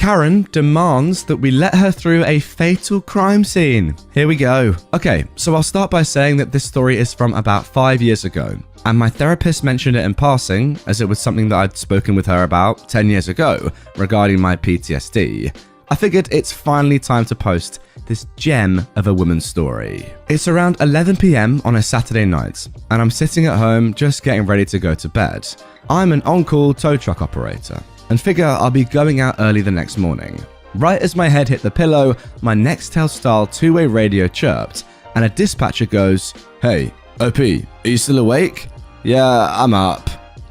Karen demands that we let her through a fatal crime scene. Here we go. Okay, so I'll start by saying that this story is from about 5 years ago, and my therapist mentioned it in passing as it was something that I'd spoken with her about 10 years ago regarding my PTSD. I figured it's finally time to post this gem of a woman's story. It's around 11 PM on a Saturday night, and I'm sitting at home just getting ready to go to bed. I'm an on-call tow truck operator, and figure I'll be going out early the next morning. Right as my head hit the pillow, my Nextel-style two-way radio chirped, and a dispatcher goes, "Hey, OP, are you still awake?" "Yeah, I'm up."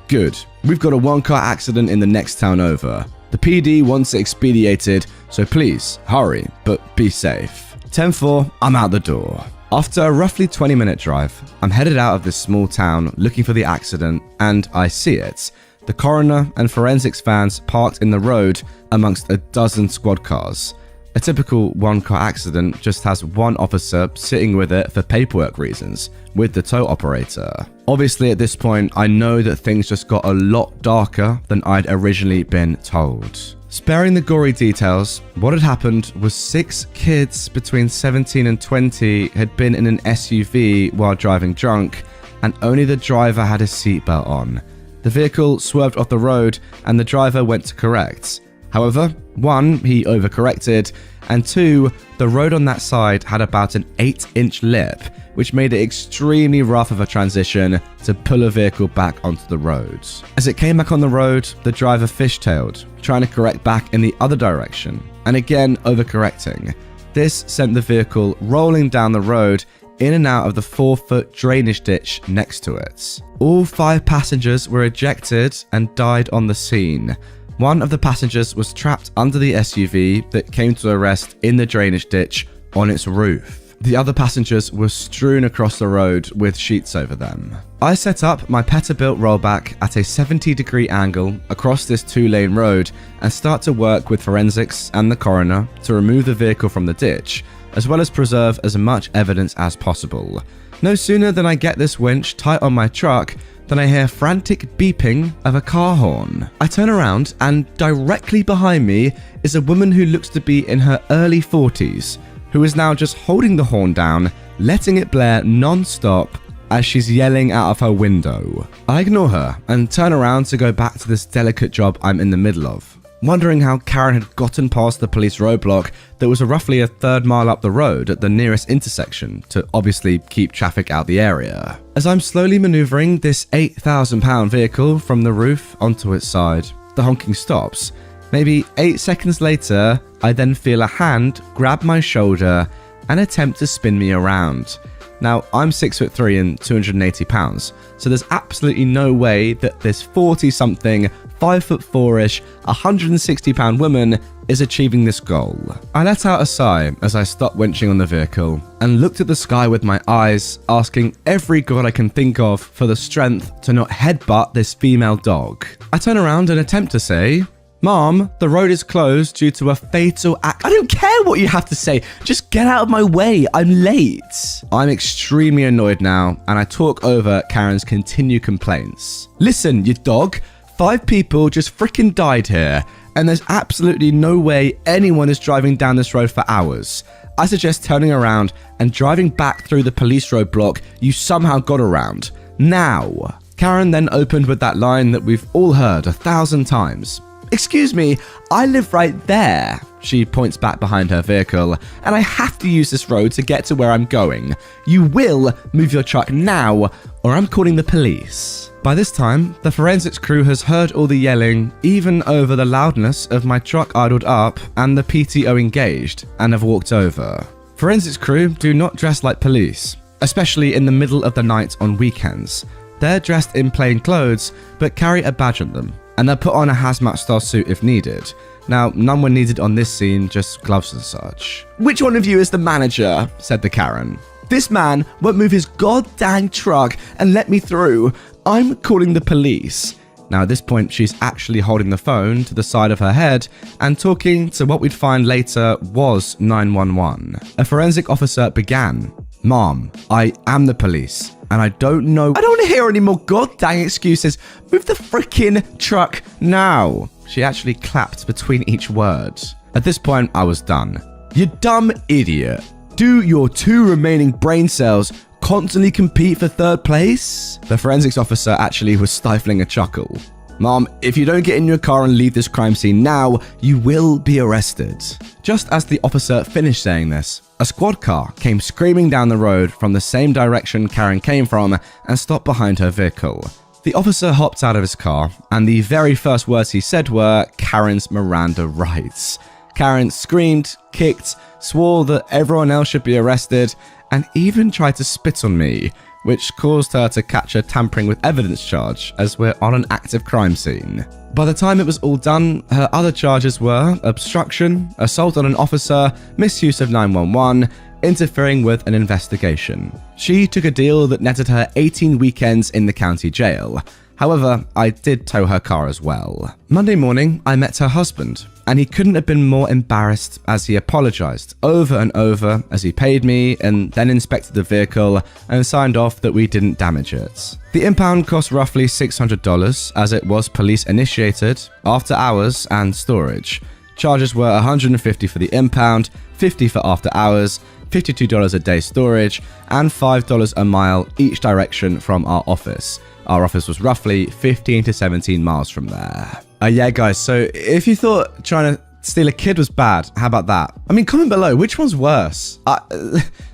"Good. We've got a one-car accident in the next town over. The PD wants it expedited, so please, hurry, but be safe." 10-4, I'm out the door. After a roughly 20-minute drive, I'm headed out of this small town looking for the accident, and I see it. The coroner and forensics vans parked in the road amongst a dozen squad cars. A typical one-car accident just has one officer sitting with it for paperwork reasons, with the tow operator. Obviously at this point, I know that things just got a lot darker than I'd originally been told. Sparing the gory details, what had happened was 6 kids between 17 and 20 had been in an SUV while driving drunk, and only the driver had his seatbelt on. The vehicle swerved off the road and the driver went to correct. However, 1, he overcorrected, and 2, the road on that side had about an 8-inch lip, which made it extremely rough of a transition to pull a vehicle back onto the road. As it came back on the road, the driver fishtailed, trying to correct back in the other direction, and again overcorrecting. This sent the vehicle rolling down the road in and out of the 4-foot drainage ditch next to it. All 5 passengers were ejected and died on the scene. One of the passengers was trapped under the SUV that came to a rest in the drainage ditch on its roof. The other passengers were strewn across the road with sheets over them. I set up my Peterbilt rollback at a 70-degree angle across this 2-lane road and start to work with forensics and the coroner to remove the vehicle from the ditch, as well as preserve as much evidence as possible. No sooner than I get this winch tight on my truck than I hear frantic beeping of a car horn. I turn around and directly behind me is a woman who looks to be in her early 40s, who is now just holding the horn down, letting it blare non-stop as she's yelling out of her window. I ignore her and turn around to go back to this delicate job I'm in the middle of, wondering how Karen had gotten past the police roadblock that was roughly a 1/3 mile up the road at the nearest intersection to obviously keep traffic out the area. As I'm slowly maneuvering this £8,000 vehicle from the roof onto its side, the honking stops. Maybe 8 seconds later, I then feel a hand grab my shoulder and attempt to spin me around. Now, I'm 6'3" and 280 pounds, so there's absolutely no way that this 40-something, 5'4"-ish, 160-pound woman is achieving this goal. I let out a sigh as I stopped winching on the vehicle and looked at the sky with my eyes, asking every god I can think of for the strength to not headbutt this female dog. I turn around and attempt to say, "Mom, the road is closed due to a fatal I don't care what you have to say. Just get out of my way. I'm late." I'm extremely annoyed now, and I talk over Karen's continued complaints. "Listen, you dog. 5 people just freaking died here, and there's absolutely no way anyone is driving down this road for hours. I suggest turning around and driving back through the police roadblock you somehow got around. Now." Karen then opened with that line that we've all heard 1,000 times. "Excuse me, I live right there." She points back behind her vehicle, "and I have to use this road to get to where I'm going. You will move your truck now, or I'm calling the police." By this time, the forensics crew has heard all the yelling, even over the loudness of my truck idled up and the PTO engaged, and have walked over. Forensics crew do not dress like police, especially in the middle of the night on weekends. They're dressed in plain clothes, but carry a badge on them, and they'll put on a hazmat style suit if needed. Now, none were needed on this scene, just gloves and such. "Which one of you is the manager?" said the Karen. "This man won't move his goddamn truck and let me through. I'm calling the police." Now at this point, she's actually holding the phone to the side of her head and talking to what we'd find later was 911. A forensic officer began, "Mom, I am the police, and I don't know." "I don't want to hear any more goddamn excuses. Move the freaking truck now." She actually clapped between each word. At this point, I was done. You dumb idiot. Do your 2 remaining brain cells constantly compete for 3rd place? The forensics officer actually was stifling a chuckle. Mom, if you don't get in your car and leave this crime scene now, you will be arrested. Just as the officer finished saying this, a squad car came screaming down the road from the same direction Karen came from and stopped behind her vehicle. The officer hopped out of his car, and the very first words he said were Karen's Miranda rights. Karen screamed, kicked, swore that everyone else should be arrested, and even tried to spit on me, which caused her to catch a tampering with evidence charge as we're on an active crime scene. By the time it was all done, her other charges were obstruction, assault on an officer, misuse of 911, interfering with an investigation. She took a deal that netted her 18 weekends in the county jail. However, I did tow her car as well. Monday morning, I met her husband, and he couldn't have been more embarrassed as he apologized over and over as he paid me and then inspected the vehicle and signed off that we didn't damage it. The impound cost roughly $600 as it was police initiated, after hours and storage. Charges were $150 for the impound, $50 for after hours, $52 a day storage, and $5 a mile each direction from our office. Our office was roughly 15 to 17 miles from there. Yeah, guys, so if you thought trying to steal a kid was bad, how about that? I mean, comment below, which one's worse?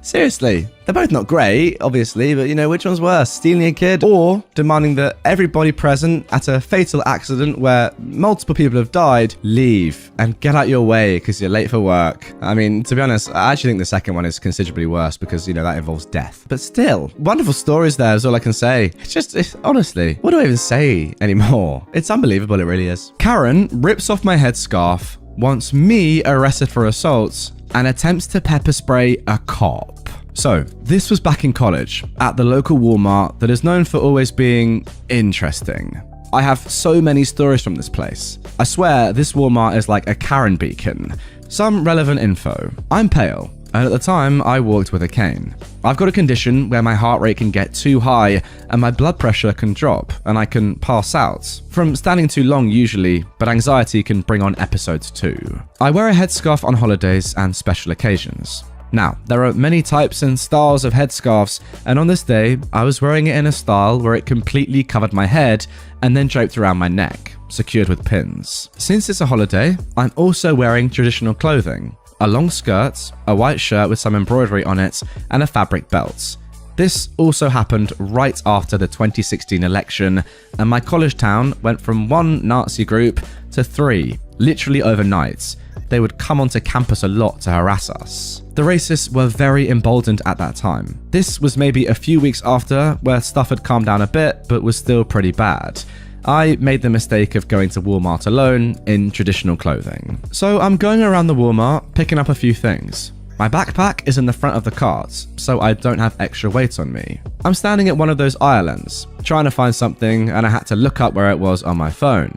Seriously, they're both not great, obviously, but you know, which one's worse? Stealing a kid or demanding that everybody present at a fatal accident where multiple people have died leave and get out your way because you're late for work? I mean, to be honest, I actually think the second one is considerably worse because, you know, that involves death. But still, wonderful stories there is all I can say. It's honestly, what do I even say anymore? It's unbelievable, it really is. Karen rips off my headscarf, wants me arrested for assaults, and attempts to pepper spray a cop. So, this was back in college, at the local Walmart that is known for always being interesting. I have so many stories from this place. I swear, this Walmart is like a Karen beacon. Some relevant info. I'm pale, and at the time, I walked with a cane. I've got a condition where my heart rate can get too high and my blood pressure can drop and I can pass out. From standing too long usually, but anxiety can bring on episodes too. I wear a headscarf on holidays and special occasions. Now, there are many types and styles of headscarves, and on this day, I was wearing it in a style where it completely covered my head and then draped around my neck, secured with pins. Since it's a holiday, I'm also wearing traditional clothing. A long skirt, a white shirt with some embroidery on it, and a fabric belt. This also happened right after the 2016 election, and my college town went from 1 Nazi group to 3, literally overnight. They would come onto campus a lot to harass us. The racists were very emboldened at that time. This was maybe a few weeks after, where stuff had calmed down a bit, but was still pretty bad. I made the mistake of going to Walmart alone in traditional clothing. So I'm going around the Walmart, picking up a few things. My backpack is in the front of the cart, so I don't have extra weight on me. I'm standing at one of those islands, trying to find something, and I had to look up where it was on my phone.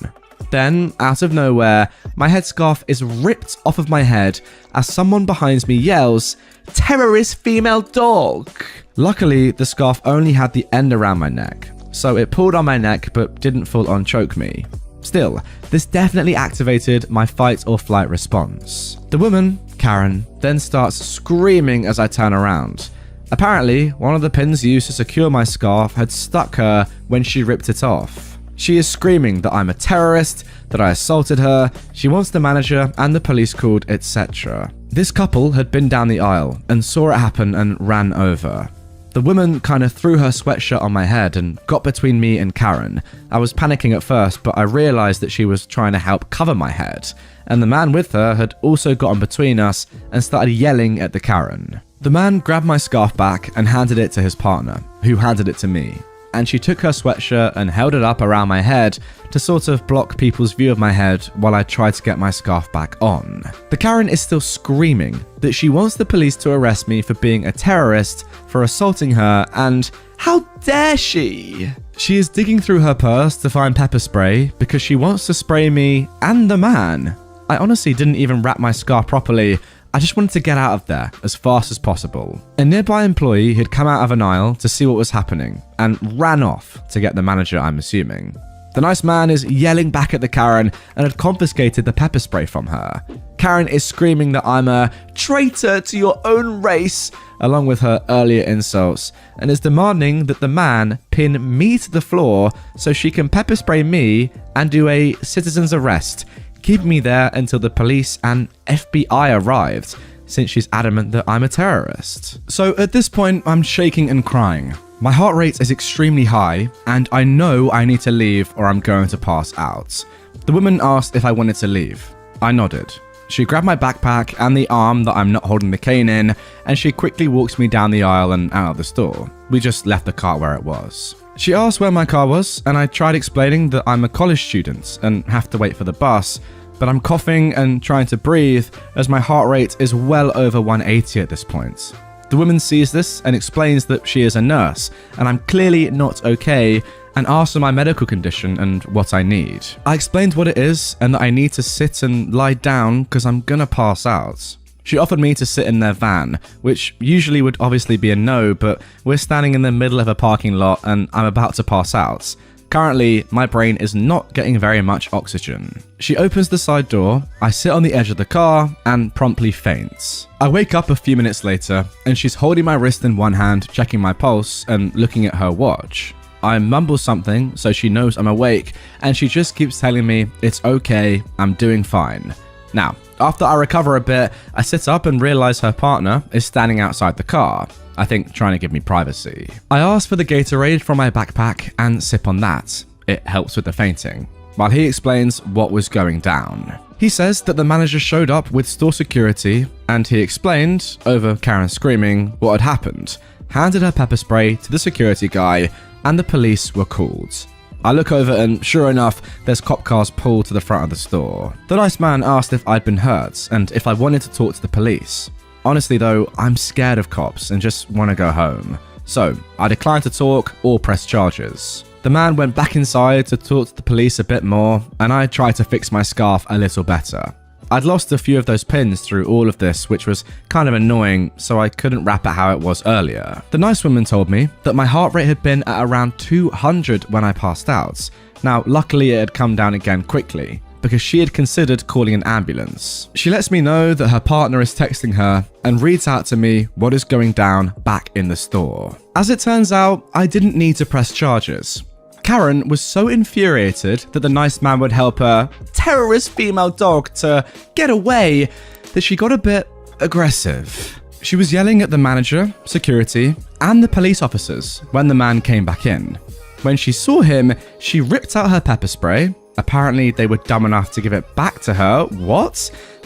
Then, out of nowhere, my headscarf is ripped off of my head as someone behind me yells, "Terrorist female dog!" Luckily, the scarf only had the end around my neck, so it pulled on my neck but didn't full on choke me. Still, this definitely activated my fight or flight response. The woman, Karen, then starts screaming as I turn around. Apparently, one of the pins used to secure my scarf had stuck her when she ripped it off. She is screaming that I'm a terrorist, that I assaulted her, she wants the manager and the police called, etc. This couple had been down the aisle and saw it happen and ran over. The woman kind of threw her sweatshirt on my head and got between me and Karen. I was panicking at first, but I realized that she was trying to help cover my head, and the man with her had also gotten between us and started yelling at the Karen. The man grabbed my scarf back and handed it to his partner, who handed it to me. And she took her sweatshirt and held it up around my head to sort of block people's view of my head while I tried to get my scarf back on. The Karen is still screaming that she wants the police to arrest me for being a terrorist, for assaulting her, and how dare she? She is digging through her purse to find pepper spray because she wants to spray me and the man. I honestly didn't even wrap my scarf properly. I just wanted to get out of there as fast as possible. A nearby employee had come out of an aisle to see what was happening and ran off to get the manager, I'm assuming. The nice man is yelling back at the Karen and had confiscated the pepper spray from her. Karen is screaming that I'm a traitor to your own race, along with her earlier insults, and is demanding that the man pin me to the floor so she can pepper spray me and do a citizen's arrest, keeping me there until the police and FBI arrived, since she's adamant that I'm a terrorist. So at this point, I'm shaking and crying. My heart rate is extremely high, and I know I need to leave or I'm going to pass out. The woman asked if I wanted to leave. I nodded. She grabbed my backpack and the arm that I'm not holding the cane in, and she quickly walks me down the aisle and out of the store. We just left the car where it was. She asked where my car was, and I tried explaining that I'm a college student and have to wait for the bus, but I'm coughing and trying to breathe as my heart rate is well over 180 at this point. The woman sees this and explains that she is a nurse, and I'm clearly not okay, and asks for my medical condition and what I need. I explained what it is and that I need to sit and lie down because I'm gonna pass out. She offered me to sit in their van, which usually would obviously be a no, but we're standing in the middle of a parking lot and I'm about to pass out. Currently, my brain is not getting very much oxygen. She opens the side door, I sit on the edge of the car, and promptly faints. I wake up a few minutes later, and she's holding my wrist in one hand, checking my pulse, and looking at her watch. I mumble something, so she knows I'm awake, and she just keeps telling me, it's okay, I'm doing fine. Now, after I recover a bit, I sit up and realize her partner is standing outside the car. I think trying to give me privacy. I ask for the Gatorade from my backpack and sip on that. It helps with the fainting, while he explains what was going down. He says that the manager showed up with store security, and he explained, over Karen screaming, what had happened, handed her pepper spray to the security guy, and the police were called. I look over and sure enough, there's cop cars pulled to the front of the store. The nice man asked if I'd been hurt and if I wanted to talk to the police. Honestly though, I'm scared of cops and just want to go home. So, I declined to talk or press charges. The man went back inside to talk to the police a bit more, and I tried to fix my scarf a little better. I'd lost a few of those pins through all of this, which was kind of annoying, so I couldn't wrap it how it was earlier. The nice woman told me that my heart rate had been at around 200 when I passed out. Now, luckily it had come down again quickly, because she had considered calling an ambulance. She lets me know that her partner is texting her and reads out to me what is going down back in the store. As it turns out, I didn't need to press charges. Karen was so infuriated that the nice man would help her terrorist female dog to get away that she got a bit aggressive. She was yelling at the manager, security, and the police officers when the man came back in. When she saw him, she ripped out her pepper spray. Apparently, they were dumb enough to give it back to her,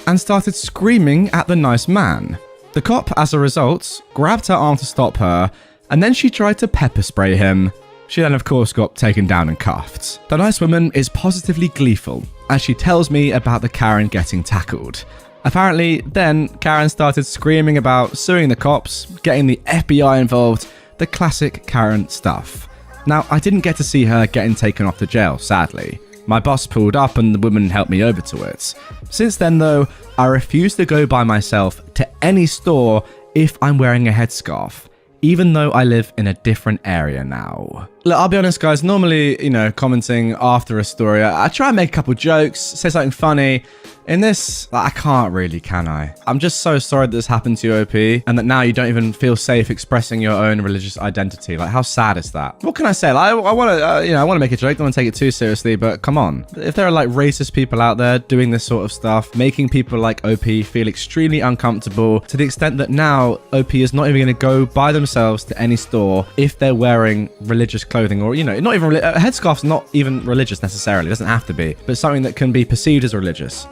and started screaming at the nice man. The cop, as a result, grabbed her arm to stop her, and then she tried to pepper spray him. She then, of course, got taken down and cuffed. The nice woman is positively gleeful as she tells me about the Karen getting tackled. Apparently, then Karen started screaming about suing the cops, getting the FBI involved, the classic Karen stuff. Now, I didn't get to see her getting taken off to jail, sadly. My bus pulled up and the woman helped me over to it. Since then, though, I refuse to go by myself to any store if I'm wearing a headscarf, even though I live in a different area now. Look, I'll be honest, guys, normally, commenting after a story, I try and make a couple jokes, say something funny. In this, I can't really, can I? I'm just so sorry that this happened to you, OP, and that now you don't even feel safe expressing your own religious identity. Like, how sad is that? What can I say? Like, I want to, I want to make a joke. Don't want to take it too seriously, but come on. If there are like racist people out there doing this sort of stuff, making people like OP feel extremely uncomfortable to the extent that now OP is not even going to go by themselves to any store if they're wearing religious clothing, or not even a headscarf's not even religious necessarily. It doesn't have to be, but something that can be perceived as religious.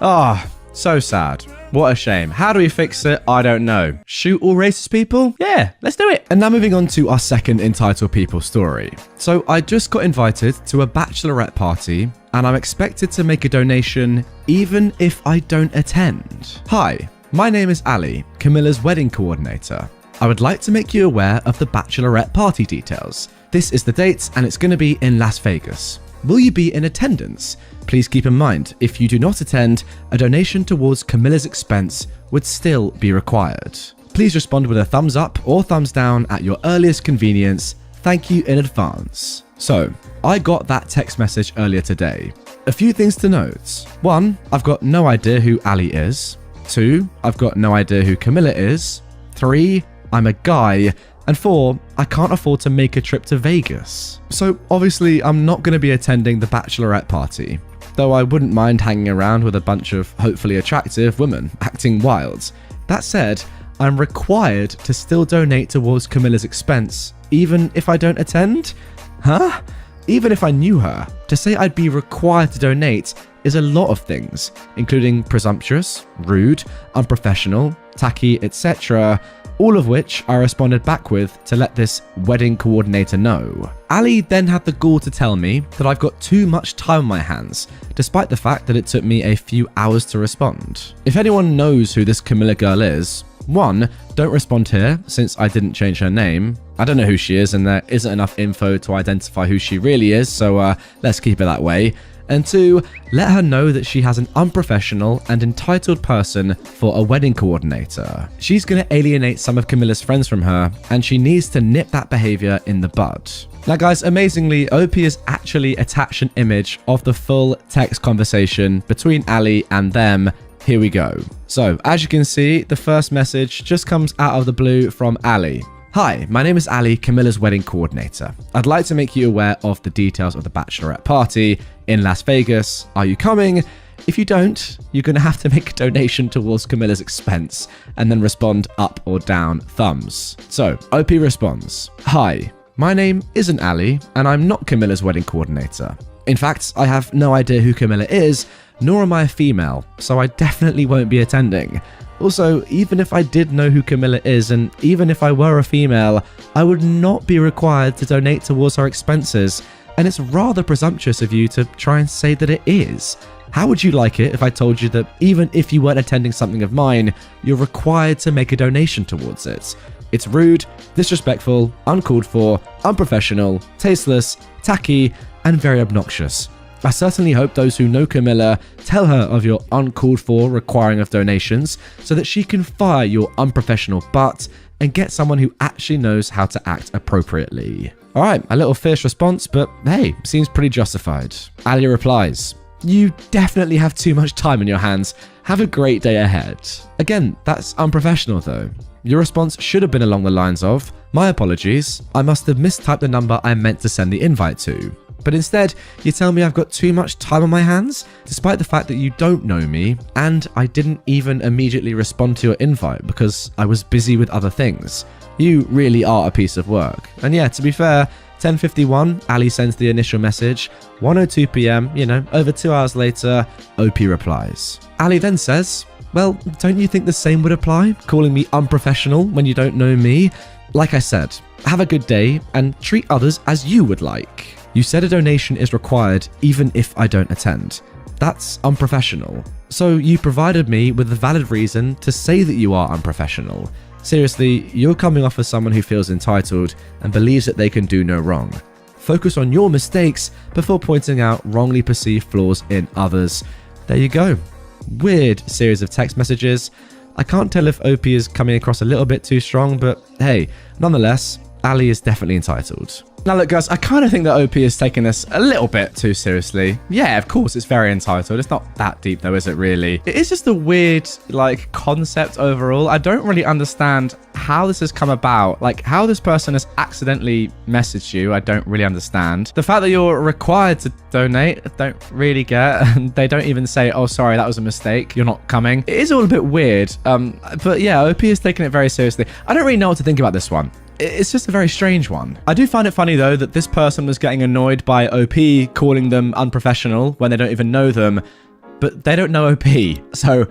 So sad. What a shame. How do we fix it? I don't know. Shoot all racist people? Yeah, let's do it. And now moving on to our second Entitled People story. So I just got invited to a bachelorette party and I'm expected to make a donation even if I don't attend. Hi, my name is Ali, Camilla's wedding coordinator. I would like to make you aware of the bachelorette party details. This is the date and it's going to be in Las Vegas. Will you be in attendance? Please keep in mind, if you do not attend, a donation towards Camilla's expense would still be required. Please respond with a thumbs up or thumbs down at your earliest convenience. thank you in advance. So, I got that text message earlier today. A few things to note. 1, I've got no idea who Ali is. 2, I've got no idea who Camilla is. 3, I'm a guy. And 4, I can't afford to make a trip to Vegas. So obviously I'm not going to be attending the Bachelorette party, though I wouldn't mind hanging around with a bunch of hopefully attractive women acting wild. That said, I'm required to still donate towards Camilla's expense, even if I don't attend? Huh? Even if I knew her, to say I'd be required to donate is a lot of things, including presumptuous, rude, unprofessional, tacky, etc., all of which I responded back with to let this wedding coordinator know. Ali then had the gall to tell me that I've got too much time on my hands, despite the fact that it took me a few hours to respond. If anyone knows who this Camilla girl is, 1, don't respond here since I didn't change her name. I don't know who she is and there isn't enough info to identify who she really is, so let's keep it that way. And 2, let her know that she has an unprofessional and entitled person for a wedding coordinator. She's going to alienate some of Camilla's friends from her, and she needs to nip that behavior in the bud. Now guys, amazingly, OP has actually attached an image of the full text conversation between Ali and them. Here we go. So, as you can see, the first message just comes out of the blue from Ali. Hi, my name is Ali, Camilla's wedding coordinator. I'd like to make you aware of the details of the Bachelorette party in Las Vegas. Are you coming? If you don't, you're going to have to make a donation towards Camilla's expense and then respond up or down thumbs. So, OP responds, Hi, my name isn't Ali and I'm not Camilla's wedding coordinator. In fact, I have no idea who Camilla is, nor am I a female, so I definitely won't be attending. Also, even if I did know who Camilla is, and even if I were a female, I would not be required to donate towards her expenses, and it's rather presumptuous of you to try and say that it is. How would you like it if I told you that even if you weren't attending something of mine, you're required to make a donation towards it? It's rude, disrespectful, uncalled for, unprofessional, tasteless, tacky, and very obnoxious. I certainly hope those who know Camilla tell her of your uncalled for requiring of donations so that she can fire your unprofessional butt and get someone who actually knows how to act appropriately. Alright, a little fierce response, but hey, seems pretty justified. Ali replies, You definitely have too much time on your hands. Have a great day ahead. Again, that's unprofessional though. Your response should have been along the lines of, My apologies, I must have mistyped the number I meant to send the invite to. But instead, you tell me I've got too much time on my hands, despite the fact that you don't know me, and I didn't even immediately respond to your invite because I was busy with other things. You really are a piece of work. And yeah, to be fair, 10:51, Ali sends the initial message. 1:02 PM, over 2 hours later, OP replies. Ali then says, Well, don't you think the same would apply? Calling me unprofessional when you don't know me? Like I said, have a good day and treat others as you would like. You said a donation is required even if I don't attend. That's unprofessional. So you provided me with a valid reason to say that you are unprofessional. Seriously, you're coming off as someone who feels entitled and believes that they can do no wrong. Focus on your mistakes before pointing out wrongly perceived flaws in others. There you go. Weird series of text messages. I can't tell if OP is coming across a little bit too strong, but hey, nonetheless, Ali is definitely entitled. Now look guys, I kind of think that OP is taking this a little bit too seriously. Yeah, of course it's very entitled. It's not that deep though, is it really? It is just a weird concept overall. I don't really understand how this has come about. How this person has accidentally messaged you, I don't really understand. The fact that you're required to donate, I don't really get. They don't even say, oh sorry, that was a mistake, you're not coming. It is all a bit weird. But yeah, OP is taking it very seriously. I don't really know what to think about this one. It's just a very strange one. I do find it funny though that this person was getting annoyed by OP calling them unprofessional when they don't even know them, but they don't know OP. So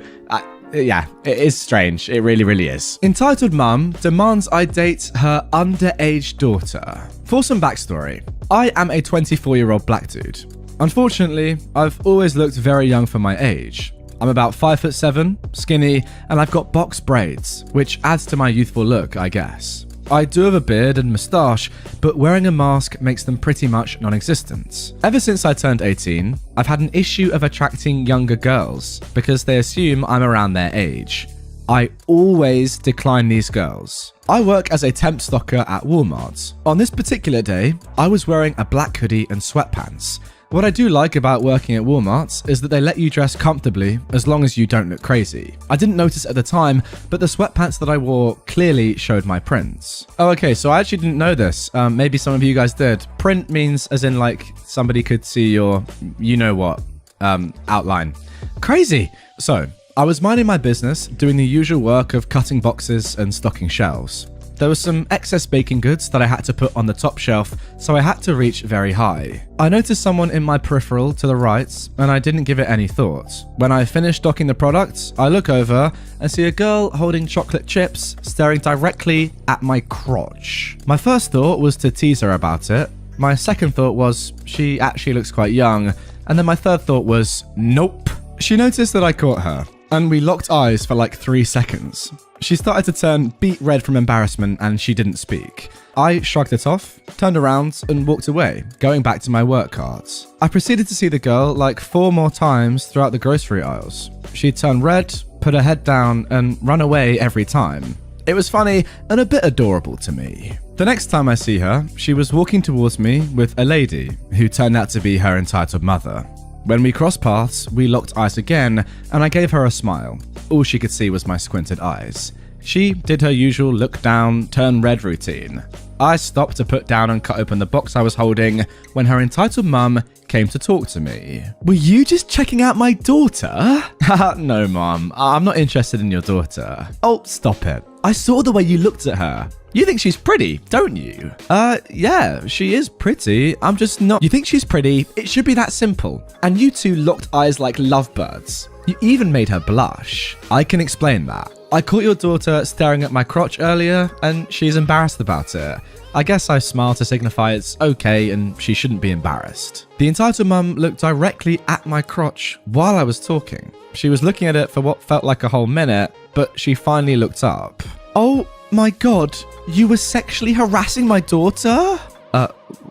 yeah, it is strange. It really, really is. Entitled mum demands I date her underage daughter. For some backstory, I am a 24-year-old black dude. Unfortunately, I've always looked very young for my age. I'm about 5'7", skinny, and I've got box braids, which adds to my youthful look, I guess. I do have a beard and moustache, but wearing a mask makes them pretty much non-existent. Ever since I turned 18, I've had an issue of attracting younger girls because they assume I'm around their age. I always decline these girls. I work as a temp stocker at Walmart. On this particular day, I was wearing a black hoodie and sweatpants. What I do like about working at Walmart is that they let you dress comfortably as long as you don't look crazy. I didn't notice at the time, but the sweatpants that I wore clearly showed my prints. Oh, okay, so I actually didn't know this. Maybe some of you guys did. Print means as in like somebody could see your, you know what, outline. Crazy. So, I was minding my business, doing the usual work of cutting boxes and stocking shelves. There was some excess baking goods that I had to put on the top shelf, so I had to reach very high. I noticed someone in my peripheral to the right, and I didn't give it any thought. When I finished stocking the products, I look over and see a girl holding chocolate chips, staring directly at my crotch. My first thought was to tease her about it. My second thought was, she actually looks quite young. And then my third thought was, nope. She noticed that I caught her, and we locked eyes for like 3 seconds. She started to turn beet red from embarrassment and she didn't speak. I shrugged it off, turned around and walked away, going back to my work cards. I proceeded to see the girl like 4 more times throughout the grocery aisles. She'd turn red, put her head down and run away every time. It was funny and a bit adorable to me. The next time I see her, she was walking towards me with a lady who turned out to be her entitled mother. When we crossed paths, we locked eyes again, and I gave her a smile. All she could see was my squinted eyes. She did her usual look down, turn red routine. I stopped to put down and cut open the box I was holding when her entitled mum came to talk to me. Were you just checking out my daughter? No, mum. I'm not interested in your daughter. Oh, stop it. I saw the way you looked at her. You think she's pretty, don't you? Yeah, she is pretty. I'm just not. You think she's pretty? It should be that simple. And you two locked eyes like lovebirds. You even made her blush. I can explain that. I caught your daughter staring at my crotch earlier, and she's embarrassed about it. I guess I smiled to signify it's okay and she shouldn't be embarrassed. The entitled mum looked directly at my crotch while I was talking. She was looking at it for what felt like a whole minute, but she finally looked up. Oh my god, you were sexually harassing my daughter?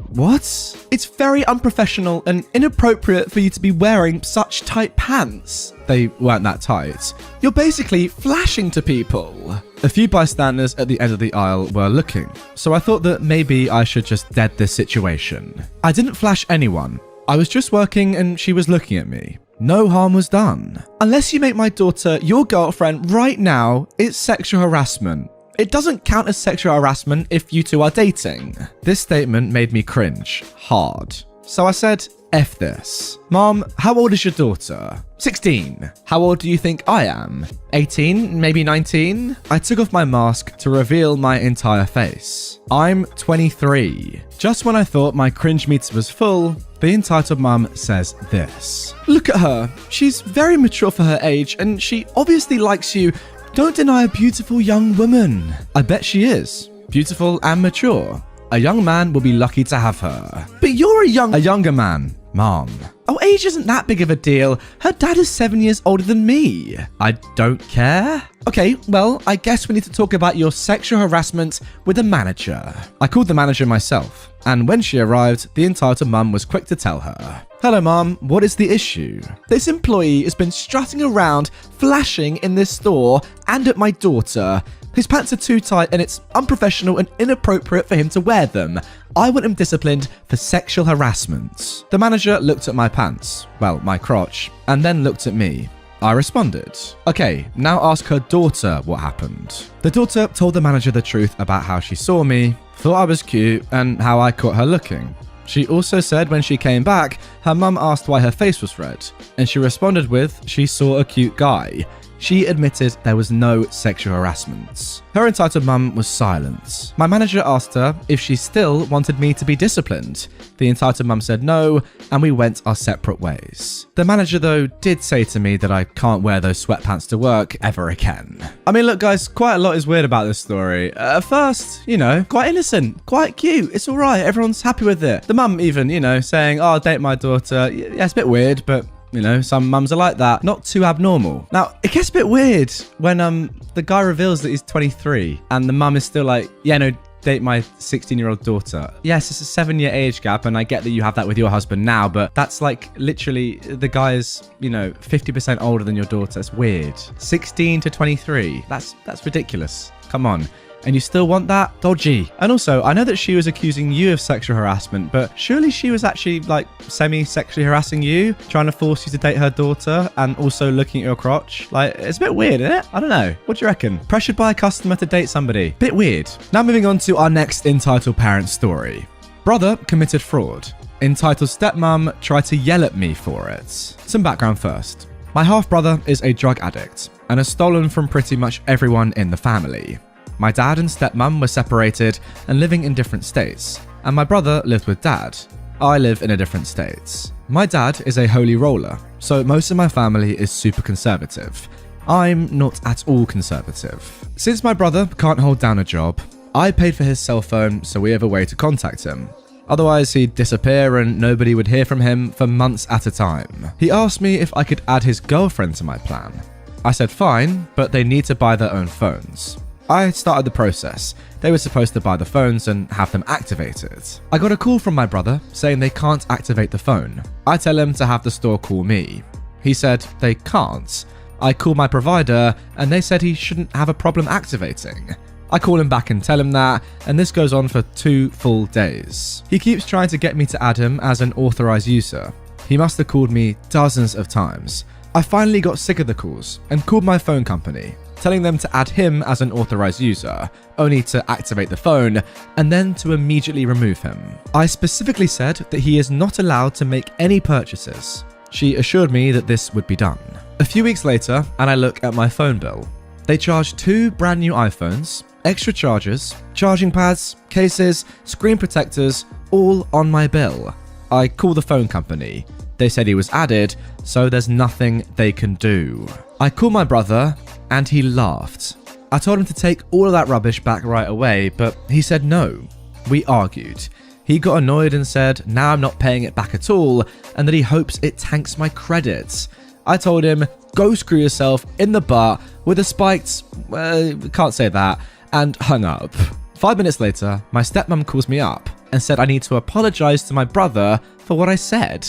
What? It's very unprofessional and inappropriate for you to be wearing such tight pants. They weren't that tight. You're basically flashing to people. A few bystanders at the end of the aisle were looking, so I thought that maybe I should just dead this situation. I didn't flash anyone. I was just working and she was looking at me. No harm was done. Unless you make my daughter your girlfriend right now, it's sexual harassment. It doesn't count as sexual harassment if you two are dating. This statement made me cringe hard. So I said, F this. Mom, how old is your daughter? 16. How old do you think I am? 18, maybe 19? I took off my mask to reveal my entire face. I'm 23. Just when I thought my cringe meter was full, the entitled mum says this. Look at her. She's very mature for her age and she obviously likes you. Don't deny a beautiful young woman. I bet she is. Beautiful and mature. A young man will be lucky to have her. But you're a younger man, Mom. Oh, age isn't that big of a deal. Her dad is 7 years older than me. I don't care. Okay, well, I guess we need to talk about your sexual harassment with the manager. I called the manager myself, and when she arrived, the entitled mum was quick to tell her. Hello, Mom, what is the issue? This employee has been strutting around, flashing in this store and at my daughter. His pants are too tight and it's unprofessional and inappropriate for him to wear them. I want him disciplined for sexual harassment. The manager looked at my pants, well, my crotch, and then looked at me. I responded. Okay, now ask her daughter what happened. The daughter told the manager the truth about how she saw me, thought I was cute, and how I caught her looking. She also said when she came back, her mum asked why her face was red, and she responded with she saw a cute guy. She admitted there was no sexual harassment. Her entitled mum was silent. My manager asked her if she still wanted me to be disciplined. The entitled mum said no, and we went our separate ways. The manager, though, did say to me that I can't wear those sweatpants to work ever again. I mean, look, guys, quite a lot is weird about this story. At first, you know, quite innocent, quite cute. It's all right. Everyone's happy with it. The mum even, you know, saying, oh, I'll date my daughter. Yeah, it's a bit weird, but you know, some mums are like that. Not too abnormal. Now, it gets a bit weird when the guy reveals that he's 23 and the mum is still like, yeah, no, date my 16-year-old daughter. Yes, it's a 7-year age gap, and I get that you have that with your husband now, but that's like literally the guy is, 50% older than your daughter. It's weird. 16 to 23. That's ridiculous. Come on. And you still want that? Dodgy. And also, I know that she was accusing you of sexual harassment, but surely she was actually like semi-sexually harassing you, trying to force you to date her daughter and also looking at your crotch. Like, it's a bit weird, isn't it? I don't know. What do you reckon? Pressured by a customer to date somebody. Bit weird. Now moving on to our next entitled parent story. Brother committed fraud. Entitled stepmom tried to yell at me for it. Some background first. My half-brother is a drug addict and has stolen from pretty much everyone in the family. My dad and stepmom were separated and living in different states, and my brother lived with dad. I live in a different state. My dad is a holy roller, so most of my family is super conservative. I'm not at all conservative. Since my brother can't hold down a job, I paid for his cell phone so we have a way to contact him. Otherwise, he'd disappear and nobody would hear from him for months at a time. He asked me if I could add his girlfriend to my plan. I said fine, but they need to buy their own phones. I started the process. They were supposed to buy the phones and have them activated. I got a call from my brother saying they can't activate the phone. I tell him to have the store call me. He said they can't. I call my provider and they said he shouldn't have a problem activating. I call him back and tell him that, and this goes on for 2 full days. He keeps trying to get me to add him as an authorized user. He must have called me dozens of times. I finally got sick of the calls and called my phone company, telling them to add him as an authorized user, only to activate the phone, and then to immediately remove him. I specifically said that he is not allowed to make any purchases. She assured me that this would be done. A few weeks later, and I look at my phone bill. They charged 2 brand new iPhones, extra chargers, charging pads, cases, screen protectors, all on my bill. I call the phone company. They said he was added, so there's nothing they can do. I call my brother, and he laughed. I told him to take all of that rubbish back right away, but he said no. We argued. He got annoyed and said now I'm not paying it back at all, and that he hopes it tanks my credits. I told him, go screw yourself in the butt with a spiked, can't say that, and hung up. 5 minutes later, my stepmom calls me up and said I need to apologize to my brother for what I said.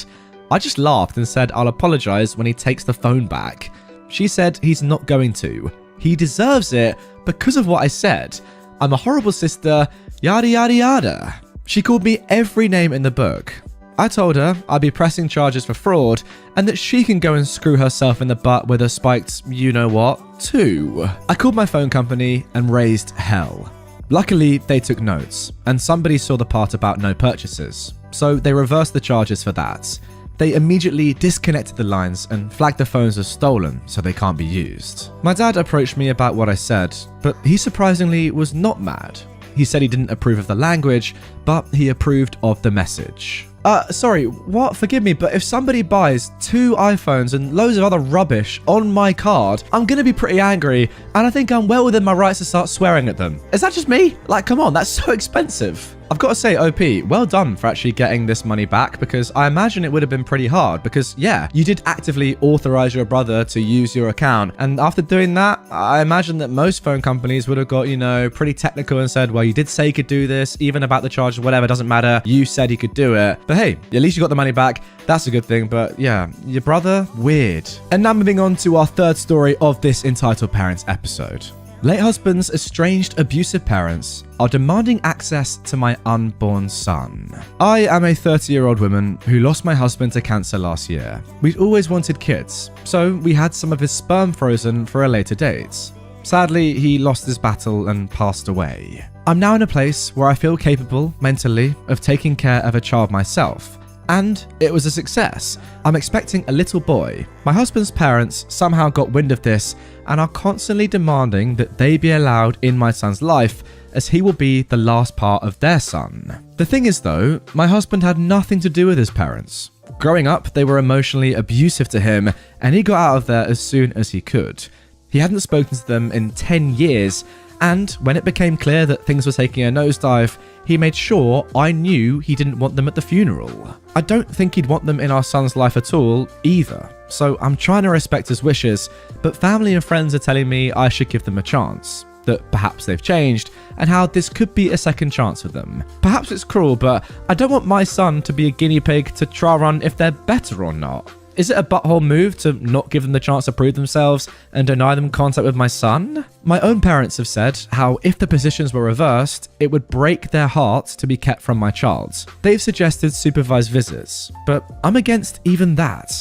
I just laughed and said I'll apologize when he takes the phone back. She said he's not going to. He deserves it because of what I said. I'm a horrible sister, yada yada yada. She called me every name in the book. I told her I'd be pressing charges for fraud and that she can go and screw herself in the butt with a spiked you-know-what too. I called my phone company and raised hell. Luckily, they took notes, and somebody saw the part about no purchases, so they reversed the charges for that. They immediately disconnected the lines and flagged the phones as stolen so they can't be used. My dad approached me about what I said, but he surprisingly was not mad. He said he didn't approve of the language, but he approved of the message. Sorry, what? Forgive me, but if somebody buys 2 iPhones and loads of other rubbish on my card, I'm gonna be pretty angry, and I think I'm well within my rights to start swearing at them. Is that just me? Like, come on, that's so expensive. I've got to say, OP, well done for actually getting this money back, because I imagine it would have been pretty hard because, yeah, you did actively authorize your brother to use your account. And after doing that, I imagine that most phone companies would have got, pretty technical and said, well, you did say you could do this, even about the charge, whatever, doesn't matter. You said he could do it. But hey, at least you got the money back. That's a good thing. But yeah, your brother, weird. And now moving on to our third story of this Entitled Parents episode. Late husband's estranged abusive parents are demanding access to my unborn son. I am a 30-year-old woman who lost my husband to cancer last year. We'd always wanted kids, so we had some of his sperm frozen for a later date. Sadly, he lost his battle and passed away. I'm now in a place where I feel capable, mentally, of taking care of a child myself. And it was a success. I'm expecting a little boy. My husband's parents somehow got wind of this and are constantly demanding that they be allowed in my son's life, as he will be the last part of their son. The thing is though, my husband had nothing to do with his parents. Growing up, they were emotionally abusive to him, and he got out of there as soon as he could. He hadn't spoken to them in 10 years, and when it became clear that things were taking a nosedive, he made sure I knew he didn't want them at the funeral. I don't think he'd want them in our son's life at all, either. So I'm trying to respect his wishes, but family and friends are telling me I should give them a chance. that perhaps they've changed, and how this could be a second chance for them. Perhaps it's cruel, but I don't want my son to be a guinea pig to trial run if they're better or not. Is it a butthole move to not give them the chance to prove themselves and deny them contact with my son? My own parents have said how if the positions were reversed, it would break their hearts to be kept from my child. They've suggested supervised visits, but I'm against even that.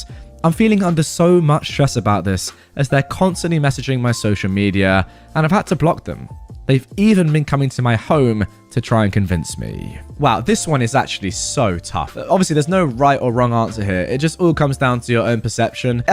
I'm feeling under so much stress about this as they're constantly messaging my social media, and I've had to block them. They've even been coming to my home to try and convince me. Wow, this one is actually so tough. Obviously, there's no right or wrong answer here. It just all comes down to your own perception.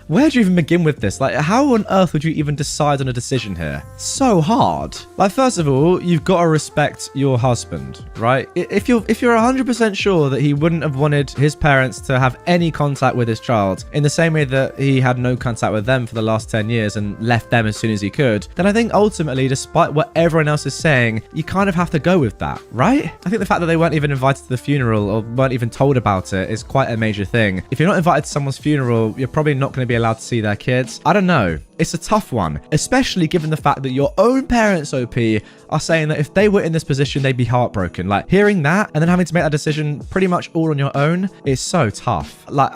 Where do you even begin with this? Like, how on earth would you even decide on a decision here? So hard. Like, first of all, you've got to respect your husband, right? If you're 100% sure that he wouldn't have wanted his parents to have any contact with his child, in the same way that he had no contact with them for the last 10 years and left them as soon as he could, then I think ultimately, despite what everyone else is saying, you kind of have to go with that, right? I think the fact that they weren't even invited to the funeral or weren't even told about it is quite a major thing. If you're not invited to someone's funeral, you're probably not going to be allowed to see their kids. I don't know. It's a tough one, especially given the fact that your own parents, OP, are saying that if they were in this position, they'd be heartbroken. Like, hearing that and then having to make that decision pretty much all on your own is so tough. Like,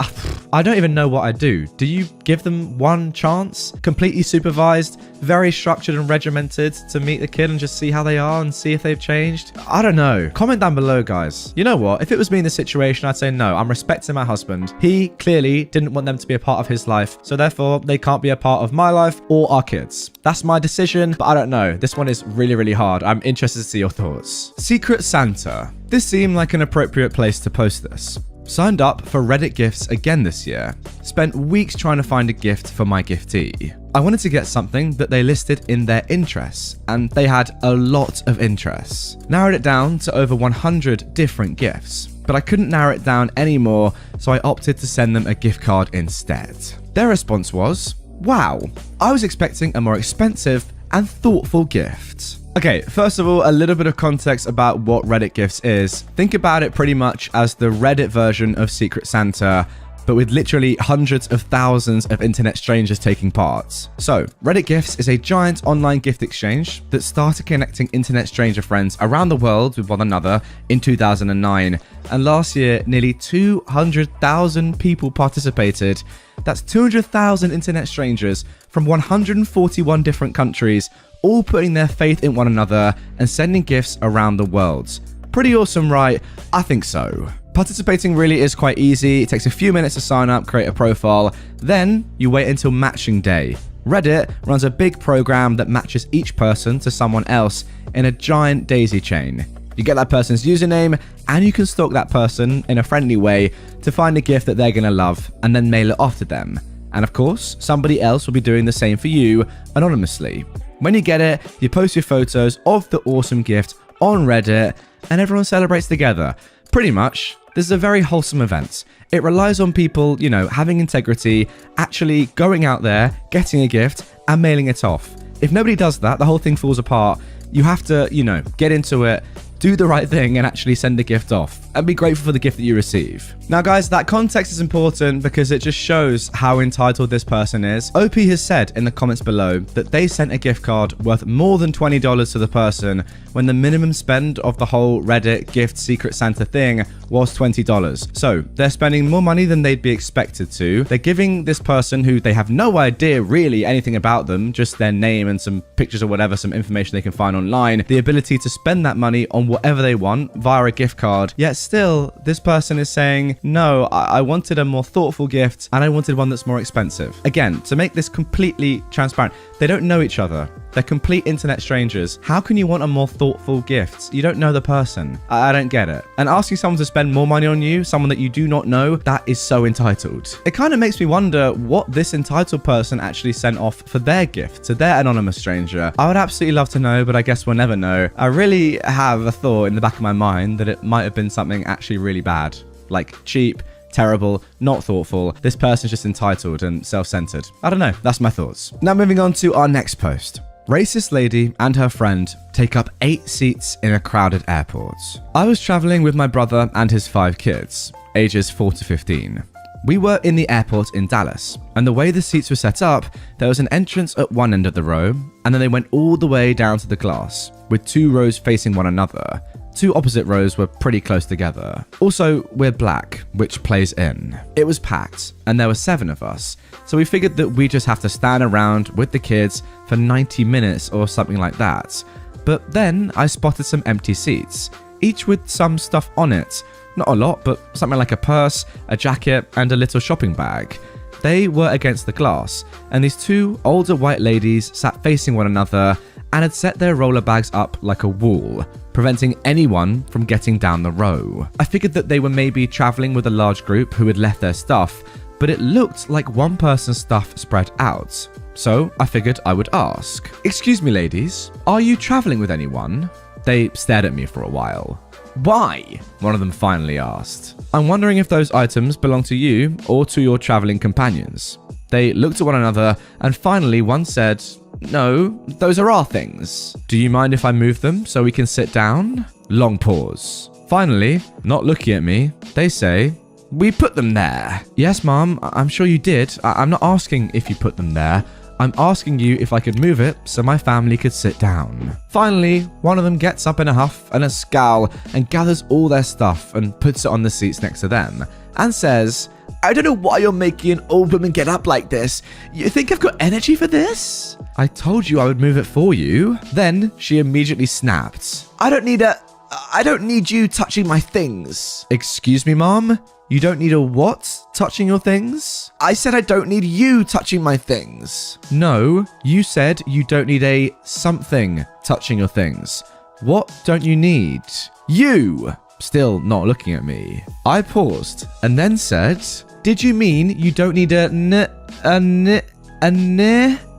I don't even know what I'd do. Do you give them one chance? Completely supervised, very structured and regimented to meet the kid and just see how they are and see if they've changed? I don't know. Comment down below, guys. You know what? If it was me in this situation, I'd say no. I'm respecting my husband. He clearly didn't want them to be a part of his life, so therefore they can't be a part of my life or our kids. That's my decision, but I don't know. This one is really, really hard. I'm interested to see your thoughts. Secret Santa. This seemed like an appropriate place to post this. Signed up for Reddit gifts again this year. Spent weeks trying to find a gift for my giftee. I wanted to get something that they listed in their interests, and they had a lot of interests. Narrowed it down to over 100 different gifts, but I couldn't narrow it down anymore, so I opted to send them a gift card instead. Their response was, "Wow, I was expecting a more expensive and thoughtful gift." Okay, first of all, a little bit of context about what Reddit Gifts is. Think about it pretty much as the Reddit version of Secret Santa, but with literally hundreds of thousands of internet strangers taking part. So, Reddit Gifts is a giant online gift exchange that started connecting internet stranger friends around the world with one another in 2009. And last year, nearly 200,000 people participated. That's 200,000 internet strangers from 141 different countries, all putting their faith in one another and sending gifts around the world. Pretty awesome, right? I think so. Participating really is quite easy. It takes a few minutes to sign up, create a profile, then you wait until matching day. Reddit runs a big program that matches each person to someone else in a giant daisy chain. You get that person's username, and you can stalk that person in a friendly way to find a gift that they're gonna love and then mail it off to them. And of course, somebody else will be doing the same for you anonymously. When you get it, you post your photos of the awesome gift on Reddit, and everyone celebrates together. Pretty much, this is a very wholesome event. It relies on people, having integrity, actually going out there, getting a gift, and mailing it off. If nobody does that, the whole thing falls apart. You have to, get into it, do the right thing, and actually send the gift off, and be grateful for the gift that you receive. Now guys, that context is important because it just shows how entitled this person is. OP has said in the comments below that they sent a gift card worth more than $20 to the person when the minimum spend of the whole Reddit gift Secret Santa thing was $20. So they're spending more money than they'd be expected to. They're giving this person, who they have no idea really anything about them, just their name and some pictures or whatever, some information they can find online, the ability to spend that money on whatever they want via a gift card. Yet still, this person is saying, no, I wanted a more thoughtful gift and I wanted one that's more expensive. Again, to make this completely transparent, they don't know each other. They're complete internet strangers. How can you want a more thoughtful gift? You don't know the person. I don't get it. And asking someone to spend more money on you, someone that you do not know, that is so entitled. It kind of makes me wonder what this entitled person actually sent off for their gift to their anonymous stranger. I would absolutely love to know, but I guess we'll never know. I really have a thought in the back of my mind that it might have been something actually really bad, like cheap, terrible, not thoughtful. This person's just entitled and self-centered. I don't know. That's my thoughts. Now moving on to our next post. Racist lady and her friend take up 8 seats in a crowded airport. I was traveling with my brother and his 5 kids, ages 4 to 15. We were in the airport in Dallas, and the way the seats were set up, there was an entrance at one end of the row, and then they went all the way down to the glass, with 2 rows facing one another. 2 opposite rows were pretty close together. Also, we're black, which plays in. It was packed, and there were 7 of us, so we figured that we just have to stand around with the kids for 90 minutes or something like that. But then I spotted some empty seats, each with some stuff on it. Not a lot, but something like a purse, a jacket, and a little shopping bag. They were against the glass, and these 2 older white ladies sat facing one another and had set their roller bags up like a wall, preventing anyone from getting down the row. I figured that they were maybe traveling with a large group who had left their stuff, but it looked like one person's stuff spread out. So I figured I would ask, "Excuse me, ladies, are you traveling with anyone?" They stared at me for a while. "Why?" one of them finally asked. "I'm wondering if those items belong to you or to your traveling companions." They looked at one another, and finally one said, "No, those are our things. Do you mind if I move them so we can sit down?" Long pause. Finally, not looking at me, they say, "We put them there." "Yes, Mom, I'm sure you did. I'm not asking if you put them there. I'm asking you if I could move it so my family could sit down." Finally, one of them gets up in a huff and a scowl and gathers all their stuff and puts it on the seats next to them and says, "I don't know why you're making an old woman get up like this. You think I've got energy for this?" "I told you I would move it for you." Then she immediately snapped, I don't need you touching my things." "Excuse me, Mom? You don't need a what touching your things?" "I said I don't need you touching my things." "No, you said you don't need a something touching your things. What don't you need?" "You." Still not looking at me. I paused and then said, "Did you mean you don't need a n?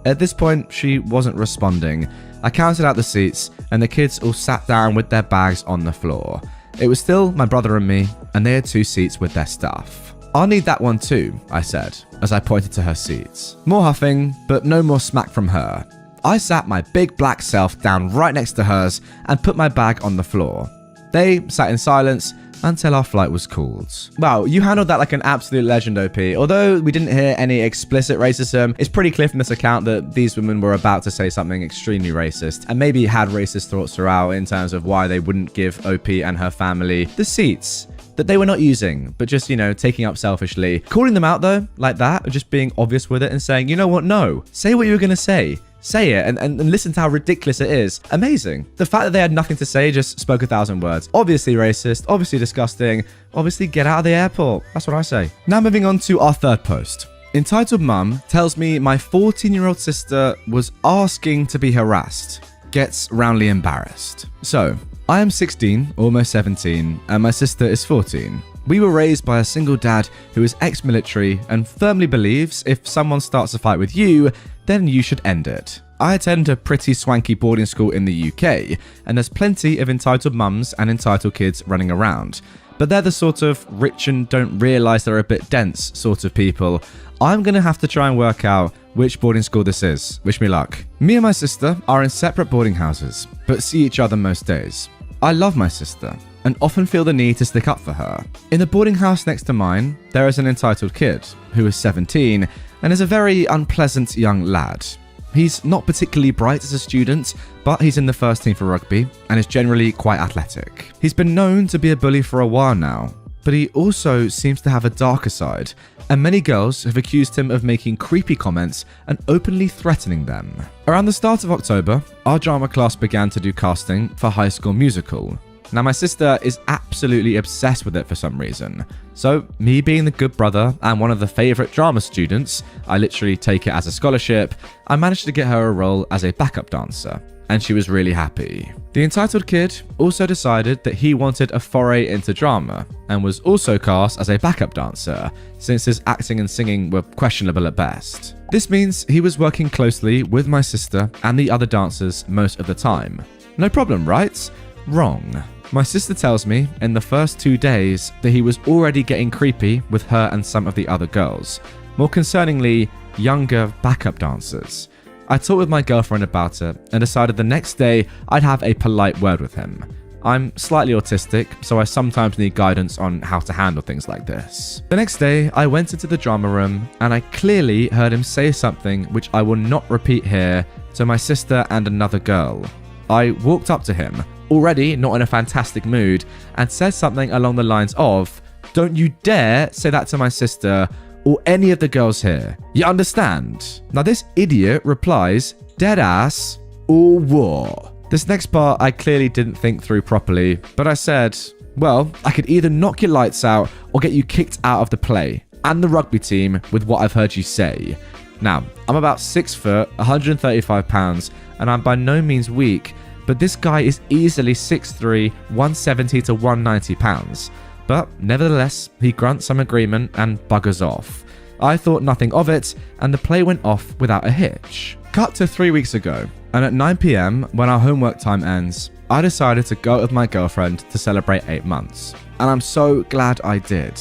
At this point, she wasn't responding. I counted out the seats, and the kids all sat down with their bags on the floor. It was still my brother and me, and they had 2 seats with their stuff. "I'll need that one too," I said, as I pointed to her seats. More huffing, but no more smack from her. I sat my big black self down right next to hers and put my bag on the floor. They sat in silence until our flight was called. Wow, you handled that like an absolute legend, OP. Although we didn't hear any explicit racism, it's pretty clear from this account that these women were about to say something extremely racist, and maybe had racist thoughts throughout in terms of why they wouldn't give OP and her family the seats that they were not using, but just, taking up selfishly. Calling them out though, like that, or just being obvious with it and saying, "You know what, no, say what you were gonna say. Say it and listen to how ridiculous it is." Amazing. The fact that they had nothing to say just spoke 1,000 words. Obviously racist, obviously disgusting, obviously get out of the airport. That's what I say. Now moving on to our 3rd post. Entitled Mum tells me my 14-year-old sister was asking to be harassed. Gets roundly embarrassed. So, I am 16, almost 17, and my sister is 14. We were raised by a single dad who is ex-military and firmly believes if someone starts a fight with you, then you should end it. I attend a pretty swanky boarding school in the UK, and there's plenty of entitled mums and entitled kids running around. But they're the sort of rich and don't realise they're a bit dense sort of people. I'm going to have to try and work out which boarding school this is. Wish me luck. Me and my sister are in separate boarding houses, but see each other most days. I love my sister and often feel the need to stick up for her. In the boarding house next to mine, there is an entitled kid who is 17 and is a very unpleasant young lad. He's not particularly bright as a student, but he's in the first team for rugby and is generally quite athletic. He's been known to be a bully for a while now, but he also seems to have a darker side, and many girls have accused him of making creepy comments and openly threatening them. Around the start of October, our drama class began to do casting for High School Musical. Now my sister is absolutely obsessed with it for some reason. So me being the good brother and one of the favourite drama students, I literally take it as a scholarship, I managed to get her a role as a backup dancer, and she was really happy. The entitled kid also decided that he wanted a foray into drama and was also cast as a backup dancer, since his acting and singing were questionable at best. This means he was working closely with my sister and the other dancers most of the time. No problem, right? Wrong. My sister tells me in the first 2 days that he was already getting creepy with her and some of the other girls. More concerningly, younger backup dancers. I talked with my girlfriend about it and decided the next day I'd have a polite word with him. I'm slightly autistic, so I sometimes need guidance on how to handle things like this. The next day, I went into the drama room and I clearly heard him say something which I will not repeat here to my sister and another girl. I walked up to him, already not in a fantastic mood, and said something along the lines of, "Don't you dare say that to my sister or any of the girls here. You understand?" Now this idiot replies, "Deadass or what?" This next part I clearly didn't think through properly, but I said, "Well, I could either knock your lights out or get you kicked out of the play and the rugby team with what I've heard you say." Now, I'm about 6 foot, 135 pounds, and I'm by no means weak, but this guy is easily 6'3", 170 to 190 pounds. But nevertheless, he grunts some agreement and buggers off. I thought nothing of it, and the play went off without a hitch. Cut to 3 weeks ago, and at 9 p.m, when our homework time ends, I decided to go out with my girlfriend to celebrate 8 months. And I'm so glad I did.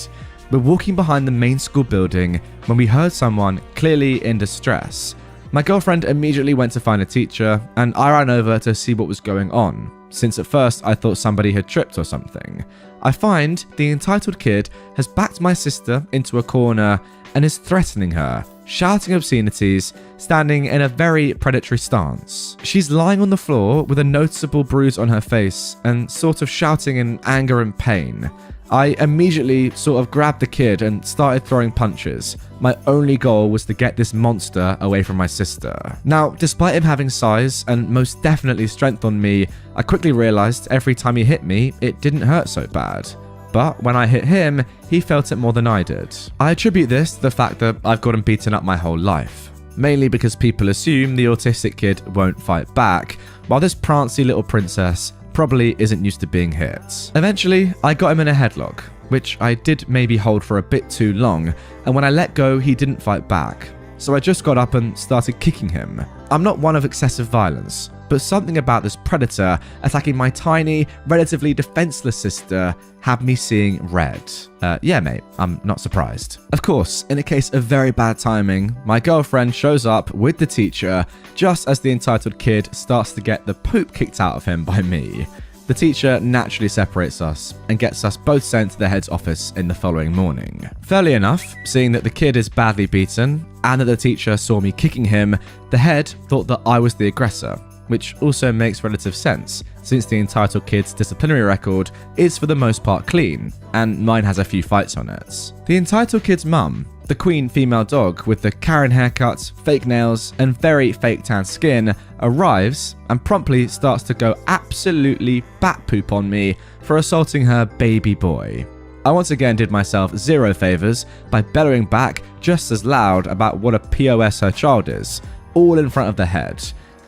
We're walking behind the main school building when we heard someone clearly in distress. My girlfriend immediately went to find a teacher, and I ran over to see what was going on, since at first I thought somebody had tripped or something. I find the entitled kid has backed my sister into a corner and is threatening her, shouting obscenities, standing in a very predatory stance. She's lying on the floor with a noticeable bruise on her face and sort of shouting in anger and pain. I immediately sort of grabbed the kid and started throwing punches. My only goal was to get this monster away from my sister. Now, despite him having size and most definitely strength on me, I quickly realized every time he hit me, it didn't hurt so bad. But when I hit him, he felt it more than I did. I attribute this to the fact that I've gotten beaten up my whole life. Mainly because people assume the autistic kid won't fight back, while this prancy little princess probably isn't used to being hit. Eventually, I got him in a headlock, which I did maybe hold for a bit too long, and when I let go, he didn't fight back. So I just got up and started kicking him. I'm not one of excessive violence, but something about this predator attacking my tiny, relatively defenseless sister had me seeing red. Yeah, mate, I'm not surprised. Of course, in a case of very bad timing, my girlfriend shows up with the teacher just as the entitled kid starts to get the poop kicked out of him by me. The teacher naturally separates us and gets us both sent to the head's office in the following morning. Fairly enough, seeing that the kid is badly beaten and that the teacher saw me kicking him, the head thought that I was the aggressor, which also makes relative sense, since the entitled kid's disciplinary record is for the most part clean, and mine has a few fights on it. The entitled kid's mum, the queen female dog with the Karen haircut, fake nails, and very fake tan skin, arrives and promptly starts to go absolutely bat poop on me for assaulting her baby boy. I once again did myself zero favors by bellowing back just as loud about what a POS her child is, all in front of the head.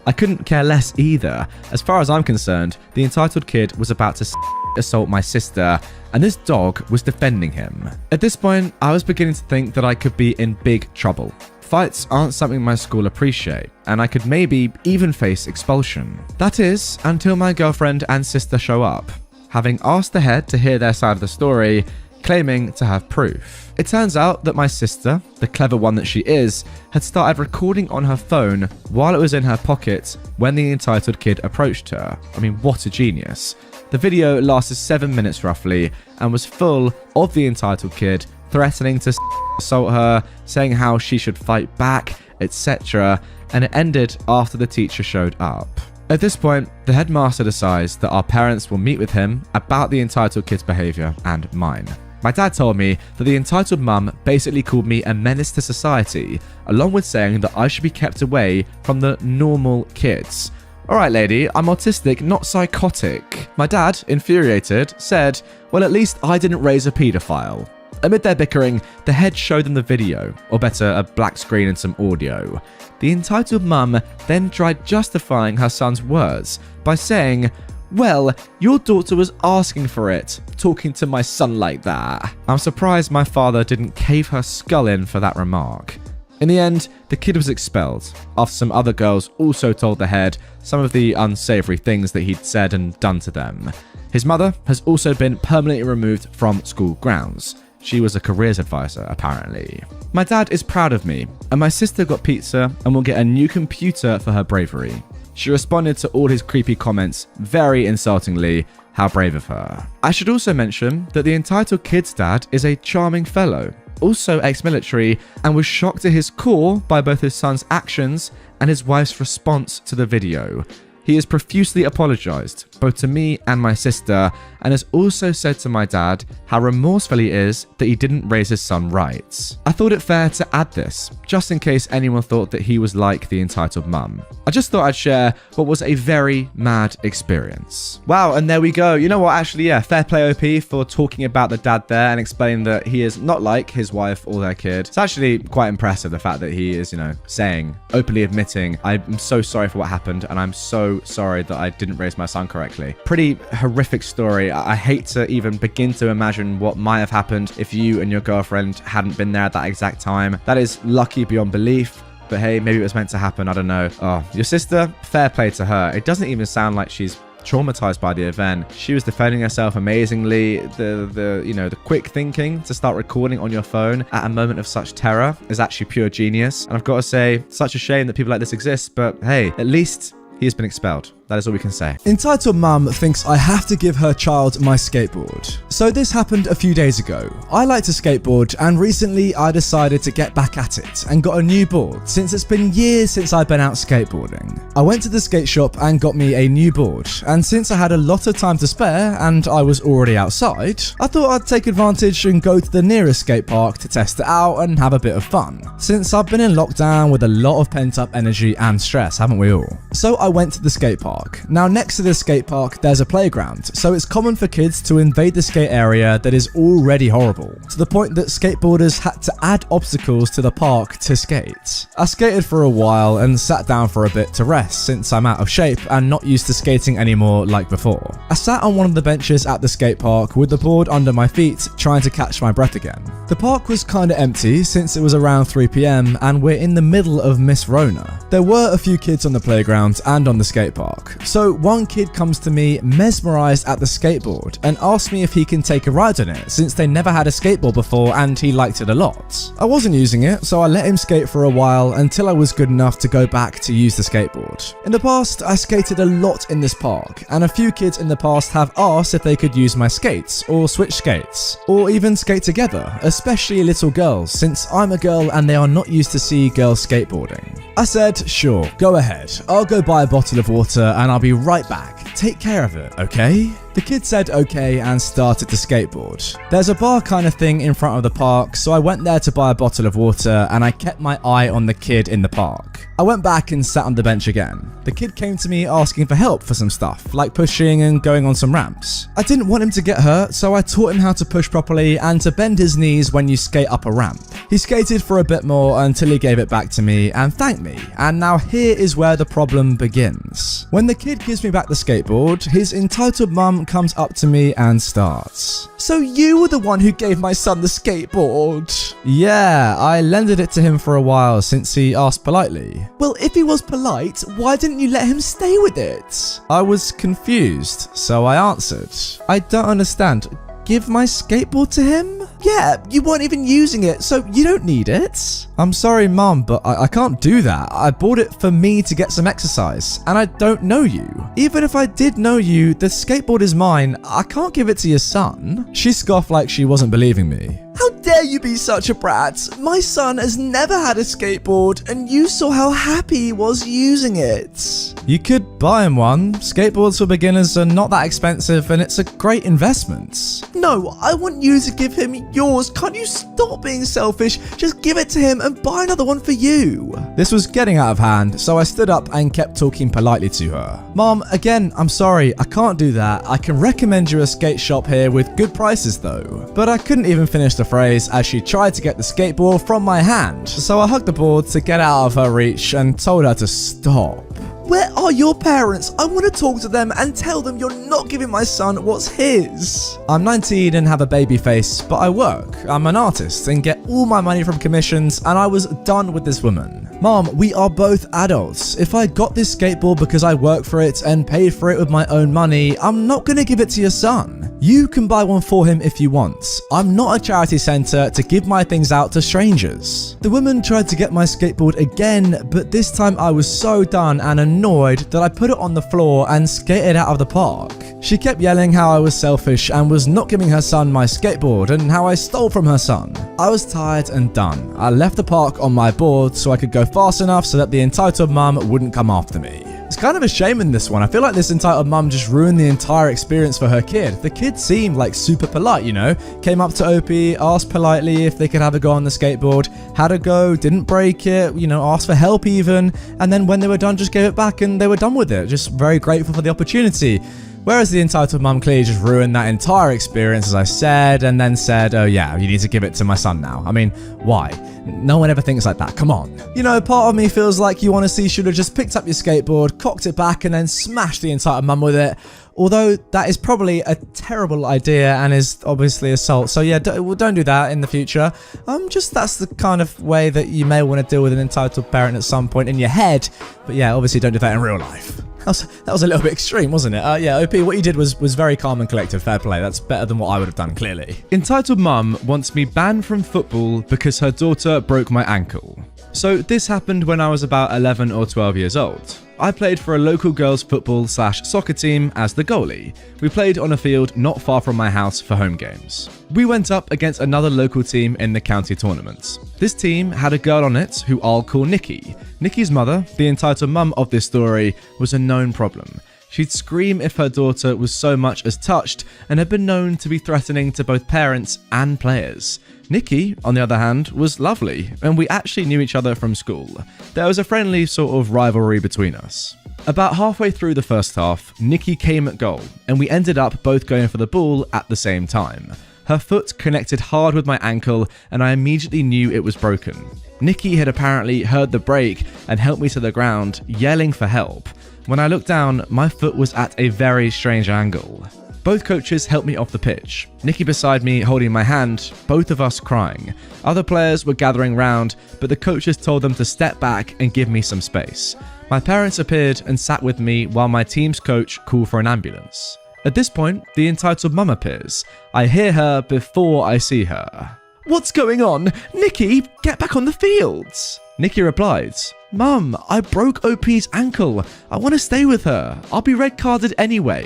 I couldn't care less either. As far as I'm concerned, the entitled kid was about to assault my sister, and this dog was defending him. At this point, I was beginning to think that I could be in big trouble. Fights aren't something my school appreciate, and I could maybe even face expulsion. That is, until my girlfriend and sister show up, having asked the head to hear their side of the story, claiming to have proof. It turns out that my sister, the clever one that she is, had started recording on her phone while it was in her pocket when the entitled kid approached her. I mean, what a genius. The video lasted 7 minutes roughly and was full of the entitled kid threatening to assault her, saying how she should fight back, etc., and it ended after the teacher showed up. At this point, the headmaster decides that our parents will meet with him about the entitled kid's behaviour and mine. My dad told me that the entitled mum basically called me a menace to society, along with saying that I should be kept away from the normal kids. Alright lady, I'm autistic, not psychotic. My dad, infuriated, said, well at least I didn't raise a paedophile. Amid their bickering, the head showed them the video, or better, a black screen and some audio. The entitled mum then tried justifying her son's words by saying, well, your daughter was asking for it, talking to my son like that. I'm surprised my father didn't cave her skull in for that remark. In the end, the kid was expelled, after some other girls also told the head some of the unsavory things that he'd said and done to them. His mother has also been permanently removed from school grounds. She was a careers advisor, apparently. My dad is proud of me, and my sister got pizza and will get a new computer for her bravery. She responded to all his creepy comments very insultingly, How brave of her. I should also mention that the entitled kid's dad is a charming fellow, also ex-military, and was shocked to his core by both his son's actions and his wife's response to the video. He has profusely apologized, both to me and my sister, and has also said to my dad how remorseful he is that he didn't raise his son right. I thought it fair to add this, just in case anyone thought that he was like the entitled mum. I just thought I'd share what was a very mad experience. Wow, and there we go. You know what, actually, yeah, fair play OP for talking about the dad there and explaining that he is not like his wife or their kid. It's actually quite impressive, the fact that he is, saying, openly admitting, I'm so sorry for what happened, and I'm so sorry that I didn't raise my son correctly. Pretty horrific story. I hate to even begin to imagine what might have happened if you and your girlfriend hadn't been there at that exact time. That is lucky beyond belief. But hey, maybe it was meant to happen. I don't know. Oh, your sister, fair play to her. It doesn't even sound like she's traumatized by the event. She was defending herself amazingly. The quick thinking to start recording on your phone at a moment of such terror is actually pure genius. And I've got to say, such a shame that people like this exist, but hey, at least he has been expelled. That is all we can say. Entitled mum thinks I have to give her child my skateboard. So this happened a few days ago. I like to skateboard, and recently I decided to get back at it and got a new board since it's been years since I've been out skateboarding. I went to the skate shop and got me a new board, and since I had a lot of time to spare and I was already outside, I thought I'd take advantage and go to the nearest skate park to test it out and have a bit of fun. Since I've been in lockdown with a lot of pent-up energy and stress, haven't we all? So I went to the skate park. Now next to the skate park there's a playground, so it's common for kids to invade the skate area that is already horrible, to the point that skateboarders had to add obstacles to the park to skate. I skated for a while and sat down for a bit to rest since I'm out of shape and not used to skating anymore like before. I sat on one of the benches at the skate park with the board under my feet trying to catch my breath again. The park was kinda empty since it was around 3 PM and we're in the middle of Miss Rona. There were a few kids on the playground and on the skate park. So one kid comes to me mesmerized at the skateboard and asks me if he can take a ride on it since they never had a skateboard before and he liked it a lot. I wasn't using it, so I let him skate for a while until I was good enough to go back to use the skateboard. In the past, I skated a lot in this park, and a few kids in the past have asked if they could use my skates or switch skates or even skate together, especially little girls since I'm a girl and they are not used to see girls skateboarding. I said, sure, go ahead. I'll go buy a bottle of water and I'll be right back. Take care of it, okay? The kid said okay and started to skateboard. There's a bar kind of thing in front of the park, so I went there to buy a bottle of water and I kept my eye on the kid in the park. I went back and sat on the bench again. The kid came to me asking for help for some stuff, like pushing and going on some ramps. I didn't want him to get hurt, so I taught him how to push properly and to bend his knees when you skate up a ramp. He skated for a bit more until he gave it back to me and thanked me, and now here is where the problem begins. When the kid gives me back the skateboard, his entitled mum comes up to me and starts. So you were the one who gave my son the skateboard? Yeah, I lended it to him for a while since he asked politely. Well, if he was polite, why didn't you let him stay with it? I was confused, so I answered. I don't understand. Give my skateboard to him? Yeah, you weren't even using it, so you don't need it. I'm sorry, Mum, but I can't do that. I bought it for me to get some exercise, and I don't know you. Even if I did know you, the skateboard is mine. I can't give it to your son. She scoffed like she wasn't believing me. How dare you be such a brat? My son has never had a skateboard, and you saw how happy he was using it. You could buy him one. Skateboards for beginners are not that expensive, and it's a great investment. No, I want you to give him yours. Can't you stop being selfish? Just give it to him and buy another one for you. This was getting out of hand, so I stood up and kept talking politely to her. Mom, again, I'm sorry, I can't do that. I can recommend you a skate shop here with good prices though. But I couldn't even finish the phrase as she tried to get the skateboard from my hand, so I hugged the board to get out of her reach and told her to stop. Where are your parents? I want to talk to them and tell them you're not giving my son what's his. I'm 19 and have a baby face, but I work. I'm an artist and get all my money from commissions, and I was done with this woman. Mom, we are both adults. If I got this skateboard because I worked for it and paid for it with my own money, I'm not going to give it to your son. You can buy one for him if you want. I'm not a charity centre to give my things out to strangers. The woman tried to get my skateboard again, but this time I was so done and annoyed that I put it on the floor and skated out of the park. She kept yelling how I was selfish and was not giving her son my skateboard and how I stole from her son. I was tired and done. I left the park on my board so I could go fast enough so that the entitled mum wouldn't come after me. It's kind of a shame in this one. I feel like this entitled mum just ruined the entire experience for her kid. The kid seemed like super polite, you know? Came up to OP, asked politely if they could have a go on the skateboard, had a go, didn't break it, you know, asked for help even, and then when they were done just gave it back and they were done with it. Just very grateful for the opportunity. Whereas the entitled mum clearly just ruined that entire experience, as I said, and then said, oh yeah, you need to give it to my son now. I mean, why? No one ever thinks like that, come on. You know, part of me feels like you want to see should have just picked up your skateboard, cocked it back, and then smashed the entitled mum with it. Although that is probably a terrible idea and is obviously assault. So yeah, don't do that in the future. That's the kind of way that you may want to deal with an entitled parent at some point in your head. But yeah, obviously don't do that in real life. That was a little bit extreme, wasn't it? Yeah, OP, what you did was very calm and collected. Fair play. That's better than what I would have done, clearly. Entitled mum wants me banned from football because her daughter broke my ankle. So this happened when I was about 11 or 12 years old. I played for a local girls' football/soccer team as the goalie. We played on a field not far from my house for home games. We went up against another local team in the county tournament. This team had a girl on it who I'll call Nikki. Nikki's mother, the entitled mum of this story, was a known problem. She'd scream if her daughter was so much as touched and had been known to be threatening to both parents and players. Nikki, on the other hand, was lovely, and we actually knew each other from school. There was a friendly sort of rivalry between us. About halfway through the first half, Nikki came at goal, and we ended up both going for the ball at the same time. Her foot connected hard with my ankle, and I immediately knew it was broken. Nikki had apparently heard the break and helped me to the ground, yelling for help. When I looked down, my foot was at a very strange angle. Both coaches helped me off the pitch. Nikki beside me holding my hand, both of us crying. Other players were gathering round, but the coaches told them to step back and give me some space. My parents appeared and sat with me while my team's coach called for an ambulance. At this point, the entitled mum appears. I hear her before I see her. "What's going on? Nikki, get back on the fields!" Nikki replied, "Mum, I broke OP's ankle. I want to stay with her. I'll be red carded anyway."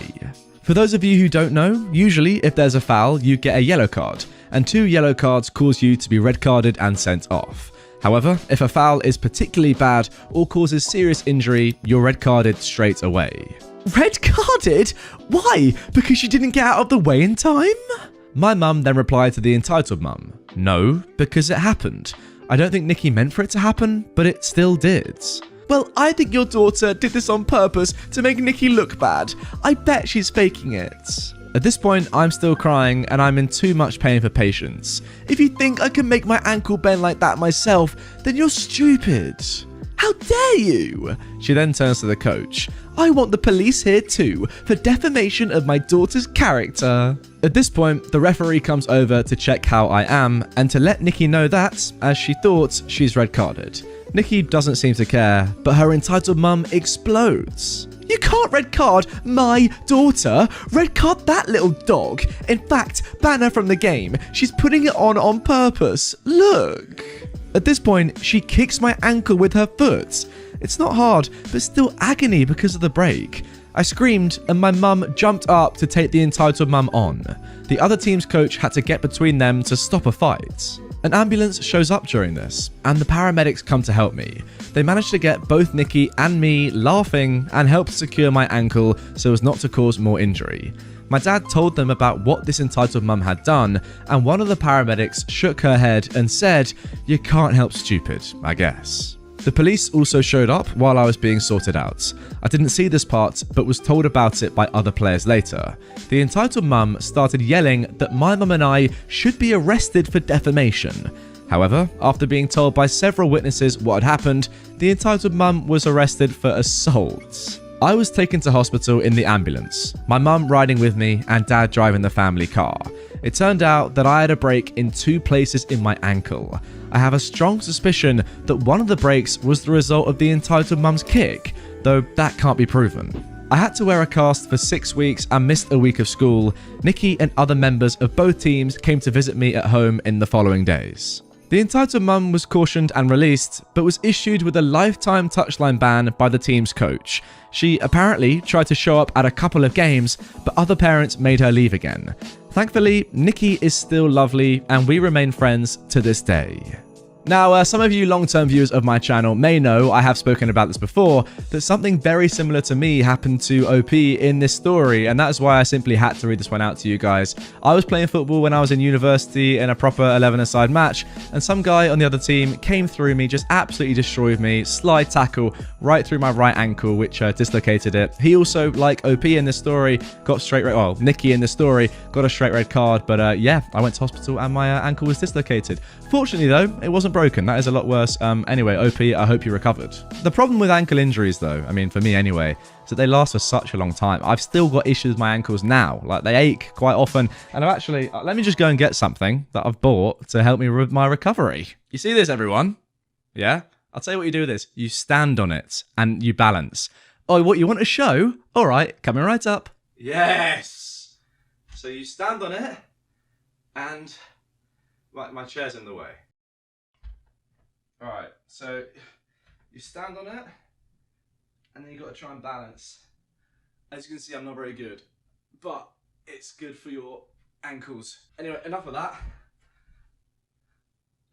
For those of you who don't know, usually if there's a foul, you get a yellow card, and 2 yellow cards cause you to be red carded and sent off. However, if a foul is particularly bad or causes serious injury, you're red carded straight away. Red carded? Why? Because you didn't get out of the way in time? My mum then replied to the entitled mum, "No, because it happened. I don't think Nikki meant for it to happen, but it still did." "Well, I think your daughter did this on purpose to make Nikki look bad. I bet she's faking it." At this point, I'm still crying and I'm in too much pain for patience. "If you think I can make my ankle bend like that myself, then you're stupid." "How dare you?" She then turns to the coach. "I want the police here too, for defamation of my daughter's character." At this point, the referee comes over to check how I am and to let Nikki know that, as she thought, she's red carded. Nikki doesn't seem to care, but her entitled mum explodes. "You can't red card my daughter. Red card that little dog. In fact, ban her from the game. She's putting it on purpose. Look." At this point, she kicks my ankle with her foot. It's not hard, but still agony because of the break. I screamed and my mum jumped up to take the entitled mum on. The other team's coach had to get between them to stop a fight. An ambulance shows up during this, and the paramedics come to help me. They managed to get both Nikki and me laughing and helped secure my ankle so as not to cause more injury. My dad told them about what this entitled mum had done, and one of the paramedics shook her head and said, "You can't help stupid, I guess." The police also showed up while I was being sorted out. I didn't see this part, but was told about it by other players later. The entitled mum started yelling that my mum and I should be arrested for defamation. However, after being told by several witnesses what had happened, the entitled mum was arrested for assault. I was taken to hospital in the ambulance, my mum riding with me and dad driving the family car. It turned out that I had a break in 2 places in my ankle. I have a strong suspicion that one of the breaks was the result of the entitled mum's kick, though that can't be proven. I had to wear a cast for 6 weeks and missed a week of school. Nikki and other members of both teams came to visit me at home in the following days. The entitled mum was cautioned and released, but was issued with a lifetime touchline ban by the team's coach. She apparently tried to show up at a couple of games, but other parents made her leave again. Thankfully, Nikki is still lovely, and we remain friends to this day. Now, some of you long-term viewers of my channel may know, I have spoken about this before, that something very similar to me happened to OP in this story, and that is why I simply had to read this one out to you guys. I was playing football when I was in university in a proper 11-a-side match, and some guy on the other team came through me, just absolutely destroyed me, slide tackle right through my right ankle, which dislocated it. He also, like OP in this story, got straight red, well, Nikki in this story, got a straight red card, but yeah, I went to hospital and my ankle was dislocated. Fortunately though, it wasn't broken. That is a lot worse. Anyway, OP, I hope you recovered. The problem with ankle injuries though, I mean for me anyway, is that they last for such a long time. I've still got issues with my ankles now. Like they ache quite often. And I've actually, let me just go and get something that I've bought to help me with my recovery. You see this, everyone? Yeah? I'll tell you what you do with this. You stand on it and you balance. Oh, what, you want a show? All right, coming right up. Yes! So you stand on it and... Right, my chair's in the way. Alright, so you stand on it, and then you got to try and balance. As you can see, I'm not very good, but it's good for your ankles. Anyway, enough of that.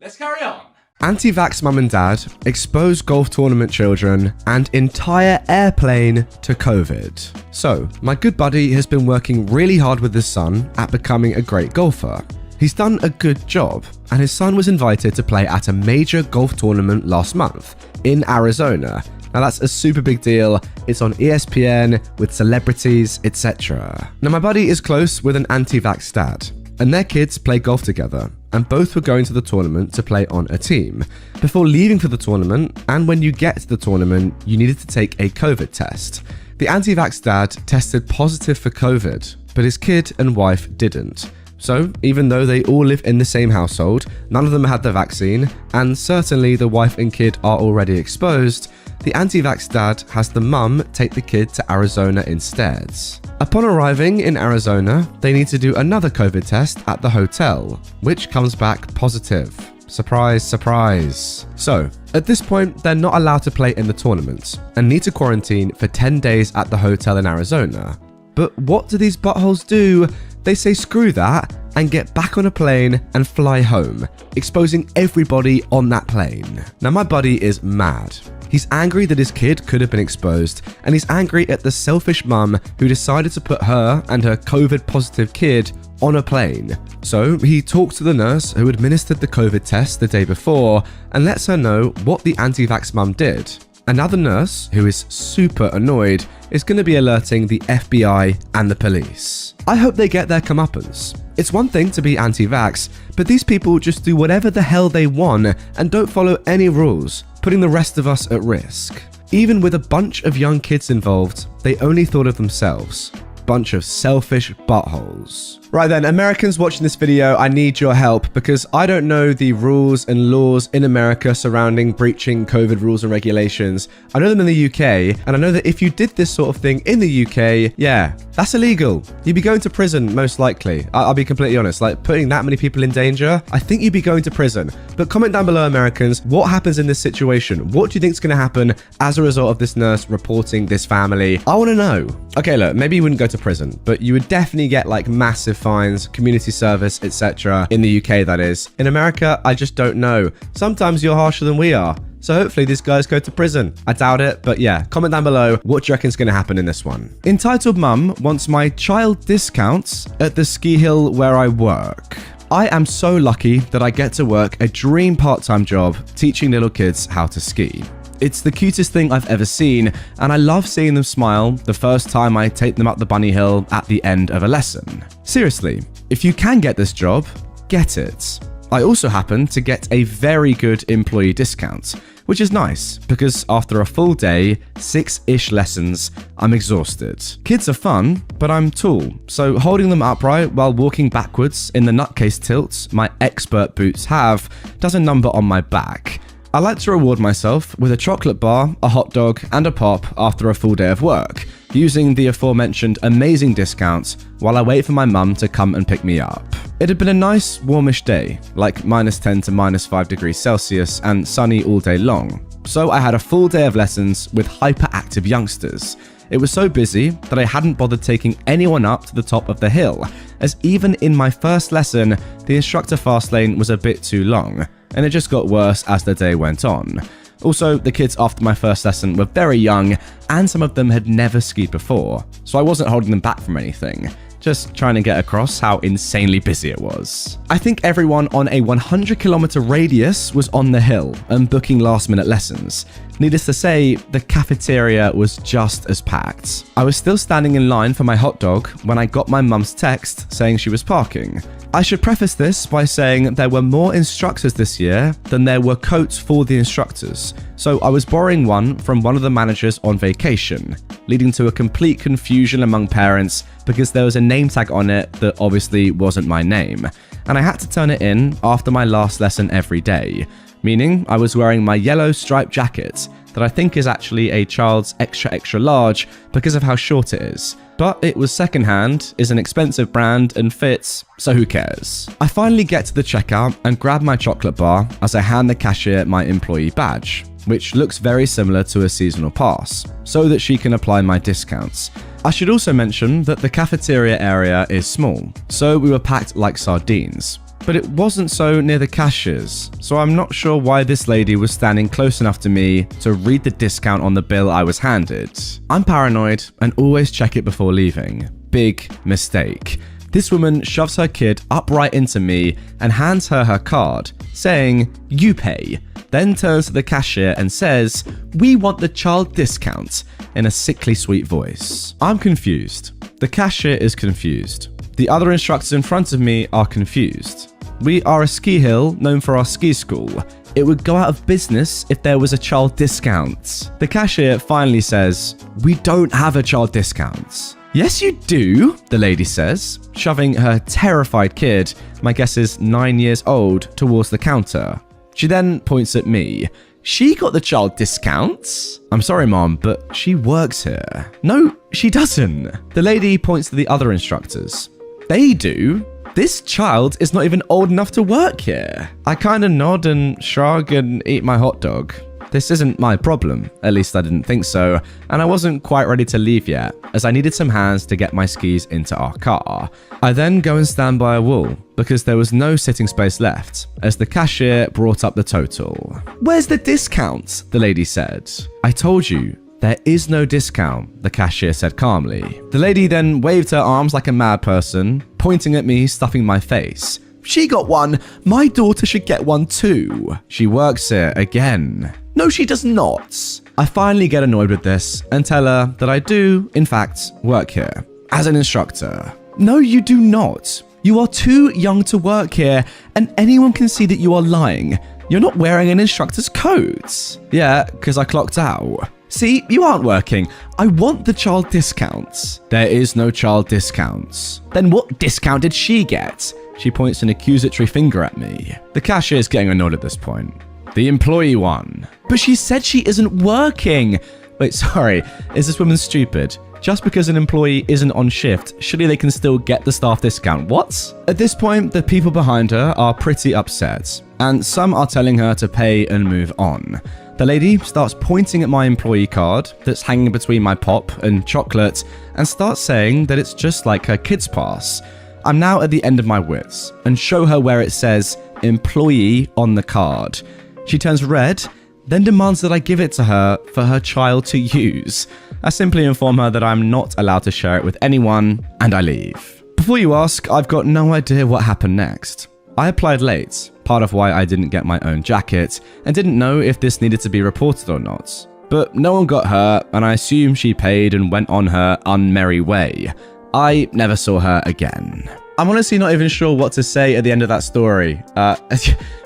Let's carry on. Anti-vax mum and dad expose golf tournament children and entire airplane to COVID. So, my good buddy has been working really hard with his son at becoming a great golfer. He's done a good job, and his son was invited to play at a major golf tournament last month in Arizona. Now that's a super big deal. It's on ESPN with celebrities, etc. Now my buddy is close with an anti-vax dad, and their kids play golf together, and both were going to the tournament to play on a team. Before leaving for the tournament, and when you get to the tournament, you needed to take a COVID test. The anti-vax dad tested positive for COVID, but his kid and wife didn't. So, even though they all live in the same household, none of them had the vaccine, and certainly the wife and kid are already exposed, the anti-vax dad has the mum take the kid to Arizona instead. Upon arriving in Arizona, they need to do another COVID test at the hotel, which comes back positive. Surprise, surprise. So, at this point, they're not allowed to play in the tournament, and need to quarantine for 10 days at the hotel in Arizona. But what do these buttholes do? They say screw that and get back on a plane and fly home, exposing everybody on that plane. Now my buddy is mad. He's angry that his kid could have been exposed, and he's angry at the selfish mum who decided to put her and her COVID positive kid on a plane. So he talks to the nurse who administered the COVID test the day before and lets her know what the anti-vax mum did. Another nurse, who is super annoyed, is going to be alerting the FBI and the police. I hope they get their comeuppance. It's one thing to be anti-vax, but these people just do whatever the hell they want and don't follow any rules, putting the rest of us at risk. Even with a bunch of young kids involved, they only thought of themselves. Bunch of selfish buttholes. Right then, Americans watching this video, I need your help because I don't know the rules and laws in America surrounding breaching COVID rules and regulations. I know them in the UK, and I know that if you did this sort of thing in the UK, yeah, that's illegal. You'd be going to prison, most likely. I'll be completely honest, like putting that many people in danger, I think you'd be going to prison. But comment down below, Americans, what happens in this situation? What do you think is going to happen as a result of this nurse reporting this family? I want to know. Okay, look, maybe you wouldn't go to prison, but you would definitely get like massive fines, community service, etc. in the UK, that is. In America, I just don't know. Sometimes you're harsher than we are. So hopefully these guys go to prison. I doubt it, but yeah, comment down below what do you reckon is going to happen in this one. Entitled mum wants my child discounts at the ski hill where I work. I am so lucky that I get to work a dream part-time job teaching little kids how to ski. It's the cutest thing I've ever seen, and I love seeing them smile the first time I take them up the bunny hill at the end of a lesson. Seriously, if you can get this job, get it. I also happen to get a very good employee discount, which is nice because after a full day, 6-ish lessons, I'm exhausted. Kids are fun, but I'm tall, so holding them upright while walking backwards in the nutcase tilts my expert boots have does a number on my back. I like to reward myself with a chocolate bar, a hot dog, and a pop after a full day of work, using the aforementioned amazing discounts while I wait for my mum to come and pick me up. It had been a nice, warmish day, like -10 to -5 degrees Celsius and sunny all day long. So I had a full day of lessons with hyperactive youngsters. It was so busy that I hadn't bothered taking anyone up to the top of the hill, as even in my first lesson, the instructor fast lane was a bit too long, and it just got worse as the day went on. Also, the kids after my first lesson were very young, and some of them had never skied before, so I wasn't holding them back from anything. Just trying to get across how insanely busy it was. I think everyone on a 100-kilometer radius was on the hill and booking last-minute lessons. Needless to say, the cafeteria was just as packed. I was still standing in line for my hot dog when I got my mum's text saying she was parking. I should preface this by saying there were more instructors this year than there were coats for the instructors, so I was borrowing one from one of the managers on vacation, leading to a complete confusion among parents because there was a name tag on it that obviously wasn't my name, and I had to turn it in after my last lesson every day, meaning I was wearing my yellow striped jacket that I think is actually a child's extra large because of how short it is. But it was secondhand, is an expensive brand, and fits, so who cares? I finally get to the checkout and grab my chocolate bar as I hand the cashier my employee badge, which looks very similar to a seasonal pass, so that she can apply my discounts. I should also mention that the cafeteria area is small, so we were packed like sardines. But it wasn't so near the cashiers, so I'm not sure why this lady was standing close enough to me to read the discount on the bill I was handed. I'm paranoid and always check it before leaving. Big mistake. This woman shoves her kid upright into me and hands her her card, saying, "You pay," then turns to the cashier and says, "We want the child discount," in a sickly sweet voice. I'm confused. The cashier is confused. The other instructors in front of me are confused. We are a ski hill known for our ski school. It would go out of business if there was a child discount. The cashier finally says, "We don't have a child discount." "Yes, you do," the lady says, shoving her terrified kid, my guess is 9 years old, towards the counter. She then points at me. "She got the child discount." "I'm sorry, Mom, but she works here." "No, she doesn't." The lady points to the other instructors. "They do. This child is not even old enough to work here." I kind of nod and shrug and eat my hot dog. This isn't my problem, at least I didn't think so, and I wasn't quite ready to leave yet, as I needed some hands to get my skis into our car. I then go and stand by a wall, because there was no sitting space left, as the cashier brought up the total. "Where's the discount?" the lady said. "I told you, there is no discount," the cashier said calmly. The lady then waved her arms like a mad person, pointing at me, stuffing my face. "She got one. My daughter should get one too. She works here again." "No, she does not." I finally get annoyed with this and tell her that I do, in fact, work here as an instructor. "No, you do not. You are too young to work here, and anyone can see that you are lying. You're not wearing an instructor's coat." "Yeah, because I clocked out." "See, you aren't working. I want the child discounts." "There is no child discounts." "Then what discount did she get?" She points an accusatory finger at me. The cashier is getting annoyed at this point. "The employee one." "But she said she isn't working." Wait, sorry, is this woman stupid? Just because an employee isn't on shift, surely they can still get the staff discount. What? At this point, the people behind her are pretty upset, and some are telling her to pay and move on. The lady starts pointing at my employee card that's hanging between my pop and chocolate and starts saying that it's just like her kid's pass. I'm now at the end of my wits and show her where it says employee on the card. She turns red, then demands that I give it to her for her child to use. I simply inform her that I'm not allowed to share it with anyone, and I leave. Before you ask, I've got no idea what happened next. I applied late, part of why I didn't get my own jacket, and didn't know if this needed to be reported or not. But no one got hurt, and I assume she paid and went on her unmerry way. I never saw her again. I'm honestly not even sure what to say at the end of that story.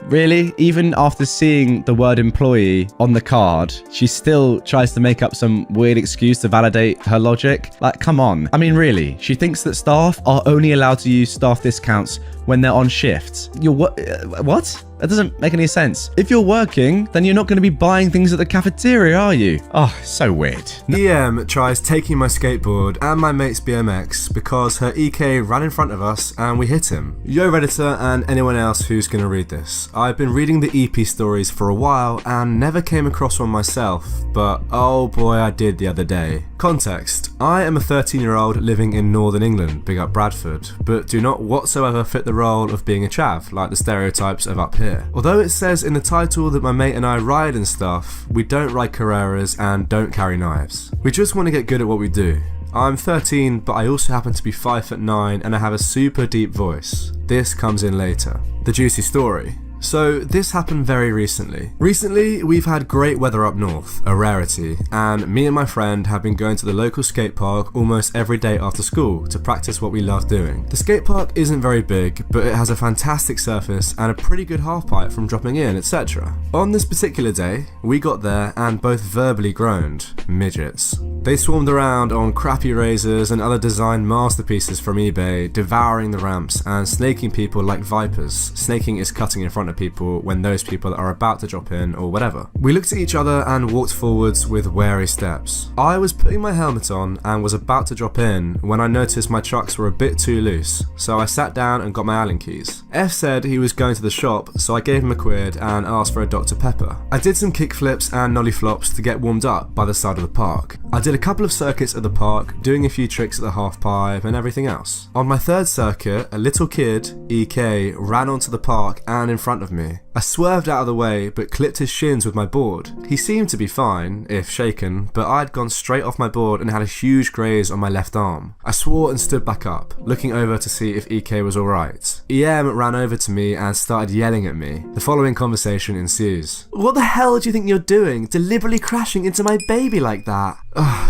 Really? Even after seeing the word employee on the card, she still tries to make up some weird excuse to validate her logic? Like, come on. I mean, really, she thinks that staff are only allowed to use staff discounts when they're on shift. You're what? That doesn't make any sense. If you're working, then you're not going to be buying things at the cafeteria, are you? Oh, so weird. EM tries taking my skateboard and my mate's BMX because her EK ran in front of us and we hit him. Yo Redditor and anyone else who's going to read this. I've been reading the EP stories for a while and never came across one myself, but oh boy I did the other day. Context: I am a 13-year-old living in Northern England, big up Bradford, but do not whatsoever fit the role of being a chav, like the stereotypes of up here. Although it says in the title that my mate and I ride and stuff, we don't ride Carreras and don't carry knives. We just want to get good at what we do. I'm 13, but I also happen to be 5'9" and I have a super deep voice. This comes in later. The juicy story. So this happened very recently. Recently, we've had great weather up north, a rarity, and me and my friend have been going to the local skate park almost every day after school to practice what we love doing. The skate park isn't very big, but it has a fantastic surface and a pretty good half pipe from dropping in, etc. On this particular day, we got there and both verbally groaned, midgets. They swarmed around on crappy razors and other design masterpieces from eBay, devouring the ramps and snaking people like vipers. Snaking is cutting in front of people when those people are about to drop in or whatever. We looked at each other and walked forwards with wary steps. I was putting my helmet on and was about to drop in when I noticed my chucks were a bit too loose, so I sat down and got my Allen keys. F said he was going to the shop, so I gave him a quid and asked for a Dr. Pepper. I did some kickflips and nollie flops to get warmed up by the side of the park. I did a couple of circuits of the park, doing a few tricks at the half pipe and everything else. On my third circuit, a little kid, EK, ran onto the park and in front of me. I swerved out of the way but clipped his shins with my board. He seemed to be fine, if shaken, but I had gone straight off my board and had a huge graze on my left arm. I swore and stood back up, looking over to see if EK was alright. EM ran over to me and started yelling at me. The following conversation ensues. "What the hell do you think you're doing, deliberately crashing into my baby like that?"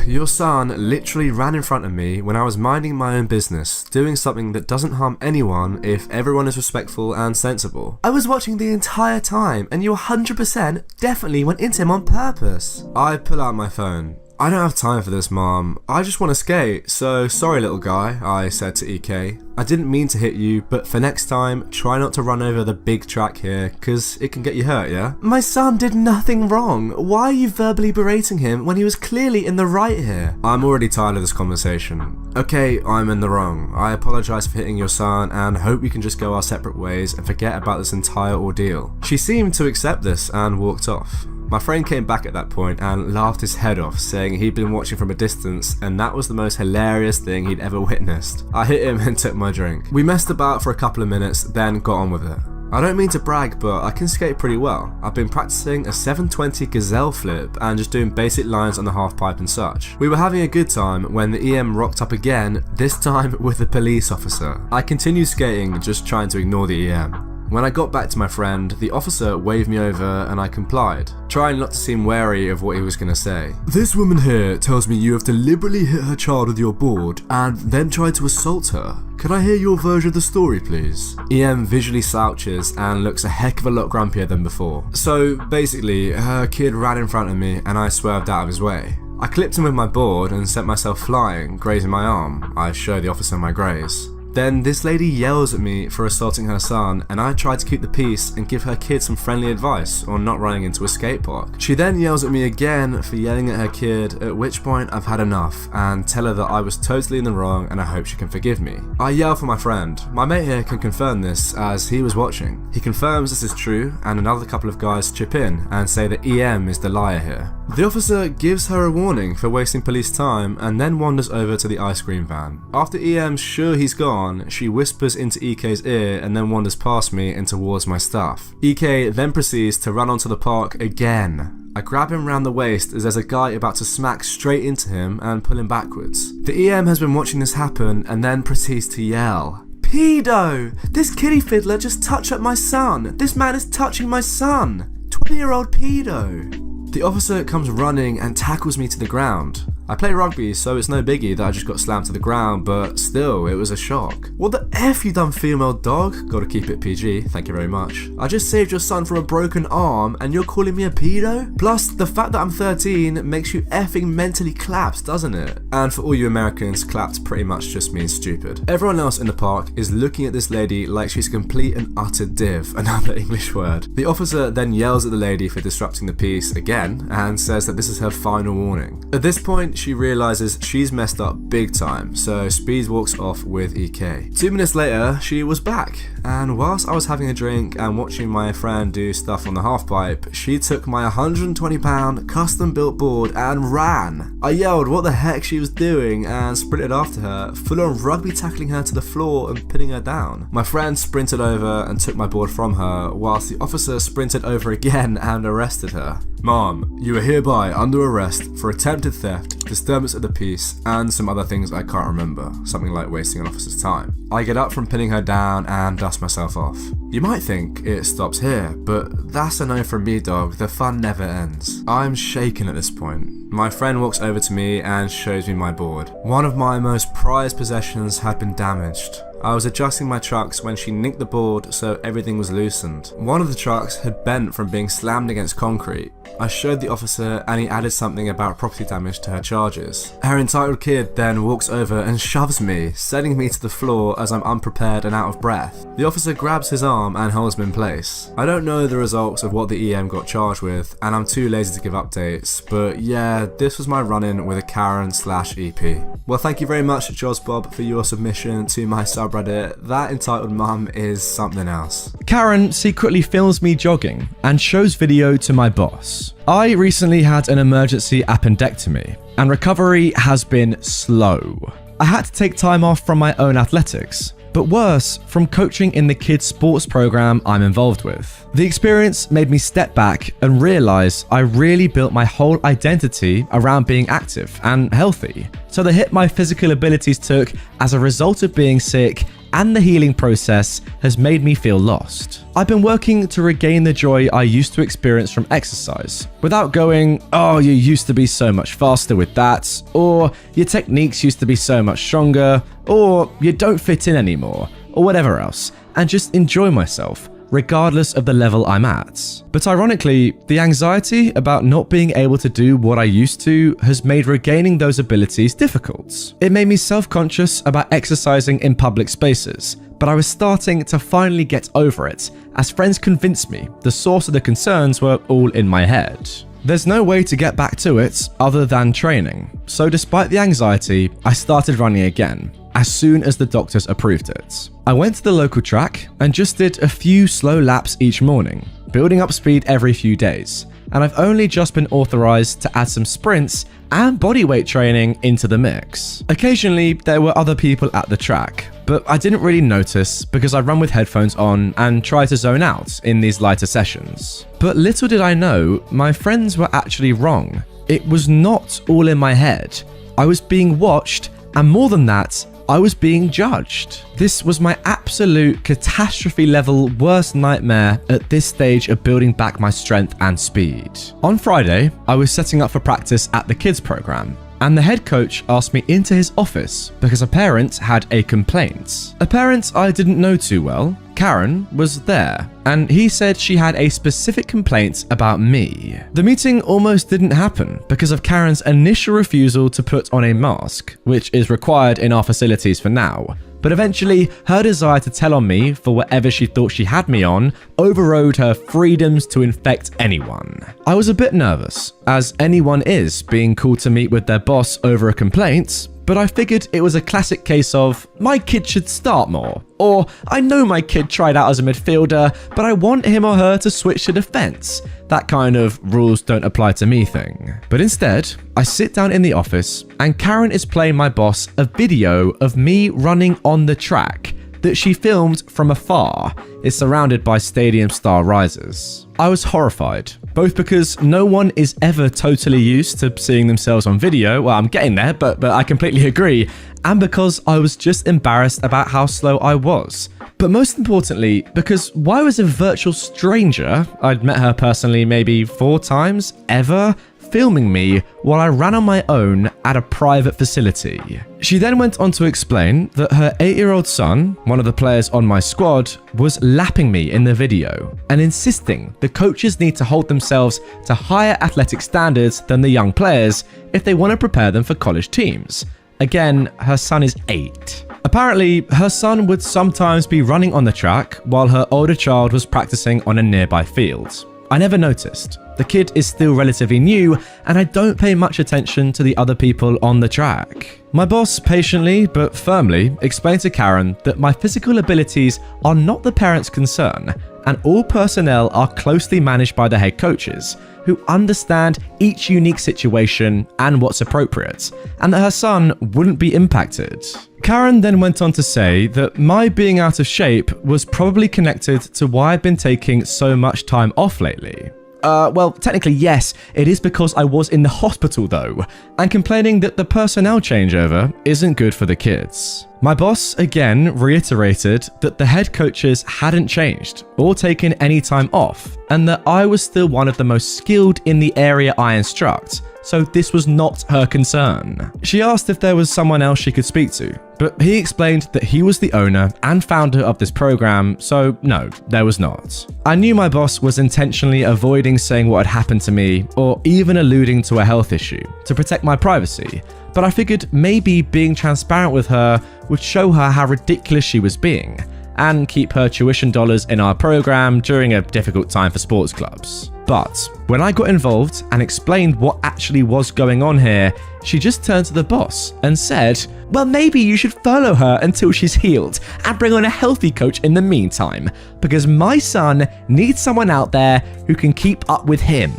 Your son literally ran in front of me when I was minding my own business, doing something that doesn't harm anyone if everyone is respectful and sensible. I was watching the entire time and you 100% definitely went into him on purpose. I pull out my phone. "I don't have time for this, Mom. I just want to skate, so sorry little guy," I said to EK. "I didn't mean to hit you, but for next time, try not to run over the big track here, cause it can get you hurt, yeah?" "My son did nothing wrong. Why are you verbally berating him when he was clearly in the right here?" I'm already tired of this conversation. "Okay, I'm in the wrong. I apologise for hitting your son and hope we can just go our separate ways and forget about this entire ordeal." She seemed to accept this and walked off. My friend came back at that point and laughed his head off, saying he'd been watching from a distance and that was the most hilarious thing he'd ever witnessed. I hit him and took my drink. We messed about for a couple of minutes, then got on with it. I don't mean to brag, but I can skate pretty well. I've been practicing a 720 gazelle flip and just doing basic lines on the half pipe and such. We were having a good time when the EM rocked up again, this time with a police officer. I continued skating, just trying to ignore the EM. When I got back to my friend, the officer waved me over and I complied, trying not to seem wary of what he was going to say. "This woman here tells me you have deliberately hit her child with your board and then tried to assault her. Can I hear your version of the story, please?" EM visually slouches and looks a heck of a lot grumpier than before. So basically, her kid ran in front of me and I swerved out of his way. I clipped him with my board and sent myself flying, grazing my arm. I show the officer my graze. Then this lady yells at me for assaulting her son and I try to keep the peace and give her kid some friendly advice on not running into a skate park. She then yells at me again for yelling at her kid, at which point I've had enough and tell her that I was totally in the wrong and I hope she can forgive me. I yell for my friend. My mate here can confirm this as he was watching. He confirms this is true and another couple of guys chip in and say that EM is the liar here. The officer gives her a warning for wasting police time and then wanders over to the ice cream van. After EM's sure he's gone, she whispers into EK's ear and then wanders past me and towards my stuff. EK then proceeds to run onto the park again. I grab him round the waist as there's a guy about to smack straight into him and pull him backwards. The EM has been watching this happen and then proceeds to yell, "Pedo! This kiddie fiddler just touched up my son! This man is touching my son! 20-year-old pedo!" The officer comes running and tackles me to the ground. I play rugby, so it's no biggie that I just got slammed to the ground, but still, it was a shock. What the F you done, female dog? Gotta keep it PG, thank you very much. I just saved your son from a broken arm and you're calling me a pedo? Plus, the fact that I'm 13 makes you effing mentally collapsed, doesn't it? And for all you Americans, clapped pretty much just means stupid. Everyone else in the park is looking at this lady like she's a complete and utter div, another English word. The officer then yells at the lady for disrupting the peace again and says that this is her final warning. At this point, she realizes she's messed up big time, so Speed walks off with EK. 2 minutes later, she was back, and whilst I was having a drink and watching my friend do stuff on the halfpipe, she took my £120 custom built board and ran. I yelled what the heck she was doing and sprinted after her, full on rugby tackling her to the floor and pinning her down. My friend sprinted over and took my board from her, whilst the officer sprinted over again and arrested her. Mom, you are hereby under arrest for attempted theft, disturbance of the peace, and some other things I can't remember, something like wasting an officer's time. I get up from pinning her down and dust myself off. You might think it stops here, but that's a no from me, dog. The fun never ends. I'm shaken at this point. My friend walks over to me and shows me my board. One of my most prized possessions had been damaged. I was adjusting my trucks when she nicked the board so everything was loosened. One of the trucks had bent from being slammed against concrete. I showed the officer and he added something about property damage to her charges. Her entitled kid then walks over and shoves me, sending me to the floor as I'm unprepared and out of breath. The officer grabs his arm and holds me in place. I don't know the results of what the EM got charged with and I'm too lazy to give updates, but yeah, this was my run-in with a Karen/EP. Well, thank you very much, Josbob, for your submission to my subreddit. That entitled mum is something else. Karen secretly films me jogging and shows video to my boss. I recently had an emergency appendectomy and recovery has been slow. I had to take time off from my own athletics, but worse, from coaching in the kids' sports program I'm involved with. The experience made me step back and realize I really built my whole identity around being active and healthy. So the hit my physical abilities took as a result of being sick and the healing process has made me feel lost. I've been working to regain the joy I used to experience from exercise, without going, oh, you used to be so much faster with that, or your techniques used to be so much stronger, or you don't fit in anymore, or whatever else, and just enjoy myself, regardless of the level I'm at. But ironically, the anxiety about not being able to do what I used to has made regaining those abilities difficult. It made me self-conscious about exercising in public spaces, but I was starting to finally get over it, as friends convinced me the source of the concerns were all in my head. There's no way to get back to it other than training, so despite the anxiety, I started running again, as soon as the doctors approved it. I went to the local track and just did a few slow laps each morning, building up speed every few days, and I've only just been authorized to add some sprints and bodyweight training into the mix. Occasionally, there were other people at the track, but I didn't really notice because I run with headphones on and try to zone out in these lighter sessions. But little did I know, my friends were actually wrong. It was not all in my head. I was being watched, and more than that, I was being judged. This was my absolute catastrophe level worst nightmare at this stage of building back my strength and speed. On Friday, I was setting up for practice at the kids program, and the head coach asked me into his office because a parent had a complaint. A parent I didn't know too well. Karen was there, and he said she had a specific complaint about me. The meeting almost didn't happen because of Karen's initial refusal to put on a mask, which is required in our facilities for now. But eventually, her desire to tell on me for whatever she thought she had me on overrode her freedoms to infect anyone. I was a bit nervous, as anyone is being called to meet with their boss over a complaint, but I figured it was a classic case of, my kid should start more, or I know my kid tried out as a midfielder, but I want him or her to switch to defense. That kind of rules don't apply to me thing. But instead, I sit down in the office and Karen is playing my boss a video of me running on the track that she filmed from afar. It's surrounded by stadium-style risers. I was horrified, both because no one is ever totally used to seeing themselves on video. Well, I'm getting there, but I completely agree. And because I was just embarrassed about how slow I was. But most importantly, because why was a virtual stranger, I'd met her personally maybe 4 times ever, filming me while I ran on my own at a private facility. She then went on to explain that her 8-year-old son, one of the players on my squad, was lapping me in the video and insisting the coaches need to hold themselves to higher athletic standards than the young players if they want to prepare them for college teams. Again, her son is 8. Apparently, her son would sometimes be running on the track while her older child was practicing on a nearby field. I never noticed. The kid is still relatively new, and I don't pay much attention to the other people on the track. My boss patiently but firmly explained to Karen that my physical abilities are not the parents' concern, and all personnel are closely managed by the head coaches, who understand each unique situation and what's appropriate, and that her son wouldn't be impacted. Karen then went on to say that my being out of shape was probably connected to why I've been taking so much time off lately. Well, technically yes, it is because I was in the hospital though, and complaining that the personnel changeover isn't good for the kids. My boss again reiterated that the head coaches hadn't changed or taken any time off, and that I was still one of the most skilled in the area I instruct, so this was not her concern. She asked if there was someone else she could speak to, but he explained that he was the owner and founder of this program, so no, there was not. I knew my boss was intentionally avoiding saying what had happened to me or even alluding to a health issue to protect my privacy, but I figured maybe being transparent with her would show her how ridiculous she was being and keep her tuition dollars in our program during a difficult time for sports clubs. But when I got involved and explained what actually was going on here, she just turned to the boss and said, well, maybe you should follow her until she's healed and bring on a healthy coach in the meantime, because my son needs someone out there who can keep up with him.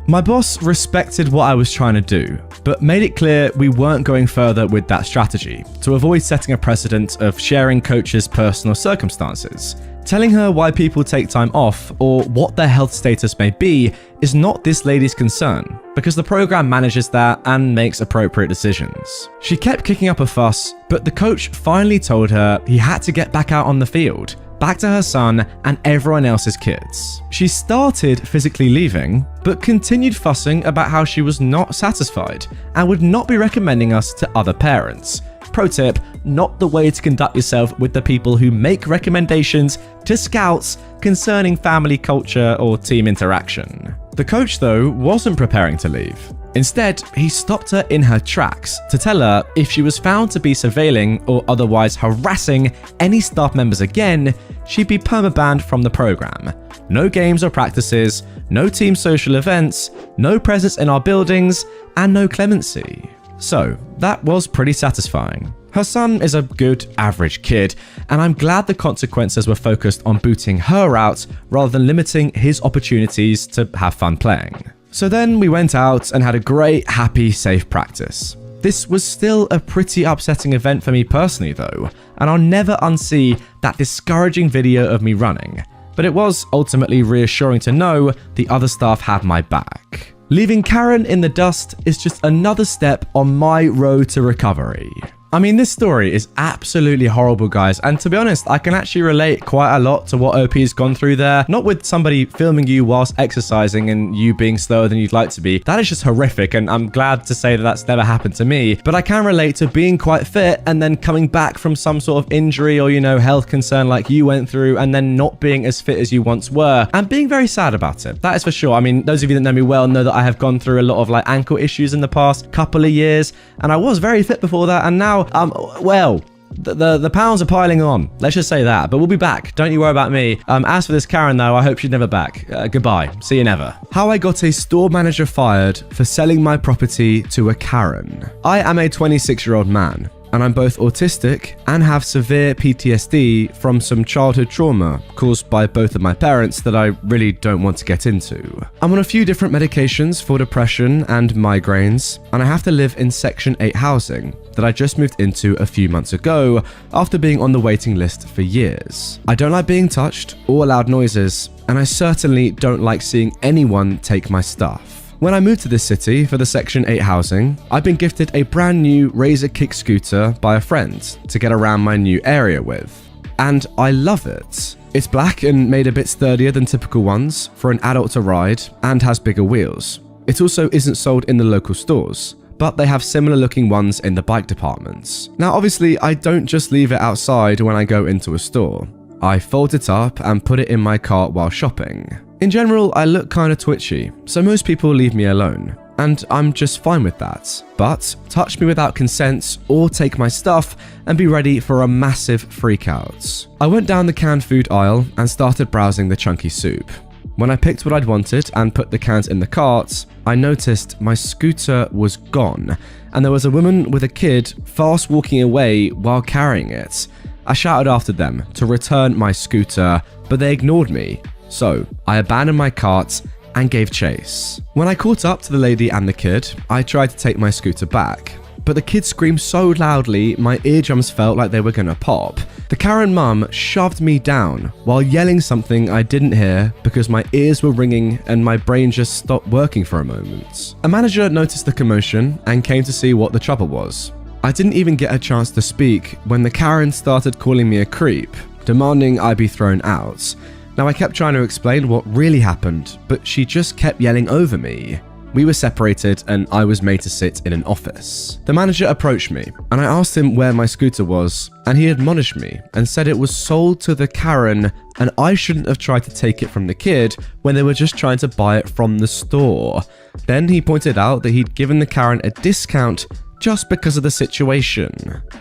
My boss respected what I was trying to do, but made it clear we weren't going further with that strategy to avoid setting a precedent of sharing coaches' personal circumstances. Telling her why people take time off or what their health status may be is not this lady's concern, because the program manages that and makes appropriate decisions. She kept kicking up a fuss, but the coach finally told her he had to get back out on the field, back to her son and everyone else's kids. She started physically leaving, but continued fussing about how she was not satisfied and would not be recommending us to other parents. Pro tip, not the way to conduct yourself with the people who make recommendations to scouts concerning family culture or team interaction. The coach, though, wasn't preparing to leave. Instead, he stopped her in her tracks to tell her if she was found to be surveilling or otherwise harassing any staff members again, she'd be permabanned from the program. No games or practices, no team social events, no presence in our buildings, and no clemency. So, that was pretty satisfying. Her son is a good, average kid, and I'm glad the consequences were focused on booting her out rather than limiting his opportunities to have fun playing. So then we went out and had a great, happy, safe practice. This was still a pretty upsetting event for me personally though, and I'll never unsee that discouraging video of me running, but it was ultimately reassuring to know the other staff had my back. Leaving Karen in the dust is just another step on my road to recovery. I mean, this story is absolutely horrible, guys, and to be honest, I can actually relate quite a lot to what OP's gone through there. Not with somebody filming you whilst exercising and you being slower than you'd like to be. That is just horrific, and I'm glad to say that that's never happened to me. But I can relate to being quite fit and then coming back from some sort of injury or, health concern like you went through, and then not being as fit as you once were, and being very sad about it. That is for sure. I mean, those of you that know me well know that I have gone through a lot of ankle issues in the past couple of years, and I was very fit before that, and now the pounds are piling on. Let's just say that. But we'll be back. Don't you worry about me. As for this Karen, though, I hope she's never back. Goodbye. See you never. How I got a store manager fired for selling my property to a Karen. I am a 26-year-old man, and I'm both autistic and have severe PTSD from some childhood trauma caused by both of my parents that I really don't want to get into. I'm on a few different medications for depression and migraines, and I have to live in Section 8 housing that I just moved into a few months ago after being on the waiting list for years. I don't like being touched or loud noises, and I certainly don't like seeing anyone take my stuff. When I moved to this city for the Section 8 housing, I've been gifted a brand new Razor kick scooter by a friend to get around my new area with. And I love it. It's black and made a bit sturdier than typical ones for an adult to ride and has bigger wheels. It also isn't sold in the local stores, but they have similar looking ones in the bike departments. Now obviously I don't just leave it outside when I go into a store. I fold it up and put it in my cart while shopping. In general, I look kinda twitchy, so most people leave me alone, and I'm just fine with that. But touch me without consent or take my stuff and be ready for a massive freakout. I went down the canned food aisle and started browsing the chunky soup. When I picked what I'd wanted and put the cans in the cart, I noticed my scooter was gone, and there was a woman with a kid fast walking away while carrying it. I shouted after them to return my scooter, but they ignored me, so I abandoned my cart and gave chase. When I caught up to the lady and the kid, I tried to take my scooter back, but the kid screamed so loudly my eardrums felt like they were gonna pop. The Karen mum shoved me down while yelling something I didn't hear because my ears were ringing and my brain just stopped working for a moment. A manager noticed the commotion and came to see what the trouble was. I didn't even get a chance to speak when the Karen started calling me a creep, demanding I be thrown out. Now I kept trying to explain what really happened, but she just kept yelling over me. We were separated and I was made to sit in an office. The manager approached me and I asked him where my scooter was, and he admonished me and said it was sold to the Karen and I shouldn't have tried to take it from the kid when they were just trying to buy it from the store. Then he pointed out that he'd given the Karen a discount just because of the situation.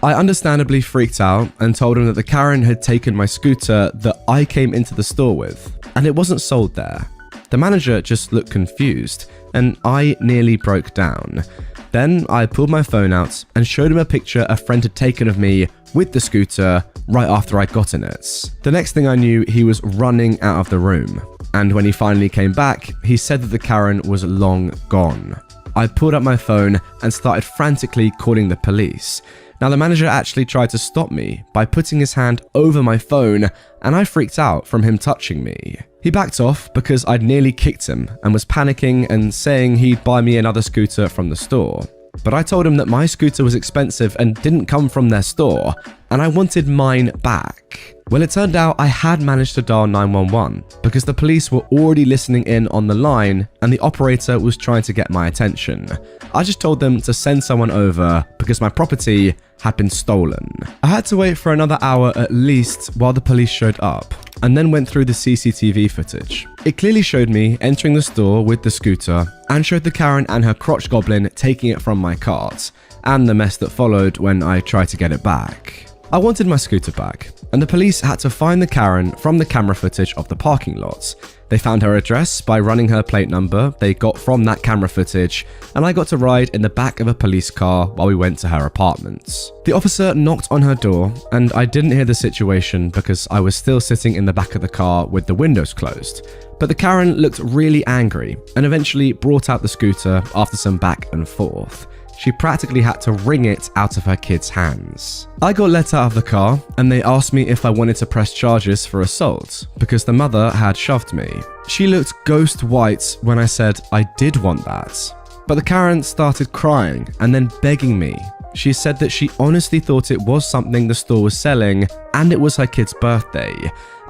I understandably freaked out and told him that the Karen had taken my scooter that I came into the store with, and it wasn't sold there. The manager just looked confused, and I nearly broke down. Then I pulled my phone out and showed him a picture a friend had taken of me with the scooter right after I'd gotten it. The next thing I knew, he was running out of the room, and when he finally came back, he said that the Karen was long gone. I pulled up my phone and started frantically calling the police. Now the manager actually tried to stop me by putting his hand over my phone, and I freaked out from him touching me. He backed off because I'd nearly kicked him and was panicking and saying he'd buy me another scooter from the store. But I told him that my scooter was expensive and didn't come from their store, and I wanted mine back. Well, it turned out I had managed to dial 911 because the police were already listening in on the line and the operator was trying to get my attention. I just told them to send someone over because my property had been stolen. I had to wait for another hour at least while the police showed up, and then went through the CCTV footage. It clearly showed me entering the store with the scooter and showed the Karen and her crotch goblin taking it from my cart, and the mess that followed when I tried to get it back. I wanted my scooter back, and the police had to find the Karen from the camera footage of the parking lot. They found her address by running her plate number they got from that camera footage, and I got to ride in the back of a police car while we went to her apartment. The officer knocked on her door, and I didn't hear the situation because I was still sitting in the back of the car with the windows closed. But the Karen looked really angry and eventually brought out the scooter after some back and forth. She practically had to wring it out of her kid's hands. I got let out of the car and they asked me if I wanted to press charges for assault because the mother had shoved me. She looked ghost white when I said I did want that. But the Karen started crying and then begging me. She said that she honestly thought it was something the store was selling and it was her kid's birthday.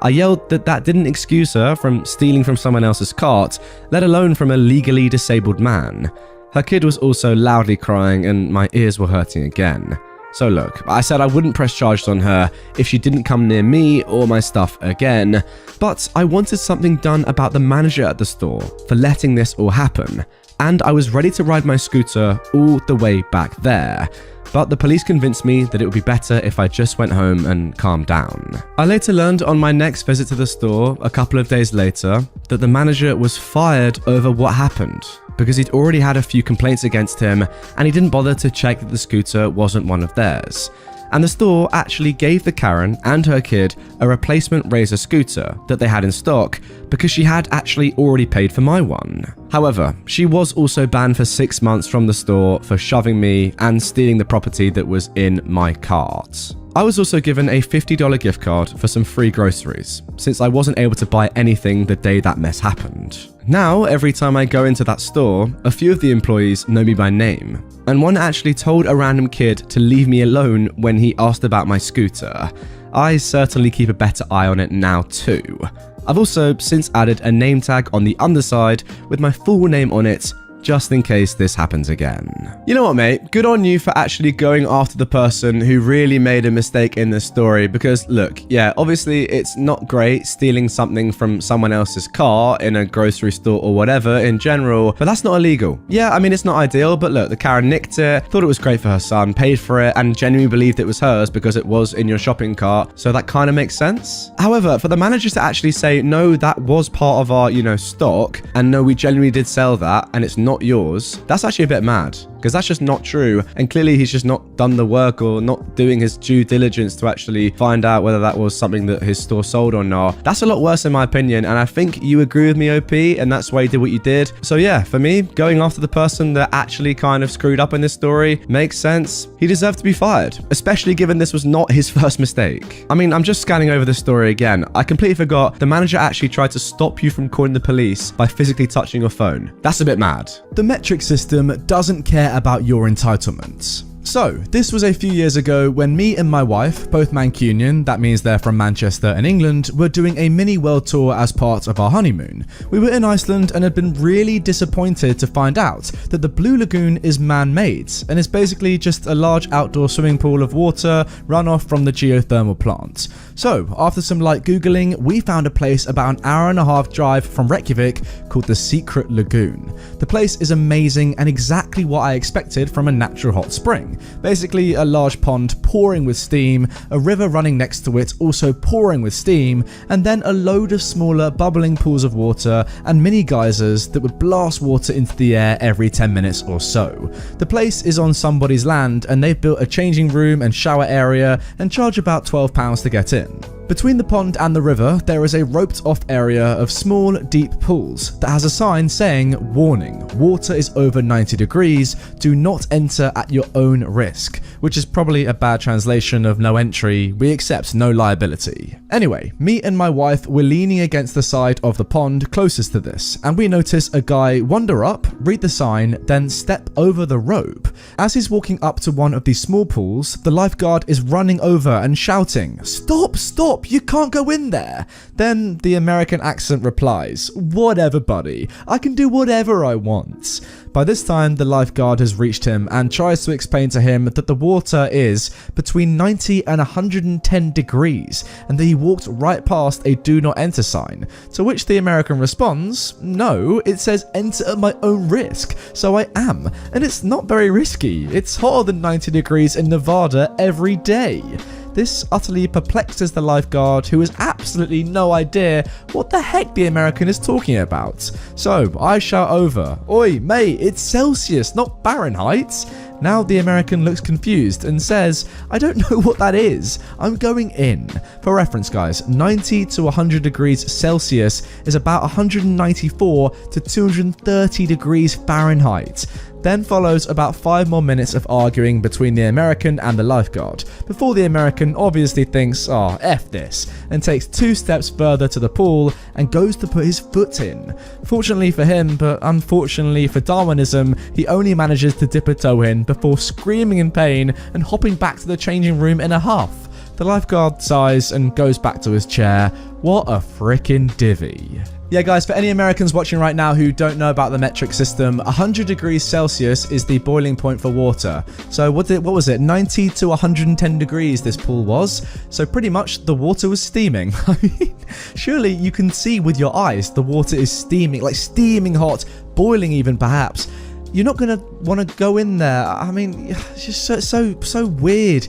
I yelled that that didn't excuse her from stealing from someone else's cart, let alone from a legally disabled man. Her kid was also loudly crying and my ears were hurting again. So look, I said I wouldn't press charges on her if she didn't come near me or my stuff again, but I wanted something done about the manager at the store for letting this all happen, and I was ready to ride my scooter all the way back there. But the police convinced me that it would be better if I just went home and calmed down. I later learned on my next visit to the store, a couple of days later, that the manager was fired over what happened because he'd already had a few complaints against him and he didn't bother to check that the scooter wasn't one of theirs. And the store actually gave the Karen and her kid a replacement Razor scooter that they had in stock because she had actually already paid for my one. However, she was also banned for 6 months from the store for shoving me and stealing the property that was in my cart. I was also given a $50 gift card for some free groceries, since I wasn't able to buy anything the day that mess happened. Now, every time I go into that store, a few of the employees know me by name, and one actually told a random kid to leave me alone when he asked about my scooter. I certainly keep a better eye on it now too. I've also since added a name tag on the underside with my full name on it, just in case this happens again. You know what, mate? Good on you for actually going after the person who really made a mistake in this story, because look, yeah, obviously it's not great stealing something from someone else's car in a grocery store or whatever in general, but that's not illegal. Yeah, I mean, it's not ideal, but look, the Karen nicked it, thought it was great for her son, paid for it, and genuinely believed it was hers because it was in your shopping cart, so that kind of makes sense. However, for the managers to actually say, no, that was part of our, stock, and no, we genuinely did sell that, and it's not yours, that's actually a bit mad. Because that's just not true, and clearly he's just not done the work or not doing his due diligence to actually find out whether that was something that his store sold or not. That's a lot worse in my opinion, and I think you agree with me, OP, and that's why you did what you did. So yeah, for me, going after the person that actually kind of screwed up in this story makes sense. He deserved to be fired, especially given this was not his first mistake. I mean, I'm just scanning over the story again. I completely forgot the manager actually tried to stop you from calling the police by physically touching your phone. That's a bit mad. The metric system doesn't care about your entitlements. So, this was a few years ago when me and my wife, both Mancunian, that means they're from Manchester in England, were doing a mini world tour as part of our honeymoon. We were in Iceland and had been really disappointed to find out that the Blue Lagoon is man-made and is basically just a large outdoor swimming pool of water runoff from the geothermal plant. So, after some light googling, we found a place about an hour-and-a-half drive from Reykjavik called the Secret Lagoon. The place is amazing and exactly what I expected from a natural hot spring. Basically a large pond pouring with steam, a river running next to it also pouring with steam, and then a load of smaller bubbling pools of water and mini geysers that would blast water into the air every 10 minutes or so. The place is on somebody's land and they've built a changing room and shower area and charge about £12 to get in. Between the pond and the river, there is a roped off area of small, deep pools that has a sign saying, "Warning, water is over 90 degrees, do not enter at your own risk," which is probably a bad translation of no entry, we accept no liability. Anyway, me and my wife were leaning against the side of the pond closest to this, and we notice a guy wander up, read the sign, then step over the rope. As he's walking up to one of these small pools, the lifeguard is running over and shouting, "Stop, stop! You can't go in there." Then the American accent replies, "Whatever, buddy. I can do whatever I want." By this time, the lifeguard has reached him and tries to explain to him that the water is between 90 and 110 degrees and that he walked right past a do not enter sign. To which the American responds, "No, it says enter at my own risk, so I am. And it's not very risky. It's hotter than 90 degrees in Nevada every day." This utterly perplexes the lifeguard, who has absolutely no idea what the heck the American is talking about. So I shout over, "Oi, mate, it's Celsius, not Fahrenheit." Now the American looks confused and says, "I don't know what that is. I'm going in." For reference, guys, 90 to 100 degrees Celsius is about 194 to 230 degrees Fahrenheit. Then follows about 5 more minutes of arguing between the American and the lifeguard, before the American obviously thinks, "Oh, F this," and takes 2 steps further to the pool and goes to put his foot in. Fortunately for him, but unfortunately for Darwinism, he only manages to dip a toe in before screaming in pain and hopping back to the changing room in a huff. The lifeguard sighs and goes back to his chair. What a frickin' divvy. Yeah, guys, for any Americans watching right now who don't know about the metric system, 100 degrees Celsius is the boiling point for water. So what was it? 90 to 110 degrees this pool was. So pretty much the water was steaming. I mean, surely you can see with your eyes the water is steaming, like steaming hot, boiling even perhaps. You're not going to want to go in there. I mean, it's just so weird.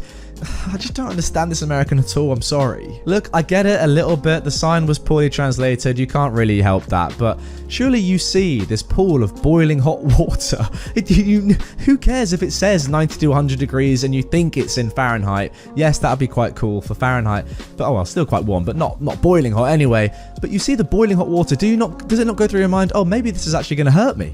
I just don't understand this American at all, I'm sorry. Look, I get it a little bit, the sign was poorly translated, you can't really help that, but surely you see this pool of boiling hot water. Who cares if it says 90 to 100 degrees and you think it's in Fahrenheit? Yes, that would be quite cool for Fahrenheit, but oh well, still quite warm, but not boiling hot anyway. But you see the boiling hot water, does it not go through your mind, oh, maybe this is actually going to hurt me?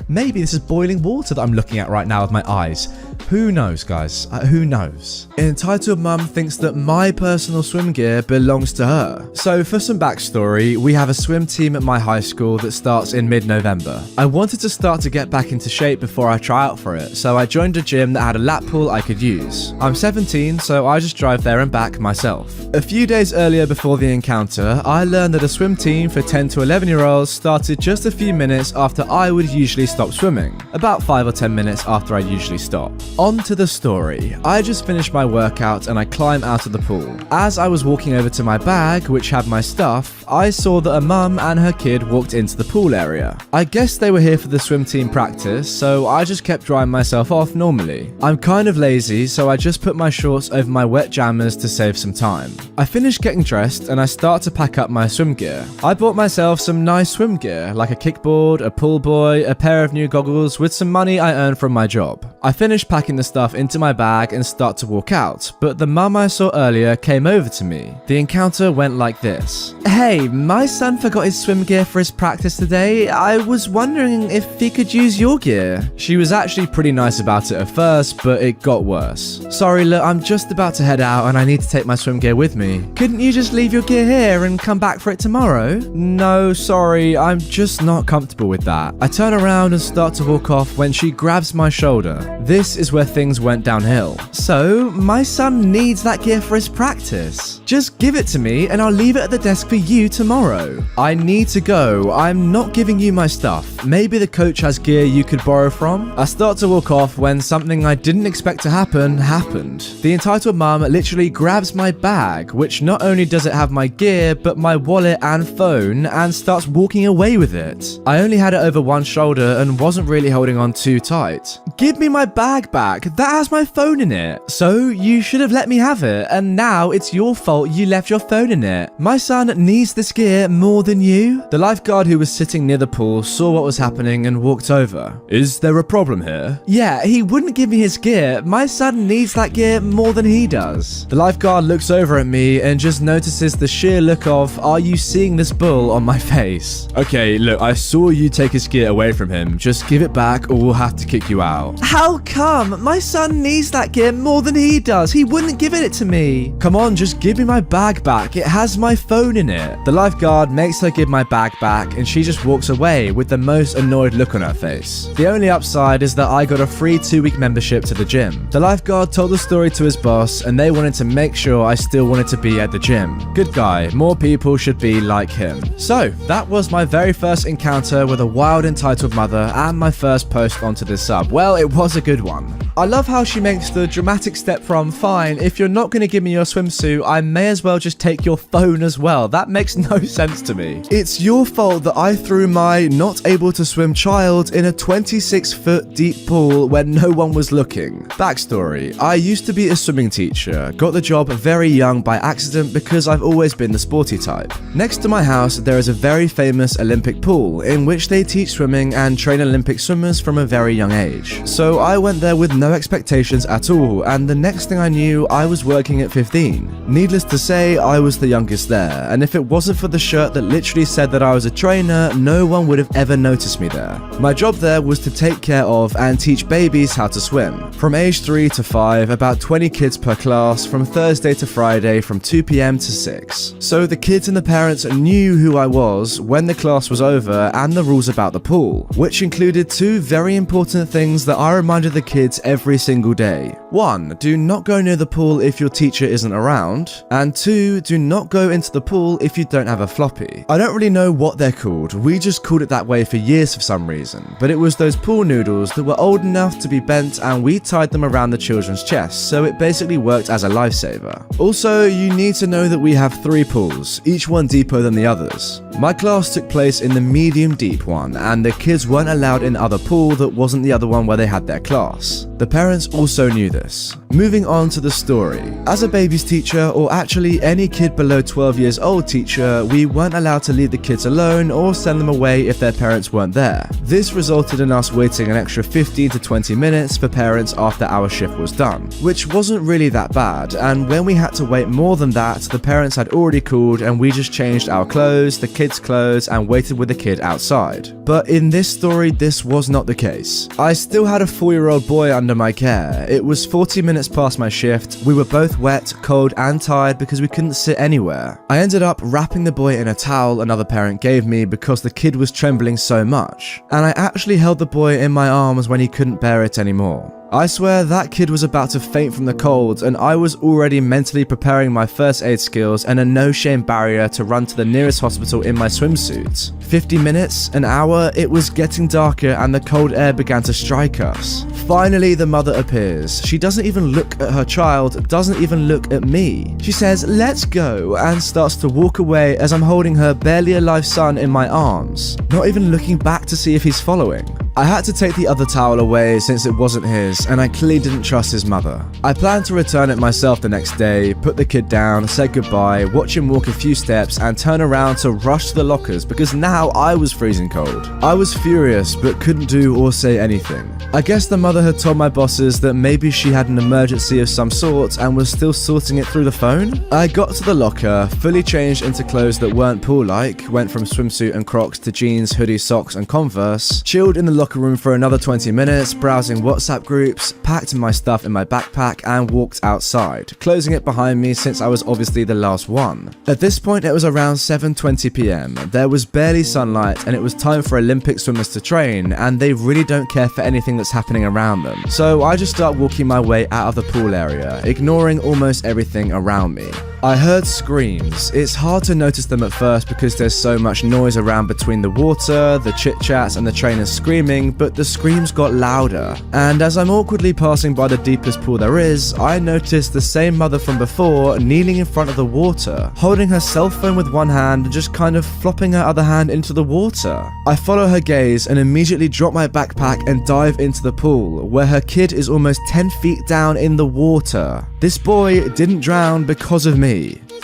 Maybe this is boiling water that I'm looking at right now with my eyes. Who knows, guys? Who knows? Entitled Mum thinks that my personal swim gear belongs to her. So for some backstory, we have a swim team at my high school that starts in mid-November. I wanted to start to get back into shape before I try out for it, so I joined a gym that had a lap pool I could use. I'm 17, so I just drive there and back myself. A few days earlier before the encounter, I learned that a swim team for 10 to 11-year-olds started just a few minutes after I would usually stop swimming, about 5 or 10 minutes after I usually stop. On to the story. I just finished my workout and I climb out of the pool. As I was walking over to my bag, which had my stuff, I saw that a mum and her kid walked into the pool area. I guess they were here for the swim team practice, so I just kept drying myself off normally. I'm kind of lazy, so I just put my shorts over my wet jammers to save some time. I finish getting dressed and I start to pack up my swim gear. I bought myself some nice swim gear, like a kickboard, a pool buoy, a pair of new goggles with some money I earned from my job. I finish packing the stuff into my bag and start to walk out, but the mum I saw earlier came over to me. The encounter went like this. Hey, my son forgot his swim gear for his practice today. I was wondering if he could use your gear. She was actually pretty nice about it at first, but it got worse. Sorry, look, I'm just about to head out and I need to take my swim gear with me. Couldn't you just leave your gear here and come back for it tomorrow? No, sorry, I'm just not comfortable with that. I turn around and start to walk off when she grabs my shoulder. This is where things went downhill. So, my son needs that gear for his practice. Just give it to me and I'll leave it at the desk for you tomorrow. I need to go. I'm not giving you my stuff. Maybe the coach has gear you could borrow from. I start to walk off when something I didn't expect to happen happened. The entitled mum literally grabs my bag, which not only does it have my gear, but my wallet and phone, and starts walking away with it. I only had it over one shoulder and wasn't really holding on too tight. Give me my bag back. That has my phone in it. So you should have let me have it, and now it's your fault you left your phone in it. My son needs this gear more than you. The lifeguard who was sitting near the pool saw what was happening and walked over. Is there a problem here? Yeah, he wouldn't give me his gear. My son needs that gear more than he does. The lifeguard looks over at me and just notices the sheer look of, are you seeing this bull on my face? Okay, look, I saw you take his gear away from him. Just give it back or we'll have to kick you out. How come? My son needs that gear more than he does. He wouldn't give it to me. Come on, just give me my bag back. It has my phone in it. The lifeguard makes her give my bag back and she just walks away with the most annoyed look on her face. The only upside is that I got a free 2-week membership to the gym. The lifeguard told the story to his boss and they wanted to make sure I still wanted to be at the gym. Good guy. More people should be like him. So, that was my very first encounter with a wild entitled mother and my first post onto this sub. Well, it was a good one. I love how she makes the dramatic step from, fine, if you're not going to give me your swimsuit, I may as well just take your phone as well. That makes no sense to me. It's your fault that I threw my not able to swim child in a 26-foot deep pool when no one was looking. Backstory. I used to be a swimming teacher, got the job very young by accident because I've always been the sporty type. Next to my house, there is a very famous Olympic pool in which they teach swimming and train Olympic swimmers from a very young age. So I went there with no expectations at all, and the next thing I knew, I was working at 15. Needless to say, I was the youngest there, and if it wasn't for the shirt that literally said that I was a trainer, no one would have ever noticed me there. My job there was to take care of and teach babies how to swim. From age 3 to 5, about 20 kids per class, from Thursday to Friday from 2 p.m. to 6. So the kids and the parents knew who I was when the class was over and the rules about the pool, which included 2 very important things that I reminded the kids every single day. 1, do not go near the pool if your teacher isn't around, and 2, do not go into the pool if you don't have a floppy. I don't really know what they're called, we just called it that way for years for some reason, but it was those pool noodles that were old enough to be bent and we tied them around the children's chests, so it basically worked as a lifesaver. Also, you need to know that we have 3 pools, each one deeper than the others. My class took place in the medium deep one, and the kids weren't allowed in the other pool that wasn't the other one where they had their class. The parents also knew this. Moving on to the story. As a baby's teacher, or actually any kid below 12 years old teacher, we weren't allowed to leave the kids alone or send them away if their parents weren't there. This resulted in us waiting an extra 15 to 20 minutes for parents after our shift was done, which wasn't really that bad, and when we had to wait more than that, the parents had already called and we just changed our clothes, the kids' clothes, and waited with the kid outside. But in this story, this was not the case. I still had a 4-year-old boy under under my care. It was 40 minutes past my shift. We were both wet, cold, and tired because we couldn't sit anywhere. I ended up wrapping the boy in a towel another parent gave me because the kid was trembling so much, and I actually held the boy in my arms when he couldn't bear it anymore. I swear that kid was about to faint from the cold, and I was already mentally preparing my first aid skills and a no-shame barrier to run to the nearest hospital in my swimsuit. 50 minutes, an hour, it was getting darker and the cold air began to strike us. Finally, the mother appears. She doesn't even look at her child, doesn't even look at me. She says, "Let's go," and starts to walk away as I'm holding her barely alive son in my arms, not even looking back to see if he's following. I had to take the other towel away since it wasn't his, and I clearly didn't trust his mother. I planned to return it myself the next day, put the kid down, said goodbye, watch him walk a few steps, and turn around to rush to the lockers because now I was freezing cold. I was furious, but couldn't do or say anything. I guess the mother had told my bosses that maybe she had an emergency of some sort and was still sorting it through the phone. I got to the locker, fully changed into clothes that weren't pool-like, went from swimsuit and Crocs to jeans, hoodie, socks, and Converse, chilled in the locker room for another 20 minutes, browsing WhatsApp groups, packed my stuff in my backpack, and walked outside, closing it behind me since I was obviously the last one. At this point, it was around 7:20 p.m. There was barely sunlight, and it was time for Olympic swimmers to train, and they really don't care for anything that's happening around them. So I just start walking my way out of the pool area, ignoring almost everything around me. I heard screams. It's hard to notice them at first because there's so much noise around between the water, the chit-chats, and the trainers screaming, but the screams got louder. And as I'm awkwardly passing by the deepest pool there is, I noticed the same mother from before kneeling in front of the water, holding her cell phone with one hand and just kind of flopping her other hand into the water. I follow her gaze and immediately drop my backpack and dive into the pool, where her kid is almost 10 feet down in the water. This boy didn't drown because of me.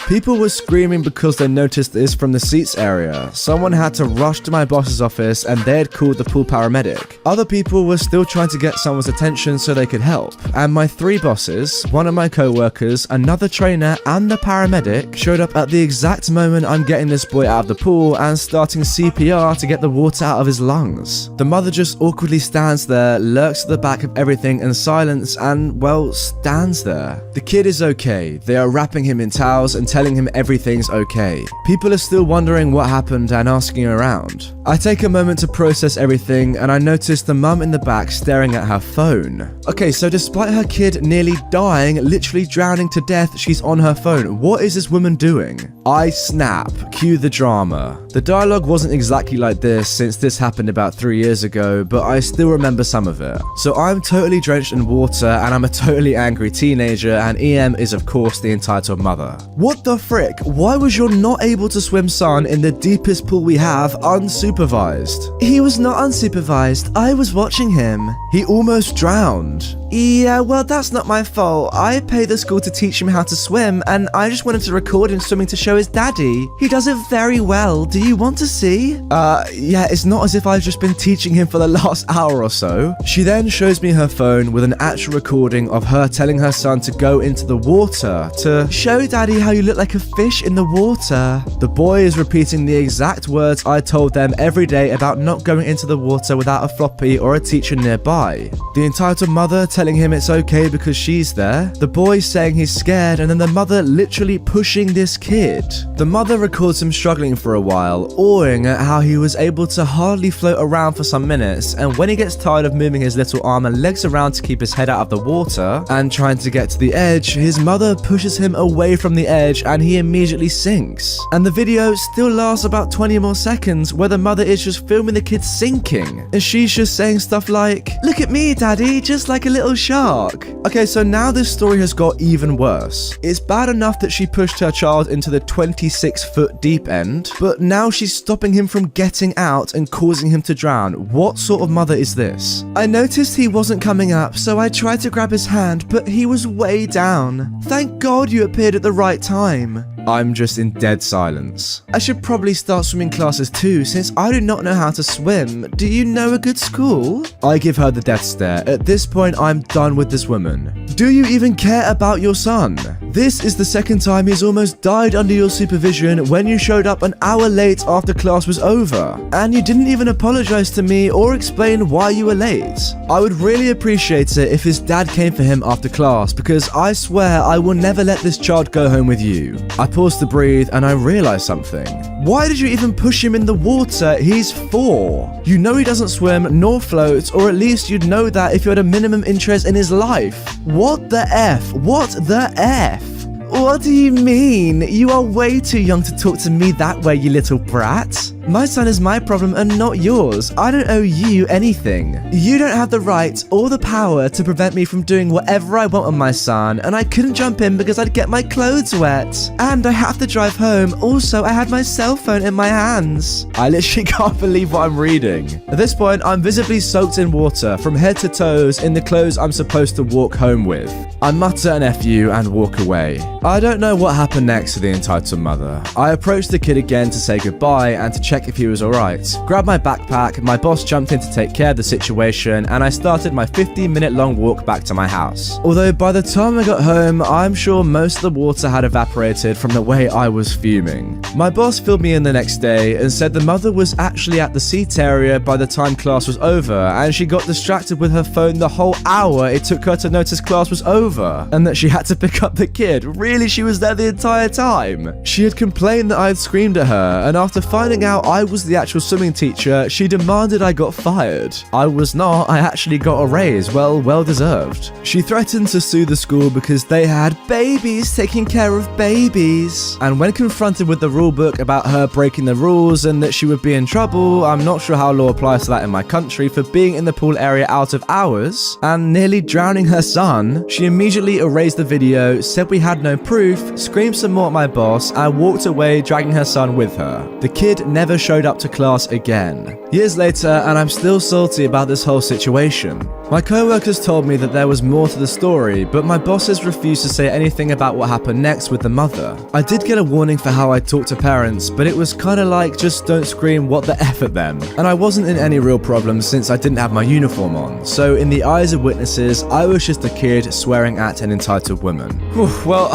People were screaming because they noticed this from the seats area. Someone had to rush to my boss's office and they had called the pool paramedic. Other people were still trying to get someone's attention so they could help. And my three bosses, one of my co-workers, another trainer, and the paramedic showed up at the exact moment I'm getting this boy out of the pool and starting CPR to get the water out of his lungs. The mother just awkwardly stands there, lurks at the back of everything in silence and, well, stands there. The kid is okay. They are wrapping him in towels and telling him everything's okay. People are still wondering what happened and asking around. I take a moment to process everything and I notice the mum in the back staring at her phone. Okay, so despite her kid nearly dying, literally drowning to death, she's on her phone. What is this woman doing? I snap. Cue the drama. The dialogue wasn't exactly like this since this happened about 3 years ago, but I still remember some of it. So I'm totally drenched in water and I'm a totally angry teenager, and EM is of course the entitled mother. What the frick? Why was your not able to swim son in the deepest pool we have unsupervised? He was not unsupervised. I was watching him. He almost drowned. Yeah, well, that's not my fault. I paid the school to teach him how to swim, and I just wanted to record him swimming to show his daddy. He does it very well. Do you want to see? Yeah, it's not as if I've just been teaching him for the last hour or so. She then shows me her phone with an actual recording of her telling her son to go into the water to show daddy how you look like a fish in the water. The boy is repeating the exact words I told them every day about not going into the water without a floppy or a teacher nearby. The entitled mother telling him it's okay because she's there, the boy saying he's scared, and then the mother literally pushing this kid. The mother records him struggling for a while, awing at how he was able to hardly float around for some minutes, and when he gets tired of moving his little arm and legs around to keep his head out of the water and trying to get to the edge, his mother pushes him away from the edge and he immediately sinks. And the video still lasts about 20 more seconds where the mother is just filming the kid sinking, and she's just saying stuff like, "Look at me, daddy, just like a little shark." Okay, so now this story has got even worse. It's bad enough that she pushed her child into the 26-foot deep end, but now she's stopping him from getting out and causing him to drown. What sort of mother is this? I noticed he wasn't coming up, so I tried to grab his hand, but he was way down. Thank God you appeared at the right time. I'm just in dead silence. I should probably start swimming classes too, since I do not know how to swim. Do you know a good school? I give her the death stare. At this point, I'm done with this woman. Do you even care about your son? This is the second time he's almost died under your supervision when you showed up an hour late after class was over. And you didn't even apologize to me or explain why you were late. I would really appreciate it if his dad came for him after class, because I swear I will never let this child go home with you. I paused to breathe and I realized something. Why did you even push him in the water? He's 4. You know he doesn't swim nor float, or at least you'd know that if you had a minimum interest in his life. What the F? What the F? What do you mean? You are way too young to talk to me that way, you little brat. My son is my problem and not yours. I don't owe you anything. You don't have the right or the power to prevent me from doing whatever I want with my son, and I couldn't jump in because I'd get my clothes wet. And I have to drive home. Also, I had my cell phone in my hands. I literally can't believe what I'm reading. At this point, I'm visibly soaked in water from head to toes in the clothes I'm supposed to walk home with. I mutter an F you and walk away. I don't know what happened next to the entitled mother. I approached the kid again to say goodbye and to check if he was alright. Grabbed my backpack, my boss jumped in to take care of the situation, and I started my 15-minute long walk back to my house. Although by the time I got home, I'm sure most of the water had evaporated from the way I was fuming. My boss filled me in the next day and said the mother was actually at the seat area by the time class was over, and she got distracted with her phone the whole hour it took her to notice class was over, and that she had to pick up the kid. Really, she was there the entire time. She had complained that I had screamed at her, and after finding out I was the actual swimming teacher, she demanded I got fired. I was not. I actually got a raise. Well deserved. She threatened to sue the school because they had babies taking care of babies. And when confronted with the rule book about her breaking the rules and that she would be in trouble, I'm not sure how law applies to that in my country, for being in the pool area out of hours and nearly drowning her son, she immediately erased the video, said we had no proof, screamed some more at my boss, and walked away dragging her son with her. The kid never showed up to class again. Years later, and I'm still salty about this whole situation. My co-workers told me that there was more to the story, but my bosses refused to say anything about what happened next with the mother. I did get a warning for how I talk to parents, but it was kinda like just don't scream what the F at them. And I wasn't in any real problems since I didn't have my uniform on, so in the eyes of witnesses, I was just a kid swearing at an entitled woman. Whew, well,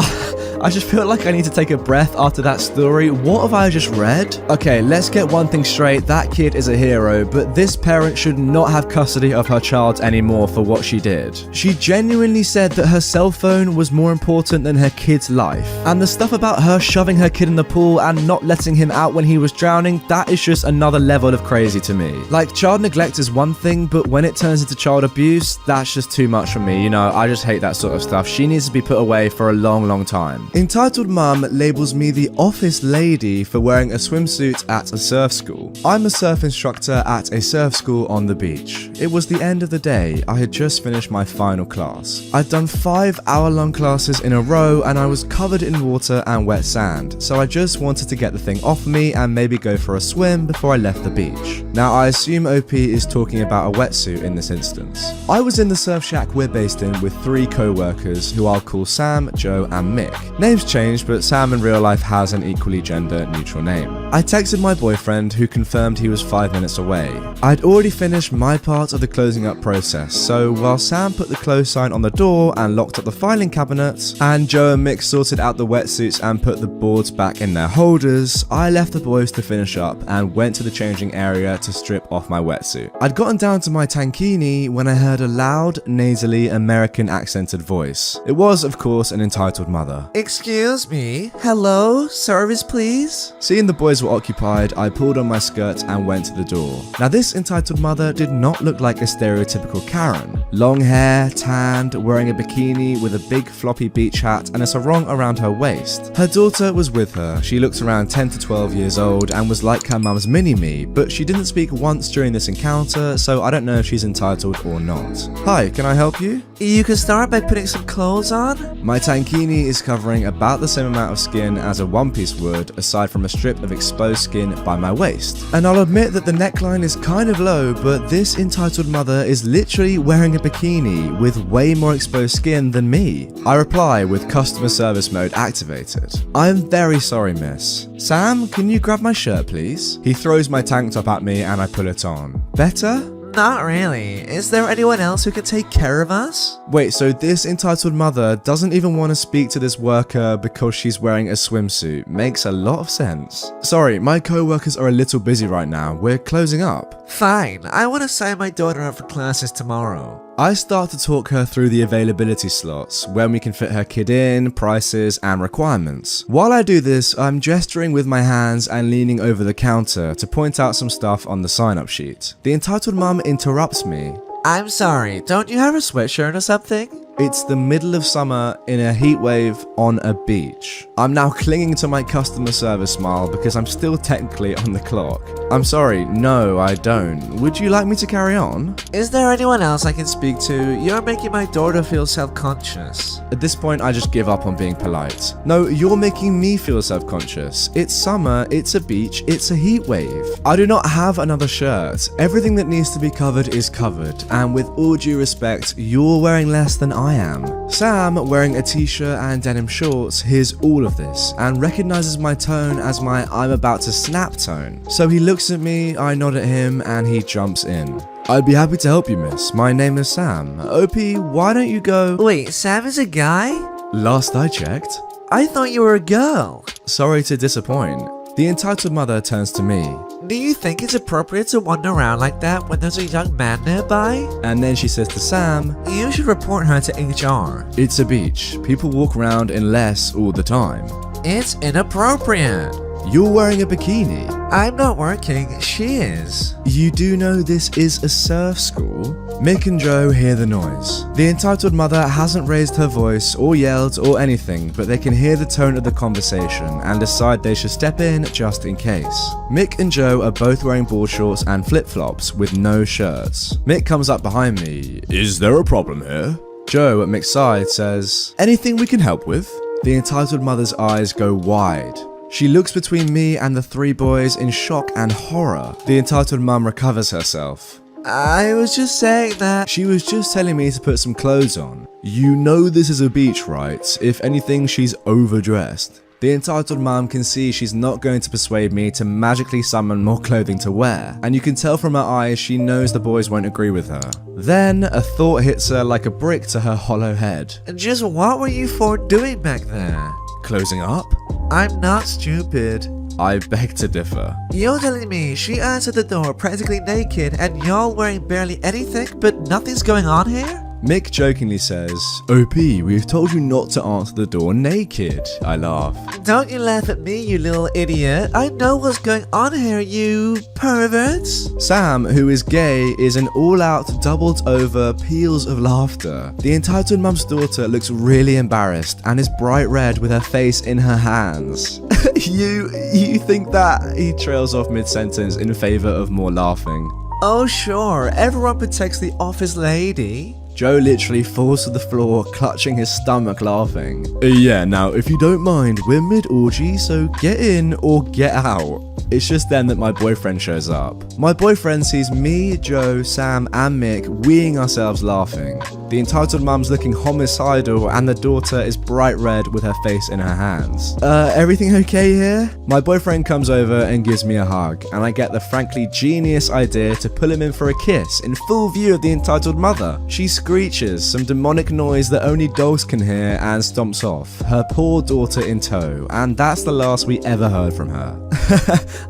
I just feel like I need to take a breath after that story. What have I just read? Okay, let's get one thing straight. That kid is a hero, but this parent should not have custody of her child anymore for what she did. She genuinely said that her cell phone was more important than her kid's life. And the stuff about her shoving her kid in the pool and not letting him out when he was drowning, that is just another level of crazy to me. Like, child neglect is one thing, but when it turns into child abuse, that's just too much for me. You know, I just hate that sort of stuff. She needs to be put away for a long time. Entitled Mum labels me the office lady for wearing a swimsuit at a surf school. I'm a surf instructor at a surf school on the beach. It was the end of the day. I had just finished my final class. I'd done 5-hour-long classes in a row and I was covered in water and wet sand, so I just wanted to get the thing off me and maybe go for a swim before I left the beach. Now, I assume OP is talking about a wetsuit in this instance. I was in the surf shack we're based in with 3 co-workers who I'll call Sam, Joe and Mick. Names changed, but Sam in real life has an equally gender neutral name. I texted my boyfriend, who confirmed he was 5 minutes away. I'd already finished my part of the closing up process, so while Sam put the close sign on the door and locked up the filing cabinet, and Joe and Mick sorted out the wetsuits and put the boards back in their holders, I left the boys to finish up and went to the changing area to strip off my wetsuit. I'd gotten down to my tankini when I heard a loud, nasally, American accented voice. It was, of course, an entitled mother. Excuse me? Hello? Service, please? Seeing the boys were occupied, I pulled on my skirt and went to the door. Now, this entitled mother did not look like a stereotypical Karen. Long hair, tanned, wearing a bikini with a big floppy beach hat and a sarong around her waist. Her daughter was with her. She looked around 10 to 12 years old and was like her mum's mini-me, but she didn't speak once during this encounter, so I don't know if she's entitled or not. Hi, can I help you? You can start by putting some clothes on. My tankini is covering showing about the same amount of skin as a one piece would, aside from a strip of exposed skin by my waist. And I'll admit that the neckline is kind of low, but this entitled mother is literally wearing a bikini with way more exposed skin than me. I reply with customer service mode activated. I am very sorry, miss. Sam, can you grab my shirt, please? He throws my tank top at me and I pull it on. Better? Not really. Is there anyone else who can take care of us? Wait, so this entitled mother doesn't even want to speak to this worker because she's wearing a swimsuit. Makes a lot of sense. Sorry, my co-workers are a little busy right now. We're closing up. Fine, I want to sign my daughter up for classes tomorrow. I start to talk her through the availability slots, when we can fit her kid in, prices, and requirements. While I do this, I'm gesturing with my hands and leaning over the counter to point out some stuff on the sign-up sheet. The entitled mum interrupts me. I'm sorry, don't you have a sweatshirt or something? It's the middle of summer in a heat wave on a beach. I'm now clinging to my customer service smile because I'm still technically on the clock. I'm sorry, no, I don't. Would you like me to carry on? Is there anyone else I can speak to? You're making my daughter feel self-conscious. At this point, I just give up on being polite. No, you're making me feel self-conscious. It's summer, it's a beach, it's a heat wave. I do not have another shirt. Everything that needs to be covered is covered, and with all due respect, you're wearing less than I am. Sam, wearing a t-shirt and denim shorts, hears all of this and recognizes my tone as my I'm about to snap tone. So he looks at me, I nod at him, and he jumps in. I'd be happy to help you, miss. My name is Sam. OP, why don't you go? Wait, Sam is a guy? Last I checked. I thought you were a girl. Sorry to disappoint. The entitled mother turns to me. Do you think it's appropriate to wander around like that when there's a young man nearby? And then she says to Sam, You should report her to HR. It's a beach. People walk around in less all the time. It's inappropriate. You're wearing a bikini. I'm not working, she is. You do know this is a surf school? Mick and Joe hear the noise. The entitled mother hasn't raised her voice or yelled or anything, but they can hear the tone of the conversation and decide they should step in just in case. Mick and Joe are both wearing board shorts and flip-flops with no shirts. Mick comes up behind me. Is there a problem here? Joe at Mick's side says, Anything we can help with? The entitled mother's eyes go wide. She looks between me and the three boys in shock and horror. The entitled mum recovers herself. I was just saying that. She was just telling me to put some clothes on. You know this is a beach, right? If anything, she's overdressed. The entitled mum can see she's not going to persuade me to magically summon more clothing to wear, and you can tell from her eyes she knows the boys won't agree with her. Then, a thought hits her like a brick to her hollow head. Just what were you four doing back there? Closing up? I'm not stupid. I beg to differ. You're telling me she answered the door practically naked and y'all wearing barely anything, but nothing's going on here? Mick jokingly says, OP, we've told you not to answer the door naked. I laugh. Don't you laugh at me, you little idiot. I know what's going on here, you perverts. Sam, who is gay, is an all-out, doubled-over peals of laughter. The entitled mum's daughter looks really embarrassed and is bright red with her face in her hands. You think that? He trails off mid-sentence in favor of more laughing. Oh sure, everyone protects the office lady. Joe literally falls to the floor, clutching his stomach laughing. Yeah, now if you don't mind, we're mid-orgy, so get in or get out. It's just then that my boyfriend shows up. My boyfriend sees me, Joe, Sam, and Mick weeing ourselves laughing. The entitled mum's looking homicidal, and the daughter is bright red with her face in her hands. Everything okay here? My boyfriend comes over and gives me a hug, and I get the frankly genius idea to pull him in for a kiss in full view of the entitled mother. She screeches some demonic noise that only dogs can hear and stomps off, her poor daughter in tow, and that's the last we ever heard from her.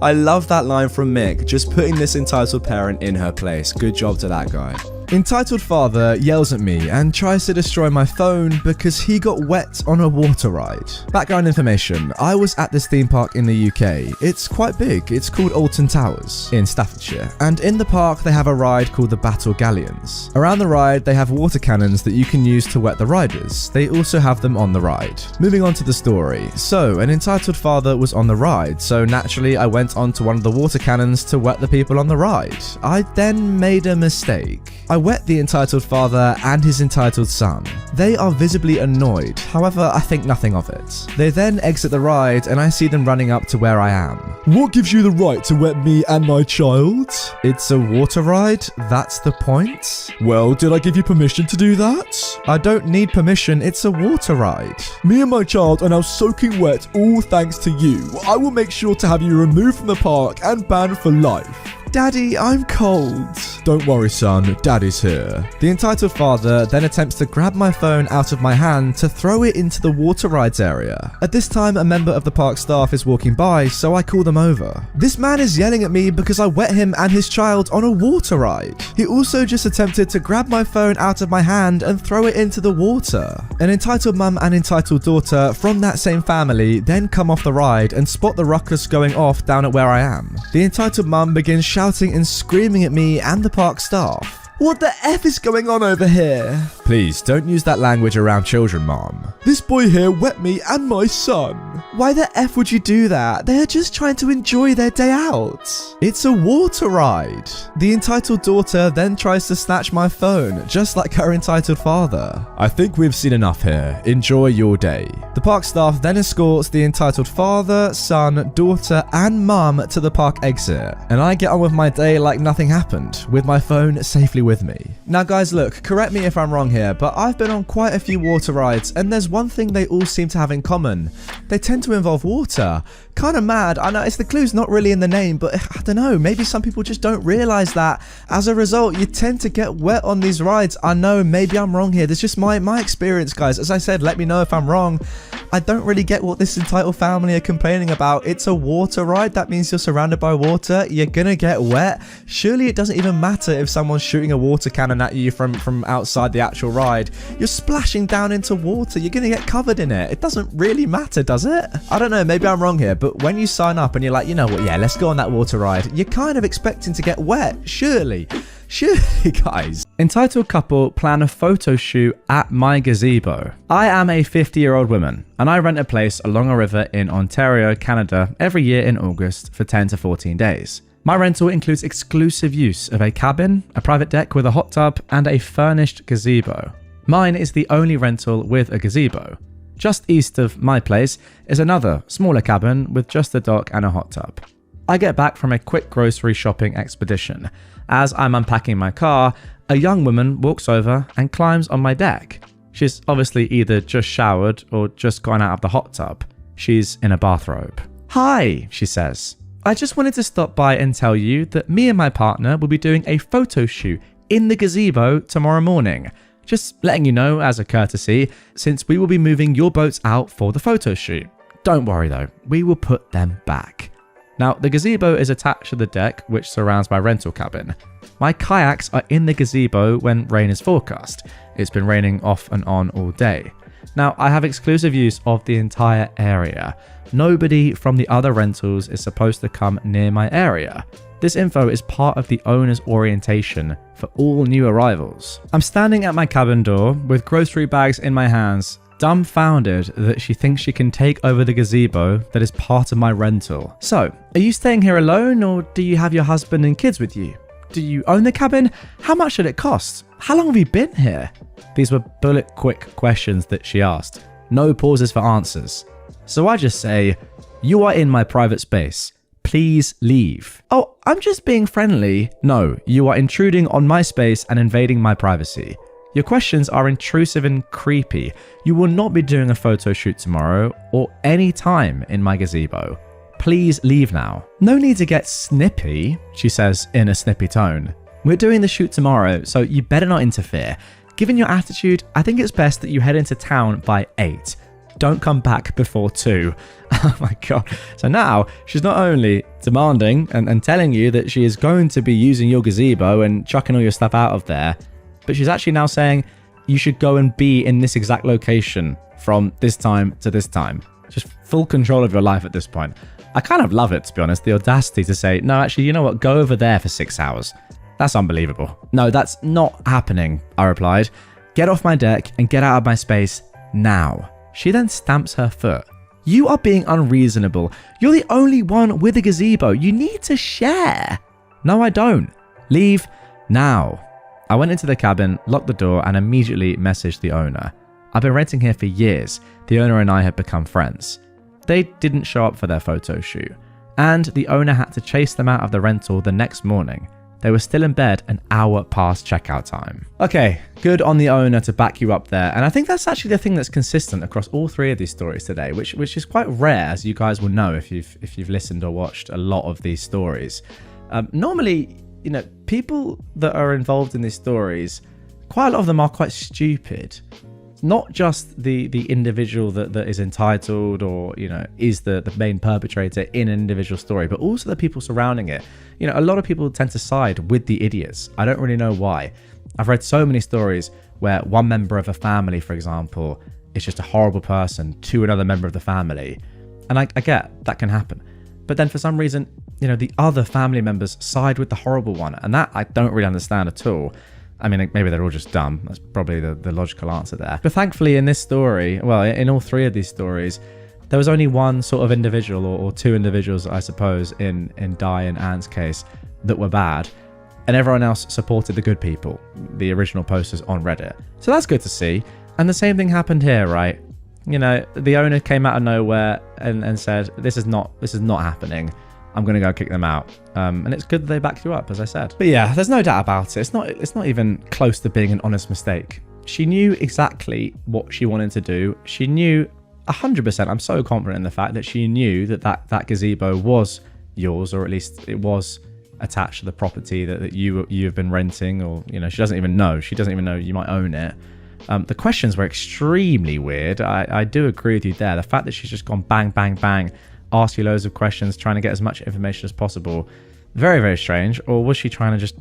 I love that line from Mick, just putting this entitled parent in her place. Good job to that guy. Entitled father yells at me and tries to destroy my phone because he got wet on a water ride. Background information, I was at this theme park in the UK. It's quite big, it's called Alton Towers in Staffordshire. And in the park they have a ride called the Battle Galleons. Around the ride they have water cannons that you can use to wet the riders. They also have them on the ride. Moving on to the story. So, an entitled father was on the ride, so naturally I went onto one of the water cannons to wet the people on the ride. I then made a mistake. I wet the entitled father and his entitled son. They are visibly annoyed, however, I think nothing of it. They then exit the ride and I see them running up to where I am. What gives you the right to wet me and my child? It's a water ride, that's the point. Well, did I give you permission to do that? I don't need permission, it's a water ride. Me and my child are now soaking wet, all thanks to you. I will make sure to have you removed from the park and banned for life. Daddy, I'm cold. Don't worry, son. Daddy's here. The entitled father then attempts to grab my phone out of my hand to throw it into the water rides area. At this time, a member of the park staff is walking by, so I call them over. This man is yelling at me because I wet him and his child on a water ride. He also just attempted to grab my phone out of my hand and throw it into the water. An entitled mum and entitled daughter from that same family then come off the ride and spot the ruckus going off down at where I am. The entitled mum begins shouting and screaming at me and the park staff. What the F is going on over here? Please, don't use that language around children, Mom. This boy here wet me and my son. Why the F would you do that? They are just trying to enjoy their day out. It's a water ride. The entitled daughter then tries to snatch my phone, just like her entitled father. I think we've seen enough here. Enjoy your day. The park staff then escorts the entitled father, son, daughter, and mum to the park exit, and I get on with my day like nothing happened, with my phone safely with me. Now guys, look, correct me if I'm wrong here, but I've been on quite a few water rides, and there's one thing they all seem to have in common. They tend to involve water. Kind of mad. I know it's the clue's not really in the name, but I don't know, maybe some people just don't realize that. As a result, you tend to get wet on these rides. I know, maybe I'm wrong here. That's just my experience, guys. As I said, let me know if I'm wrong. I don't really get what this entitled family are complaining about. It's a water ride. That means you're surrounded by water. You're gonna get wet. Surely it doesn't even matter if someone's shooting a water cannon at you from outside the actual ride. You're splashing down into water. You're gonna get covered in it. It doesn't really matter, does it? I don't know. Maybe I'm wrong here, but when you sign up and you're like, you know what? Yeah, let's go on that water ride. You're kind of expecting to get wet. Surely, guys. Entitled couple plan a photo shoot at my gazebo. I am a 50-year-old woman, and I rent a place along a river in Ontario, Canada, every year in August for 10 to 14 days. My rental includes exclusive use of a cabin, a private deck with a hot tub, and a furnished gazebo. Mine is the only rental with a gazebo. Just east of my place is another, smaller cabin with just a dock and a hot tub. I get back from a quick grocery shopping expedition. As I'm unpacking my car, a young woman walks over and climbs on my deck. She's obviously either just showered or just gone out of the hot tub. She's in a bathrobe. "Hi," she says. "I just wanted to stop by and tell you that me and my partner will be doing a photo shoot in the gazebo tomorrow morning. Just letting you know as a courtesy, since we will be moving your boats out for the photo shoot. Don't worry though, we will put them back." Now, the gazebo is attached to the deck which surrounds my rental cabin. My kayaks are in the gazebo when rain is forecast. It's been raining off and on all day. Now, I have exclusive use of the entire area. Nobody from the other rentals is supposed to come near my area. This info is part of the owner's orientation for all new arrivals. I'm standing at my cabin door with grocery bags in my hands, dumbfounded that she thinks she can take over the gazebo that is part of my rental. "So, are you staying here alone, or do you have your husband and kids with you? Do you own the cabin? How much did it cost? How long have you been here?" These were bullet quick questions that she asked. No pauses for answers. So I just say, "You are in my private space. Please leave." "Oh, I'm just being friendly." "No, you are intruding on my space and invading my privacy. Your questions are intrusive and creepy. You will not be doing a photo shoot tomorrow or any time in my gazebo. Please leave now." "No need to get snippy," she says in a snippy tone. "We're doing the shoot tomorrow, so you better not interfere. Given your attitude, I think it's best that you head into town by 8. Don't come back before 2. Oh my god. So now she's not only demanding and telling you that she is going to be using your gazebo and chucking all your stuff out of there, but she's actually now saying you should go and be in this exact location from this time to this time. Just full control of your life at this point. I kind of love it, to be honest, the audacity to say, "No, actually, you know what, go over there for 6 hours. That's unbelievable." "No, that's not happening," I replied. "Get off my deck and get out of my space now." She then stamps her foot. "You are being unreasonable. You're the only one with a gazebo. You need to share." "No, I don't. Leave now." I went into the cabin, locked the door, and immediately messaged the owner. I've been renting here for years. The owner and I had become friends. They didn't show up for their photo shoot, and the owner had to chase them out of the rental the next morning. They were still in bed an hour past checkout time. Okay, good on the owner to back you up there. And I think that's actually the thing that's consistent across all three of these stories today, which is quite rare, as you guys will know if you've listened or watched a lot of these stories. Normally, people that are involved in these stories, quite a lot of them are quite stupid. Not just the individual that is entitled or, is the main perpetrator in an individual story, but also the people surrounding it. A lot of people tend to side with the idiots. I don't really know why. I've read so many stories where one member of a family, for example, is just a horrible person to another member of the family. And I get that can happen. But then for some reason, the other family members side with the horrible one. And that I don't really understand at all. I mean, maybe they're all just dumb. That's probably the logical answer there. But thankfully in this story, well, in all three of these stories, there was only one sort of individual or two individuals, I suppose, in Di and Anne's case that were bad. And everyone else supported the good people, the original posters on Reddit. So that's good to see. And the same thing happened here, right? The owner came out of nowhere and said, this is not happening. I'm going to go kick them out. And it's good that they backed you up, as I said. But yeah, there's no doubt about it. It's not even close to being an honest mistake. She knew exactly what she wanted to do. She knew 100%. I'm so confident in the fact that she knew that gazebo was yours, or at least it was attached to the property that you have been renting, or, she doesn't even know. She doesn't even know you might own it. The questions were extremely weird. I do agree with you there. The fact that she's just gone bang, bang, bang, ask you loads of questions, trying to get as much information as possible. Very, very strange. Or was she trying to just,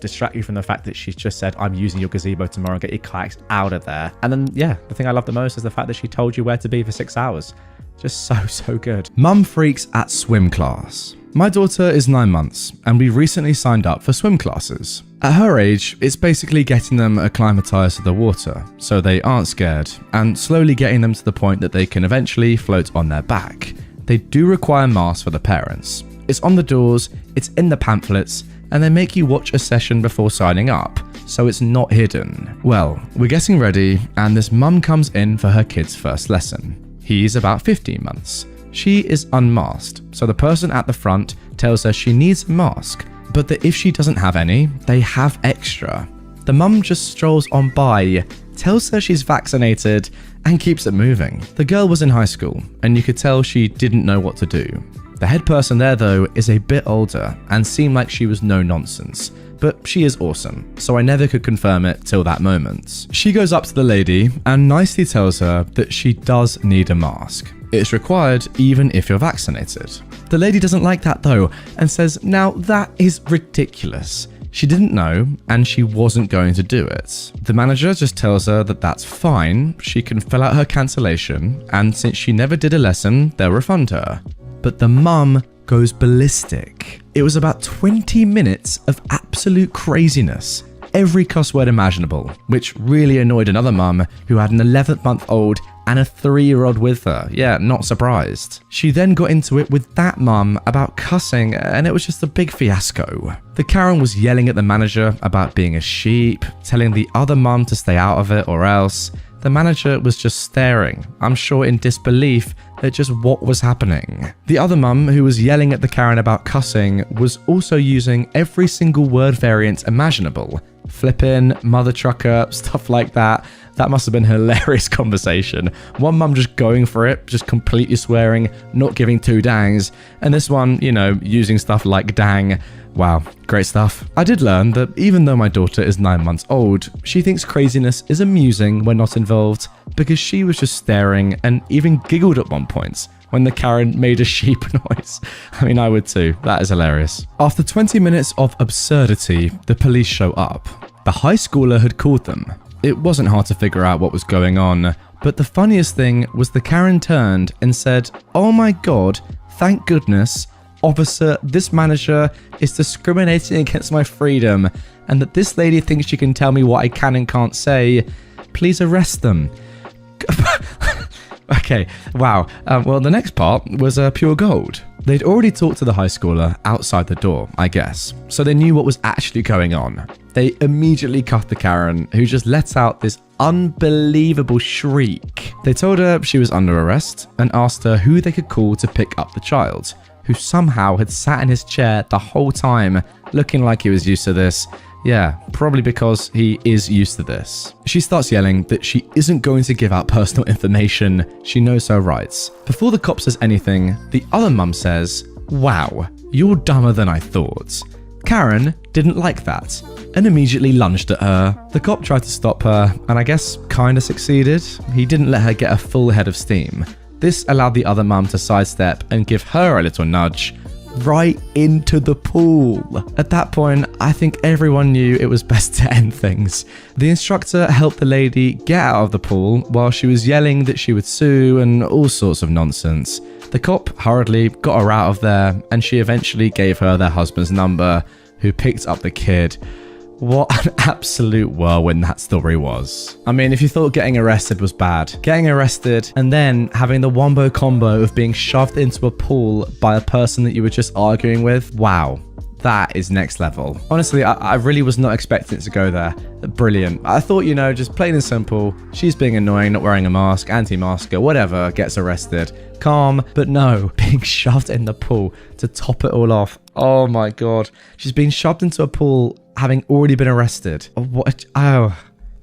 distract you from the fact that she's just said, I'm using your gazebo tomorrow, get your kayaks out of there. And then, yeah, the thing I love the most is the fact that she told you where to be for 6 hours. Just so good. Mum freaks at swim class. My daughter is 9 months, and we recently signed up for swim classes. At her age, it's basically getting them acclimatized to the water, so they aren't scared, and slowly getting them to the point that they can eventually float on their back. They do require masks for the parents. It's on the doors, it's in the pamphlets, and they make you watch a session before signing up, so it's not hidden. Well, we're getting ready, and this mum comes in for her kid's first lesson. He's about 15 months. She is unmasked, so the person at the front tells her she needs a mask, but that if she doesn't have any, they have extra. The mum just strolls on by, tells her she's vaccinated, and keeps it moving. The girl was in high school, and you could tell she didn't know what to do. The head person there, though, is a bit older and seemed like she was no nonsense, but she is awesome, so I never could confirm it till that moment. She goes up to the lady and nicely tells her that she does need a mask. It's required even if you're vaccinated. The lady doesn't like that though, and says, now that is ridiculous. She didn't know, and she wasn't going to do it. The manager just tells her that that's fine, she can fill out her cancellation, and since she never did a lesson, they'll refund her. But the mum goes ballistic. It was about 20 minutes of absolute craziness. Every cuss word imaginable, which really annoyed another mum who had an 11-month-old and a 3-year-old with her. Yeah, not surprised. She then got into it with that mum about cussing, and it was just a big fiasco. The Karen was yelling at the manager about being a sheep, telling the other mum to stay out of it or else. The manager was just staring, I'm sure in disbelief at just what was happening. The other mum, who was yelling at the Karen about cussing, was also using every single word variant imaginable. Flippin', mother trucker, stuff like that. That must have been a hilarious conversation. One mum just going for it, just completely swearing, not giving two dangs. And this one, using stuff like dang. Wow, great stuff. I did learn that even though my daughter is 9 months old, she thinks craziness is amusing when not involved, because she was just staring and even giggled at one point when the Karen made a sheep noise. I mean, I would too. That is hilarious. After 20 minutes of absurdity, the police show up. The high schooler had called them. It wasn't hard to figure out what was going on, but the funniest thing was the Karen turned and said, "Oh my god, thank goodness, officer, this manager is discriminating against my freedom, and that this lady thinks she can tell me what I can and can't say. Please arrest them." Okay, wow. Well, the next part was pure gold. They'd already talked to the high schooler outside the door, I guess, so they knew what was actually going on. They immediately cuffed the Karen, who just let out this unbelievable shriek. They told her she was under arrest and asked her who they could call to pick up the child, who somehow had sat in his chair the whole time, looking like he was used to this. Yeah, probably because he is used to this. She starts yelling that she isn't going to give out personal information. She knows her rights. Before the cop says anything, the other mum says, "Wow, you're dumber than I thought." Karen didn't like that and immediately lunged at her. The cop tried to stop her and I guess kinda succeeded. He didn't let her get a full head of steam. This allowed the other mum to sidestep and give her a little nudge right into the pool. At that point, I think everyone knew it was best to end things. The instructor helped the lady get out of the pool while she was yelling that she would sue and all sorts of nonsense. The cop hurriedly got her out of there and she eventually gave her their husband's number, who picked up the kid. What an absolute whirlwind that story was. I mean, if you thought getting arrested was bad, getting arrested and then having the wombo combo of being shoved into a pool by a person that you were just arguing with, wow, that is next level. Honestly, I really was not expecting it to go there. Brilliant. I thought, just plain and simple, she's being annoying, not wearing a mask, anti-masker, whatever, gets arrested. Calm, but no, being shoved in the pool to top it all off. Oh my god. She's been shoved into a pool having already been arrested.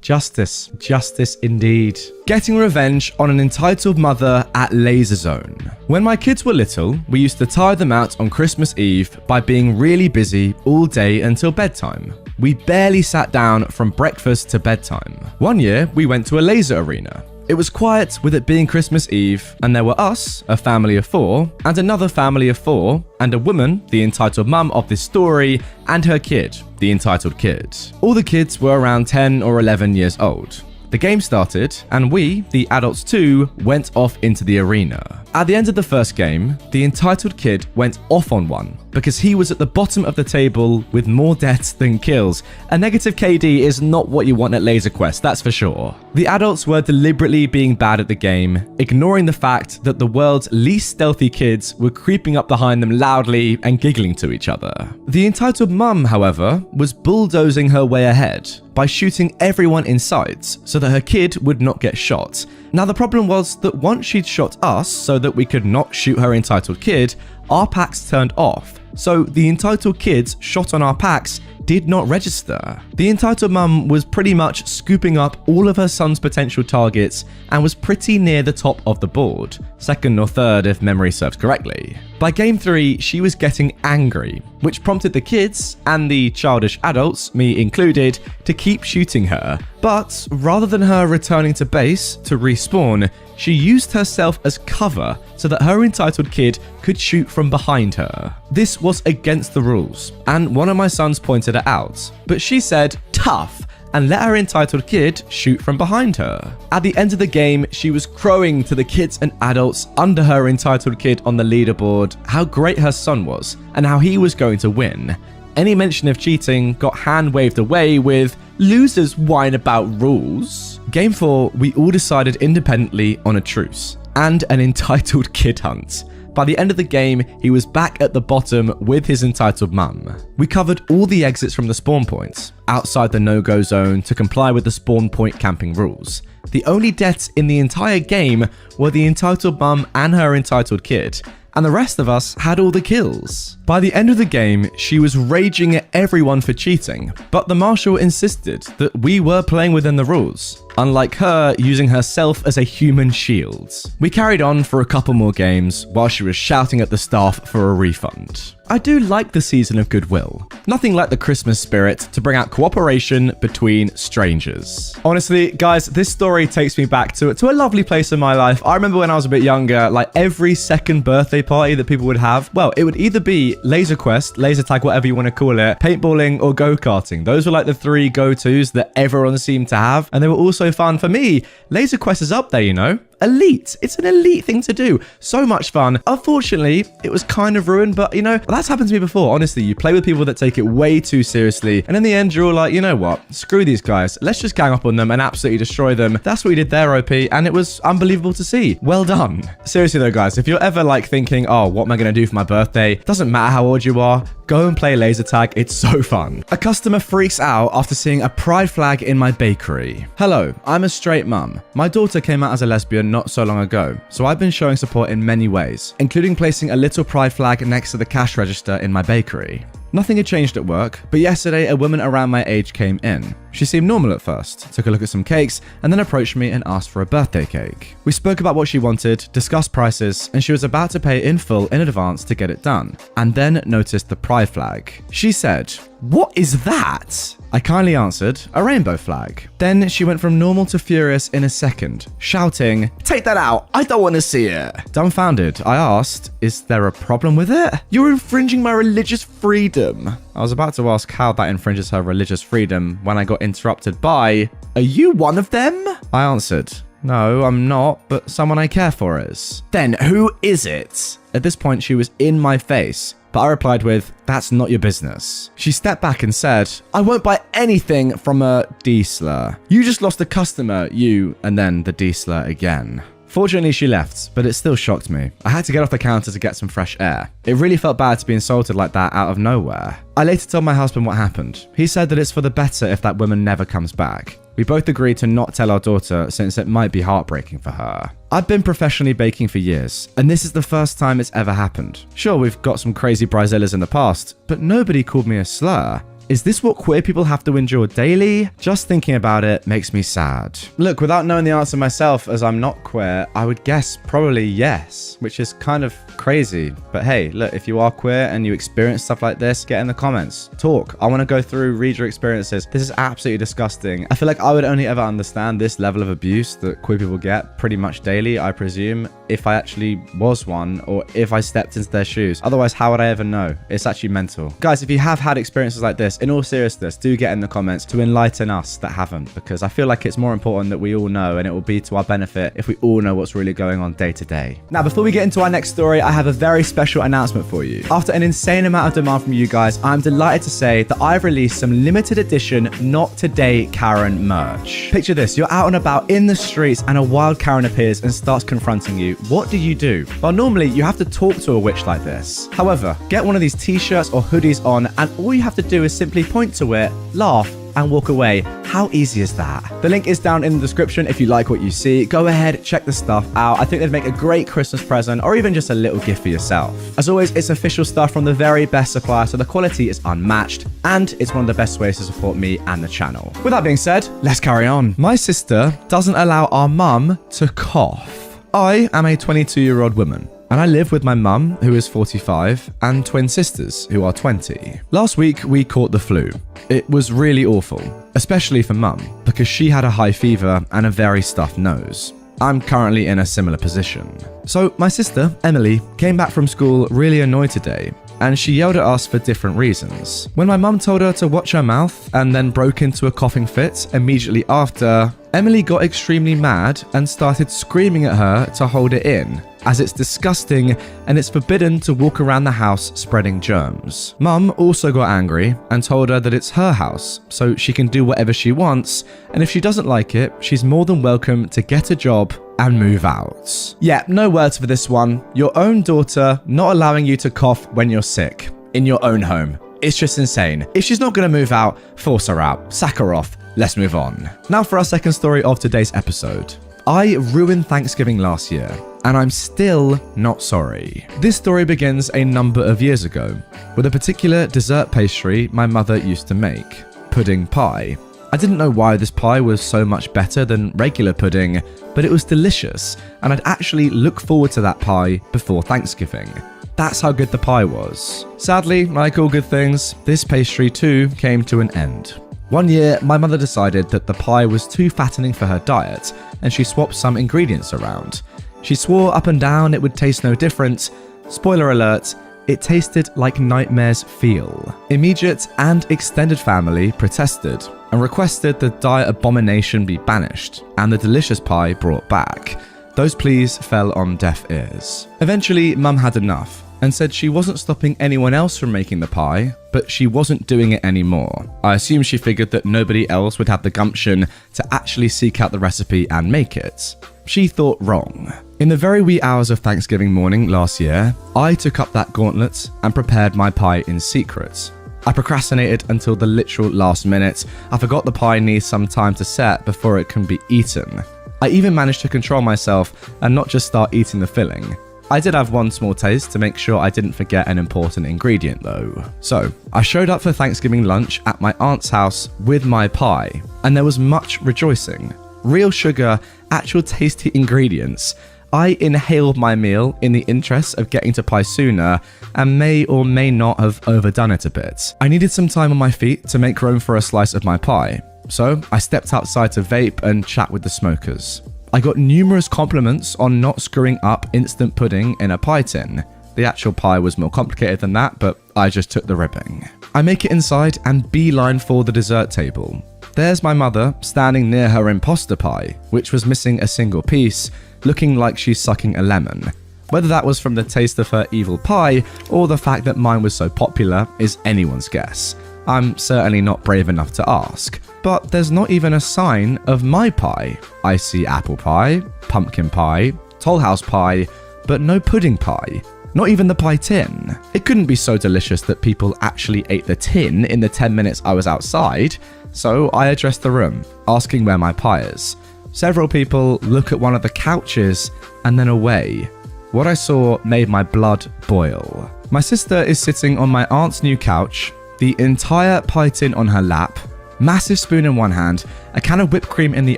Justice. Justice indeed. Getting revenge on an entitled mother at Laser Zone. When my kids were little, we used to tire them out on Christmas Eve by being really busy all day until bedtime. We barely sat down from breakfast to bedtime. One year, we went to a laser arena. It was quiet with it being Christmas Eve, and there were us, a family of 4, and another family of 4, and a woman, the entitled mum of this story, and her kid, the entitled kid. All the kids were around 10 or 11 years old. The game started, and we, the adults too, went off into the arena. At the end of the first game, the entitled kid went off on one because he was at the bottom of the table with more deaths than kills. A negative KD is not what you want at Laser Quest, that's for sure. The adults were deliberately being bad at the game, ignoring the fact that the world's least stealthy kids were creeping up behind them loudly and giggling to each other. The entitled mum, however, was bulldozing her way ahead by shooting everyone in sight so that her kid would not get shot. Now the problem was that once she'd shot us so that we could not shoot her entitled kid, our packs turned off. So the entitled kids shot on our packs did not register. The entitled mum was pretty much scooping up all of her son's potential targets and was pretty near the top of the board, second or third if memory serves correctly. By game 3, she was getting angry, which prompted the kids and the childish adults, me included, to keep shooting her. But rather than her returning to base to respawn, she used herself as cover so that her entitled kid could shoot from behind her. This was against the rules, and one of my sons pointed it out, but she said, "Tough," and let her entitled kid shoot from behind her. At the end of the game, she was crowing to the kids and adults under her entitled kid on the leaderboard how great her son was and how he was going to win. Any mention of cheating got hand-waved away with, "Losers whine about rules." Game 4, we all decided independently on a truce and an entitled kid hunt. By the end of the game, he was back at the bottom with his entitled mum. We covered all the exits from the spawn points, outside the no-go zone to comply with the spawn point camping rules. The only deaths in the entire game were the entitled mum and her entitled kid, and the rest of us had all the kills. By the end of the game, she was raging at everyone for cheating, but the marshal insisted that we were playing within the rules, unlike her using herself as a human shield. We carried on for a couple more games while she was shouting at the staff for a refund. I do like the season of goodwill. Nothing like the Christmas spirit to bring out cooperation between strangers. Honestly, guys, this story takes me back to a lovely place in my life. I remember when I was a bit younger, like every second birthday party that people would have, well, it would either be Laser Quest, laser tag, whatever you want to call it, paintballing or go-karting. Those were like the 3 go-tos that everyone seemed to have, and they were also fun for me. Laser Quest is up there, elite. It's an elite thing to do. So much fun. Unfortunately, it was kind of ruined, but that's happened to me before. Honestly, you play with people that take it way too seriously, and in the end, you're all like, you know what? Screw these guys. Let's just gang up on them and absolutely destroy them. That's what we did there, OP, and it was unbelievable to see. Well done. Seriously though, guys, if you're ever like thinking, oh, what am I going to do for my birthday? Doesn't matter how old you are. Go and play laser tag. It's so fun. A customer freaks out after seeing a pride flag in my bakery. Hello, I'm a straight mum. My daughter came out as a lesbian not so long ago, so I've been showing support in many ways, including placing a little pride flag next to the cash register in my bakery. Nothing had changed at work, but yesterday a woman around my age came in. She seemed normal at first, took a look at some cakes, and then approached me and asked for a birthday cake. We spoke about what she wanted, discussed prices, and she was about to pay in full in advance to get it done, and then noticed the pride flag. She said, "What is that?" I kindly answered, "A rainbow flag." Then she went from normal to furious in a second, shouting, "Take that out, I don't want to see it." Dumbfounded, I asked, "Is there a problem with it? You're infringing my religious freedom." I was about to ask how that infringes her religious freedom when I got interrupted by, "Are you one of them?" I answered, "No, I'm not, but someone I care for is." "Then who is it?" At this point, she was in my face, but I replied with, "That's not your business." She stepped back and said, "I won't buy anything from a D-slur. You just lost a customer, you," and then the D-slur again. Fortunately, she left, but it still shocked me. I had to get off the counter to get some fresh air. It really felt bad to be insulted like that out of nowhere. I later told my husband what happened. He said that it's for the better if that woman never comes back. We both agreed to not tell our daughter since it might be heartbreaking for her. I've been professionally baking for years, and this is the first time it's ever happened. Sure, we've got some crazy bridezillas in the past, but nobody called me a slur. Is this what queer people have to endure daily? Just thinking about it makes me sad. Look, without knowing the answer myself, as I'm not queer, I would guess probably yes, which is kind of crazy. But hey, look, if you are queer and you experience stuff like this, get in the comments. Talk. I want to go through, read your experiences. This is absolutely disgusting. I feel like I would only ever understand this level of abuse that queer people get pretty much daily, I presume, if I actually was one or if I stepped into their shoes. Otherwise, how would I ever know? It's actually mental. Guys, if you have had experiences like this, in all seriousness, do get in the comments to enlighten us that haven't, because I feel like it's more important that we all know, and it will be to our benefit if we all know what's really going on day to day. Now, before we get into our next story, I have a very special announcement for you. After an insane amount of demand from you guys, I'm delighted to say that I've released some limited edition Not Today Karen merch. Picture this, you're out and about in the streets and a wild Karen appears and starts confronting you. What do? Well, normally you have to talk to a witch like this. However, get one of these t-shirts or hoodies on, and all you have to do is simply point to it, laugh, and walk away. How easy is that? The link is down in the description if you like what you see. Go ahead, check the stuff out. I think they'd make a great Christmas present or even just a little gift for yourself. As always, it's official stuff from the very best supplier, so the quality is unmatched, and it's one of the best ways to support me and the channel. With that being said, let's carry on. My sister doesn't allow our mum to cough. I am a 22-year-old woman, and I live with my mum, who is 45, and twin sisters, who are 20. Last week, we caught the flu. It was really awful, especially for mum, because she had a high fever and a very stuffed nose. I'm currently in a similar position. So my sister, Emily, came back from school really annoyed today, and she yelled at us for different reasons. When my mum told her to watch her mouth and then broke into a coughing fit immediately after, Emily got extremely mad and started screaming at her to hold it in, as it's disgusting and it's forbidden to walk around the house spreading germs. Mum also got angry and told her that it's her house, so she can do whatever she wants, and if she doesn't like it, she's more than welcome to get a job and move out. Yeah, no words for this one. Your own daughter not allowing you to cough when you're sick in your own home. It's just insane. If she's not going to move out, force her out. Sack her off. Let's move on. Now for our second story of today's episode. I ruined Thanksgiving last year, and I'm still not sorry. This story begins a number of years ago with a particular dessert pastry my mother used to make, pudding pie. I didn't know why this pie was so much better than regular pudding, but it was delicious, and I'd actually look forward to that pie before Thanksgiving. That's how good the pie was. Sadly, like all good things, this pastry too came to an end. One year, my mother decided that the pie was too fattening for her diet, and she swapped some ingredients around. She swore up and down it would taste no different. Spoiler alert, it tasted like nightmares feel. Immediate and extended family protested and requested the diet abomination be banished and the delicious pie brought back. Those pleas fell on deaf ears. Eventually, Mum had enough and said she wasn't stopping anyone else from making the pie, but she wasn't doing it anymore. I assume she figured that nobody else would have the gumption to actually seek out the recipe and make it. She thought wrong. In the very wee hours of Thanksgiving morning last year, I took up that gauntlet and prepared my pie in secret. I procrastinated until the literal last minute. I forgot the pie needs some time to set before it can be eaten. I even managed to control myself and not just start eating the filling. I did have one small taste to make sure I didn't forget an important ingredient though. So, I showed up for Thanksgiving lunch at my aunt's house with my pie, and there was much rejoicing. Real sugar, actual tasty ingredients. I inhaled my meal in the interest of getting to pie sooner and may or may not have overdone it a bit. I needed some time on my feet to make room for a slice of my pie, so I stepped outside to vape and chat with the smokers. I got numerous compliments on not screwing up instant pudding in a pie tin. The actual pie was more complicated than that, but I just took the ribbing. I make it inside and beeline for the dessert table. There's my mother standing near her imposter pie, which was missing a single piece, looking like she's sucking a lemon. Whether that was from the taste of her evil pie or the fact that mine was so popular is anyone's guess. I'm certainly not brave enough to ask. But there's not even a sign of my pie. I see apple pie, pumpkin pie, Toll House pie, but no pudding pie. Not even the pie tin. It couldn't be so delicious that people actually ate the tin in the 10 minutes I was outside, so I addressed the room, asking where my pie is. Several people look at one of the couches and then away. What I saw made my blood boil. My sister is sitting on my aunt's new couch, the entire pie tin on her lap, massive spoon in one hand, a can of whipped cream in the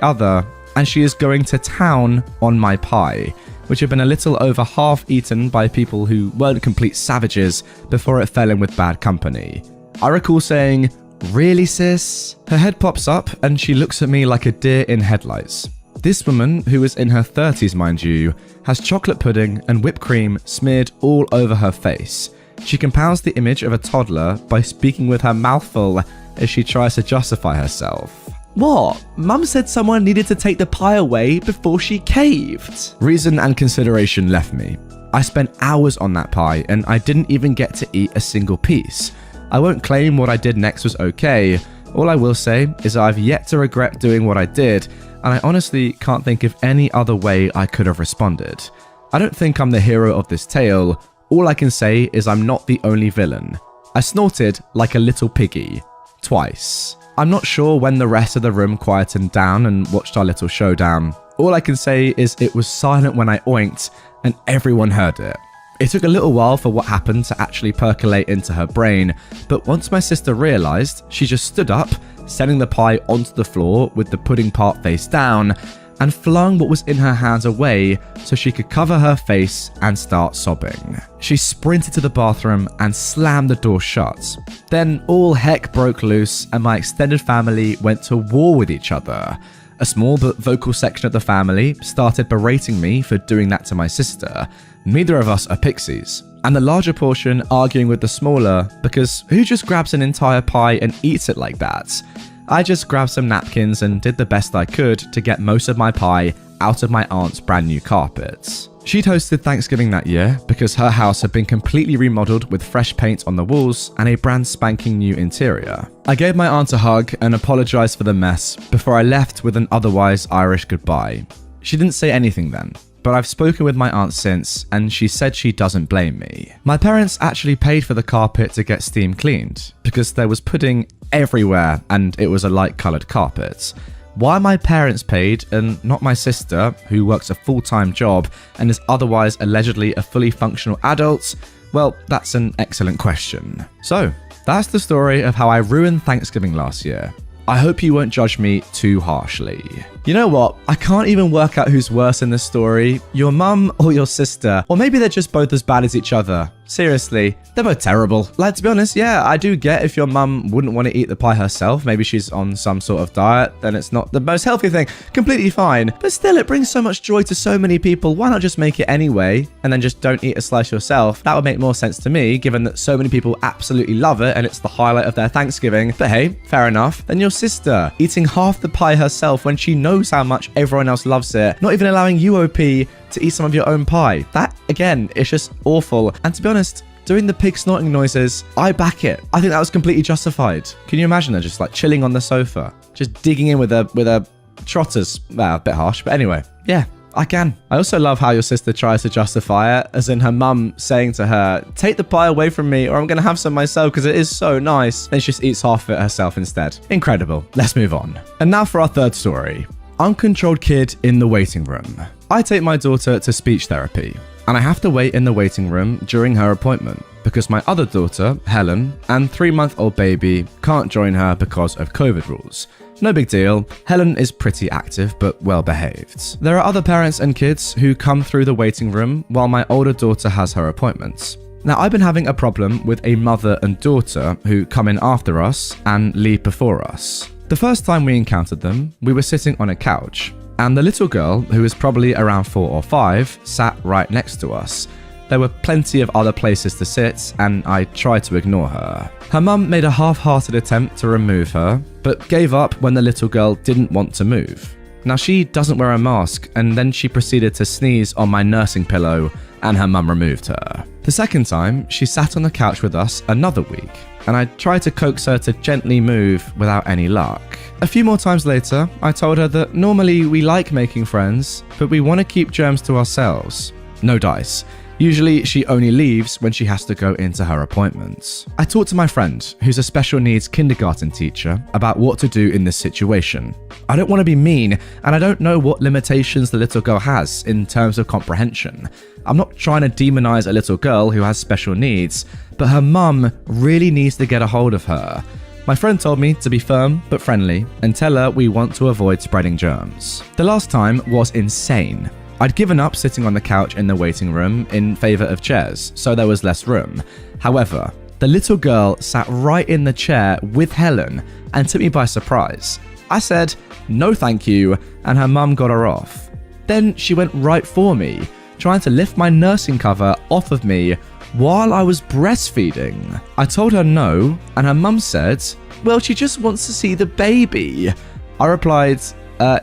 other, and she is going to town on my pie, which had been a little over half eaten by people who weren't complete savages before it fell in with bad company. I recall saying, "Really, sis?" Her head pops up and she looks at me like a deer in headlights. This woman, who is in her 30s mind you, has chocolate pudding and whipped cream smeared all over her face. She compounds the image of a toddler by speaking with her mouth full as she tries to justify herself. What? Mum said someone needed to take the pie away before she caved. Reason and consideration left me. I spent hours on that pie and I didn't even get to eat a single piece. I won't claim what I did next was okay. All I will say is I've yet to regret doing what I did, and I honestly can't think of any other way I could have responded. I don't think I'm the hero of this tale. All I can say is I'm not the only villain. I snorted like a little piggy. Twice. I'm not sure when the rest of the room quietened down and watched our little showdown. All I can say is it was silent when I oinked and everyone heard it. It took a little while for what happened to actually percolate into her brain, but once my sister realised, she just stood up, sending the pie onto the floor with the pudding part face down, and flung what was in her hands away so she could cover her face and start sobbing. She sprinted to the bathroom and slammed the door shut. Then all heck broke loose and my extended family went to war with each other. A small but vocal section of the family started berating me for doing that to my sister. Neither of us are pixies. And the larger portion arguing with the smaller because who just grabs an entire pie and eats it like that? I just grabbed some napkins and did the best I could to get most of my pie out of my aunt's brand new carpets. She'd hosted Thanksgiving that year because her house had been completely remodeled with fresh paint on the walls and a brand spanking new interior. I gave my aunt a hug and apologised for the mess before I left with an otherwise Irish goodbye. She didn't say anything then, but I've spoken with my aunt since and she said she doesn't blame me. My parents actually paid for the carpet to get steam cleaned because there was pudding everywhere and it was a light coloured carpet. Why my parents paid and not my sister, who works a full-time job and is otherwise allegedly a fully functional adult, well, that's an excellent question. So, that's the story of how I ruined Thanksgiving last year. I hope you won't judge me too harshly. You know what? I can't even work out who's worse in this story, your mum or your sister, or maybe they're just both as bad as each other. Seriously, they're both terrible. Like, to be honest, yeah, I do get if your mum wouldn't want to eat the pie herself. Maybe she's on some sort of diet, then it's not the most healthy thing. Completely fine. But still, it brings so much joy to so many people. Why not just make it anyway and then just don't eat a slice yourself? That would make more sense to me, given that so many people absolutely love it and it's the highlight of their Thanksgiving. But hey, fair enough. Then your sister eating half the pie herself when she knows how much everyone else loves it, not even allowing you, OP, to eat some of your own pie. That, again, is just awful. And to be honest, doing the pig snorting noises, I back it. I think that was completely justified. Can you imagine her just like chilling on the sofa, just digging in with a trotters? Well, a bit harsh, but anyway, yeah, I can. I also love how your sister tries to justify it, as in her mum saying to her, take the pie away from me or I'm going to have some myself because it is so nice. Then she just eats half of it herself instead. Incredible. Let's move on. And now for our third story. Uncontrolled kid in the waiting room. I take my daughter to speech therapy, and I have to wait in the waiting room during her appointment because my other daughter, Helen, and 3-month-old baby can't join her because of COVID rules. No big deal. Helen is pretty active but well behaved. There are other parents and kids who come through the waiting room while my older daughter has her appointments. Now, I've been having a problem with a mother and daughter who come in after us and leave before us. The first time we encountered them, we were sitting on a couch, and the little girl, who is probably around 4 or 5, sat right next to us. There were plenty of other places to sit, and I tried to ignore her. Her mum made a half-hearted attempt to remove her, but gave up when the little girl didn't want to move. Now, she doesn't wear a mask, and then she proceeded to sneeze on my nursing pillow, and her mum removed her. The second time, she sat on the couch with us another week, and I tried to coax her to gently move without any luck. A few more times later, I told her that normally we like making friends, but we want to keep germs to ourselves. No dice. Usually, she only leaves when she has to go into her appointments. I talked to my friend, who's a special needs kindergarten teacher, about what to do in this situation. I don't want to be mean, and I don't know what limitations the little girl has in terms of comprehension. I'm not trying to demonize a little girl who has special needs, but her mum really needs to get a hold of her. My friend told me to be firm but friendly and tell her we want to avoid spreading germs. The last time was insane. I'd given up sitting on the couch in the waiting room in favour of chairs, so there was less room. However, the little girl sat right in the chair with Helen and took me by surprise. I said, no thank you, and her mum got her off. Then she went right for me, trying to lift my nursing cover off of me while I was breastfeeding. I told her no, and her mum said, well, she just wants to see the baby. I replied,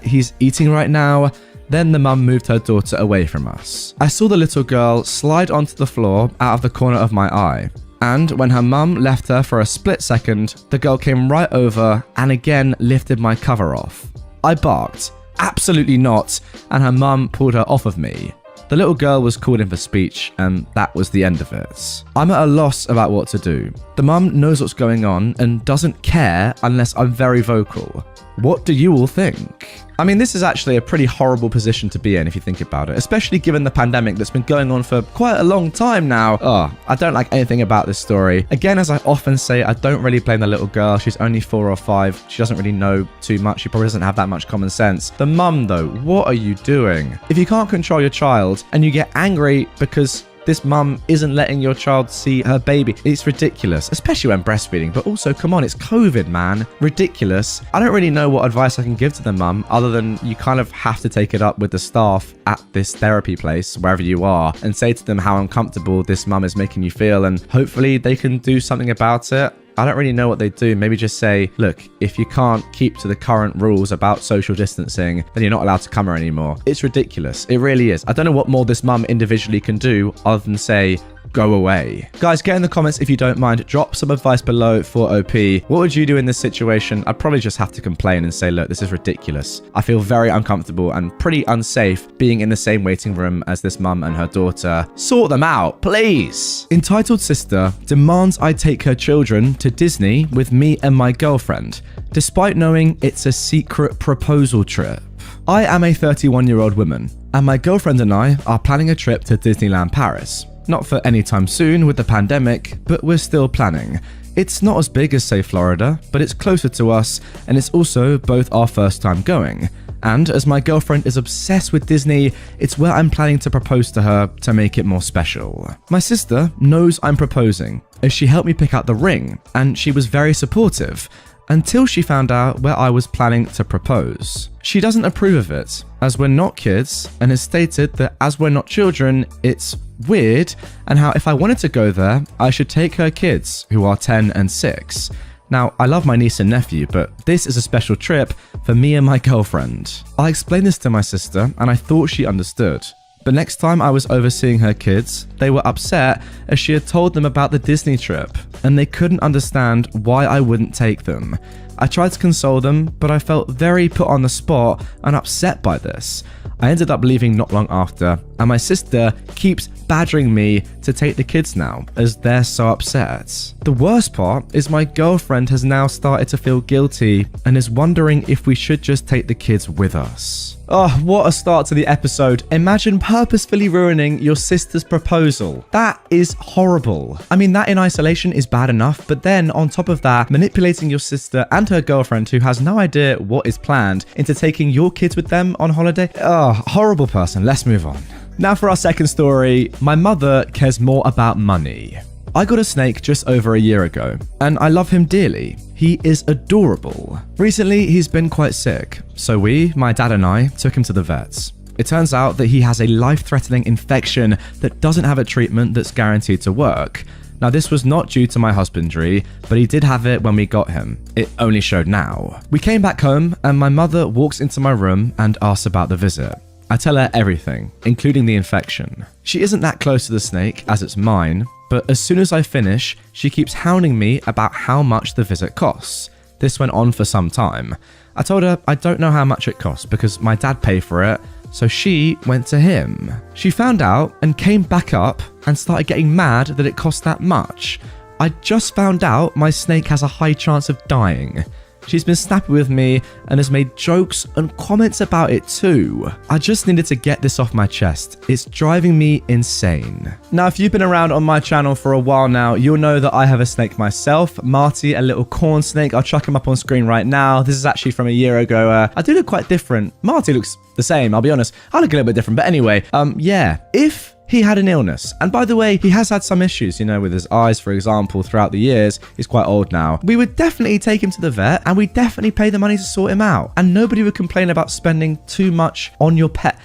he's eating right now. Then the mum moved her daughter away from us. I saw the little girl slide onto the floor out of the corner of my eye. And when her mum left her for a split second, the girl came right over and again lifted my cover off. I barked, absolutely not, and her mum pulled her off of me. The little girl was called in for speech, and that was the end of it. I'm at a loss about what to do. The mum knows what's going on and doesn't care unless I'm very vocal. What do you all think? I mean, this is actually a pretty horrible position to be in if you think about it, especially given the pandemic that's been going on for quite a long time now. I don't like anything about this story. Again, as I often say, I don't really blame the little girl. She's only 4 or 5. She doesn't really know too much. She probably doesn't have that much common sense. The mum, though, what are you doing? If you can't control your child and you get angry because this mum isn't letting your child see her baby, it's ridiculous, especially when breastfeeding. But also, come on, it's COVID, man. Ridiculous. I don't really know what advice I can give to the mum other than you kind of have to take it up with the staff at this therapy place, wherever you are, and say to them how uncomfortable this mum is making you feel, and hopefully they can do something about it. I don't really know what they do. Maybe just say, look, if you can't keep to the current rules about social distancing, then you're not allowed to come here anymore. It's ridiculous. It really is. I don't know what more this mum individually can do other than say, go away. Guys, get in the comments if you don't mind. Drop some advice below for OP. What would you do in this situation? I'd probably just have to complain and say, look, this is ridiculous. I feel very uncomfortable and pretty unsafe being in the same waiting room as this mum and her daughter. Sort them out, please. Entitled sister demands I take her children to Disney with me and my girlfriend, despite knowing it's a secret proposal trip. I am a 31-year-old woman, and my girlfriend and I are planning a trip to Disneyland Paris. Not for any time soon with the pandemic, but we're still planning. It's not as big as, say, Florida, but it's closer to us, and it's also both our first time going. And as my girlfriend is obsessed with Disney, it's where I'm planning to propose to her to make it more special. My sister knows I'm proposing, as she helped me pick out the ring, and she was very supportive, until she found out where I was planning to propose. She doesn't approve of it, as we're not kids, and has stated that as we're not children, it's weird, and how if I wanted to go there, I should take her kids, who are 10 and 6. Now, I love my niece and nephew, but this is a special trip for me and my girlfriend. I explained this to my sister, and I thought she understood. But next time I was overseeing her kids, they were upset as she had told them about the Disney trip, and they couldn't understand why I wouldn't take them. I tried to console them, but I felt very put on the spot and upset by this. I ended up leaving not long after, and my sister keeps badgering me to take the kids now, as they're so upset. The worst part is my girlfriend has now started to feel guilty and is wondering if we should just take the kids with us. Oh, what a start to the episode. Imagine purposefully ruining your sister's proposal. That is horrible. I mean, that in isolation is bad enough, but then on top of that, manipulating your sister and her girlfriend, who has no idea what is planned, into taking your kids with them on holiday. Oh, horrible person. Let's move on. Now for our second story. My mother cares more about money. I got a snake just over a year ago, and I love him dearly. He is adorable. Recently, he's been quite sick, so my dad and I, took him to the vets. It turns out that he has a life-threatening infection that doesn't have a treatment that's guaranteed to work. Now, this was not due to my husbandry, but he did have it when we got him. It only showed now. We came back home, and my mother walks into my room and asks about the visit. I tell her everything, including the infection. She isn't that close to the snake, as it's mine, but as soon as I finish, she keeps hounding me about how much the visit costs. This went on for some time. I told her I don't know how much it costs because my dad paid for it, so she went to him. She found out and came back up and started getting mad that it cost that much. I just found out my snake has a high chance of dying. She's been snappy with me and has made jokes and comments about it too. I just needed to get this off my chest. It's driving me insane. Now, if you've been around on my channel for a while now, you'll know that I have a snake myself, Marty, a little corn snake. I'll chuck him up on screen right now. This is actually from a year ago. I do look quite different. Marty looks the same, I'll be honest. I look a little bit different, but anyway, yeah. If he had an illness, and by the way, he has had some issues, with his eyes, for example, throughout the years. He's quite old now. We would definitely take him to the vet, and we'd definitely pay the money to sort him out, and nobody would complain about spending too much on your pet.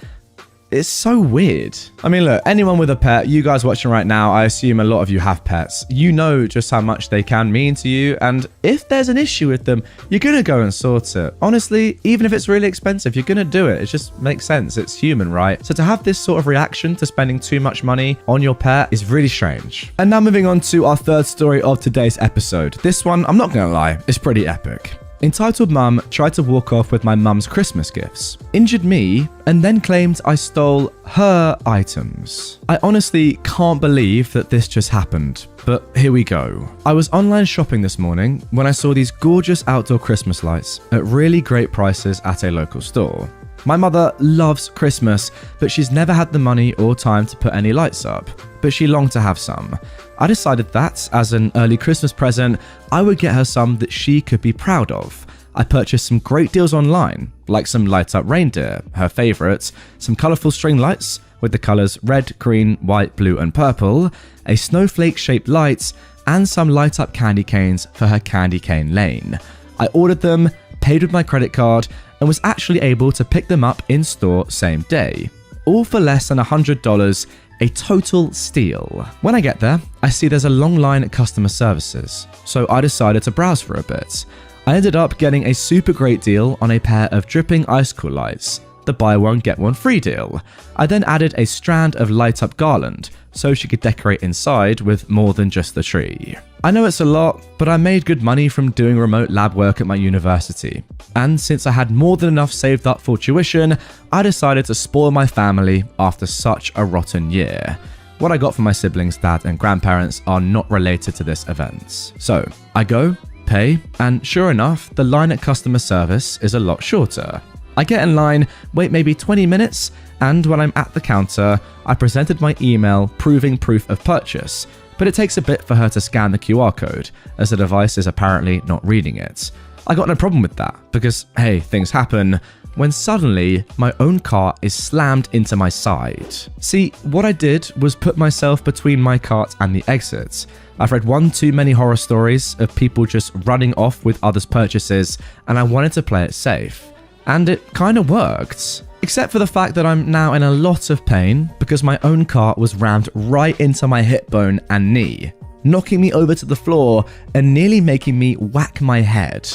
It's so weird. I mean, look, anyone with a pet, you guys watching right now, I assume a lot of you have pets. You know just how much they can mean to you, and if there's an issue with them, you're gonna go and sort it. Honestly, even if it's really expensive, you're gonna do it. It just makes sense. It's human, right? So to have this sort of reaction to spending too much money on your pet is really strange. And now moving on to our third story of today's episode. This one, I'm not gonna lie, it's pretty epic. Entitled Mum tried to walk off with my mum's Christmas gifts, injured me, and then claimed I stole her items. I honestly can't believe that this just happened, but here we go. I was online shopping this morning when I saw these gorgeous outdoor Christmas lights at really great prices at a local store. My mother loves Christmas, but she's never had the money or time to put any lights up, but she longed to have some. I decided that, as an early Christmas present, I would get her some that she could be proud of. I purchased some great deals online, like some light up reindeer, her favourites, some colourful string lights with the colours red, green, white, blue and purple, a snowflake shaped light, and some light up candy canes for her candy cane lane. I ordered them, paid with my credit card, and was actually able to pick them up in store same day. All for less than $100, a total steal. When I get there, I see there's a long line at customer services, so I decided to browse for a bit. I ended up getting a super great deal on a pair of dripping icicle lights, the buy one get one free deal. I then added a strand of light up garland, so she could decorate inside with more than just the tree. I know it's a lot, but I made good money from doing remote lab work at my university. And since I had more than enough saved up for tuition, I decided to spoil my family after such a rotten year. What I got from my siblings, dad and grandparents are not related to this event. So I go, pay, and sure enough, the line at customer service is a lot shorter. I get in line, wait maybe 20 minutes, and when I'm at the counter, I presented my email proving proof of purchase, but it takes a bit for her to scan the QR code, as the device is apparently not reading it. I got no problem with that, because hey, things happen. when suddenly my own cart is slammed into my side. See, what I did was put myself between my cart and the exit. I've read one too many horror stories of people just running off with others' purchases, and I wanted to play it safe. And it kind of worked. Except for the fact that I'm now in a lot of pain because my own cart was rammed right into my hip bone and knee, knocking me over to the floor and nearly making me whack my head.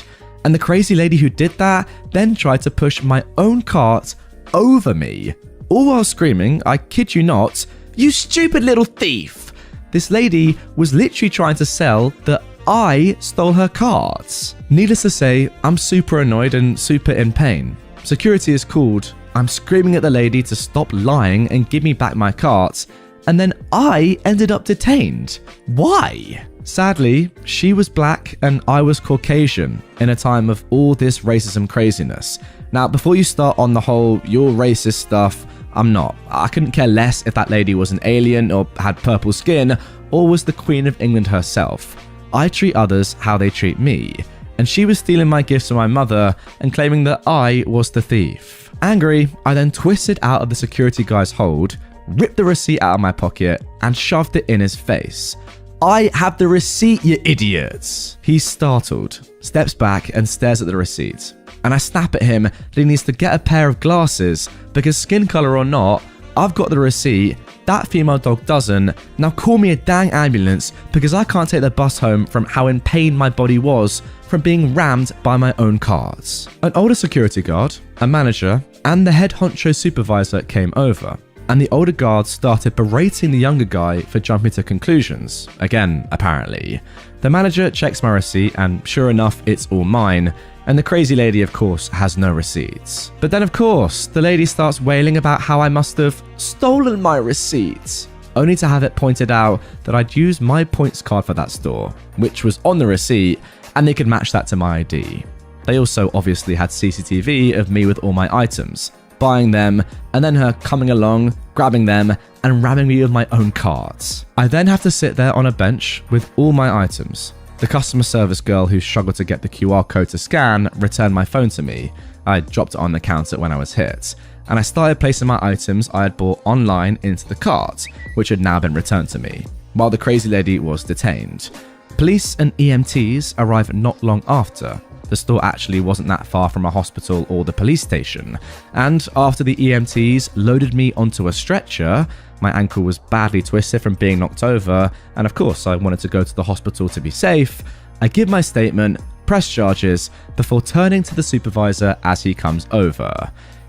And the crazy lady who did that then tried to push my own cart over me, all while screaming, I kid you not, "You stupid little thief!" This lady was literally trying to sell that I stole her cart. Needless to say, I'm super annoyed and super in pain. Security is called. I'm screaming at the lady to stop lying and give me back my cart, and then I ended up detained. Why? Sadly, she was black and I was Caucasian in a time of all this racism craziness. Now, before you start on the whole "you're racist" stuff, I'm not. I couldn't care less if that lady was an alien or had purple skin or was the Queen of England herself. I treat others how they treat me, and she was stealing my gifts from my mother and claiming that I was the thief. Angry, I then twisted out of the security guy's hold, ripped the receipt out of my pocket, and shoved it in his face. "I have the receipt, you idiots!" He's startled, steps back and stares at the receipt. And I snap at him that he needs to get a pair of glasses because skin color or not, I've got the receipt, that female dog doesn't. Now call me a dang ambulance because I can't take the bus home from how in pain my body was from being rammed by my own cart. An older security guard, a manager, and the head honcho supervisor came over. And the older guard started berating the younger guy for jumping to conclusions. Again, apparently. The manager checks my receipt and sure enough, it's all mine. And the crazy lady, of course, has no receipts. But then, of course, the lady starts wailing about how I must have stolen my receipts, only to have it pointed out that I'd used my points card for that store, which was on the receipt, and they could match that to my ID. They also obviously had CCTV of me with all my items, buying them, and then her coming along, grabbing them, and ramming me with my own cards. I then have to sit there on a bench with all my items. The customer service girl who struggled to get the QR code to scan returned my phone to me. I dropped it on the counter when I was hit, and I started placing my items I had bought online into the cart, which had now been returned to me, while the crazy lady was detained. Police and EMTs arrived not long after. The store actually wasn't that far from a hospital or the police station, and after the EMTs loaded me onto a stretcher, my ankle was badly twisted from being knocked over, and of course I wanted to go to the hospital to be safe. I give my statement, press charges, before turning to the supervisor as he comes over.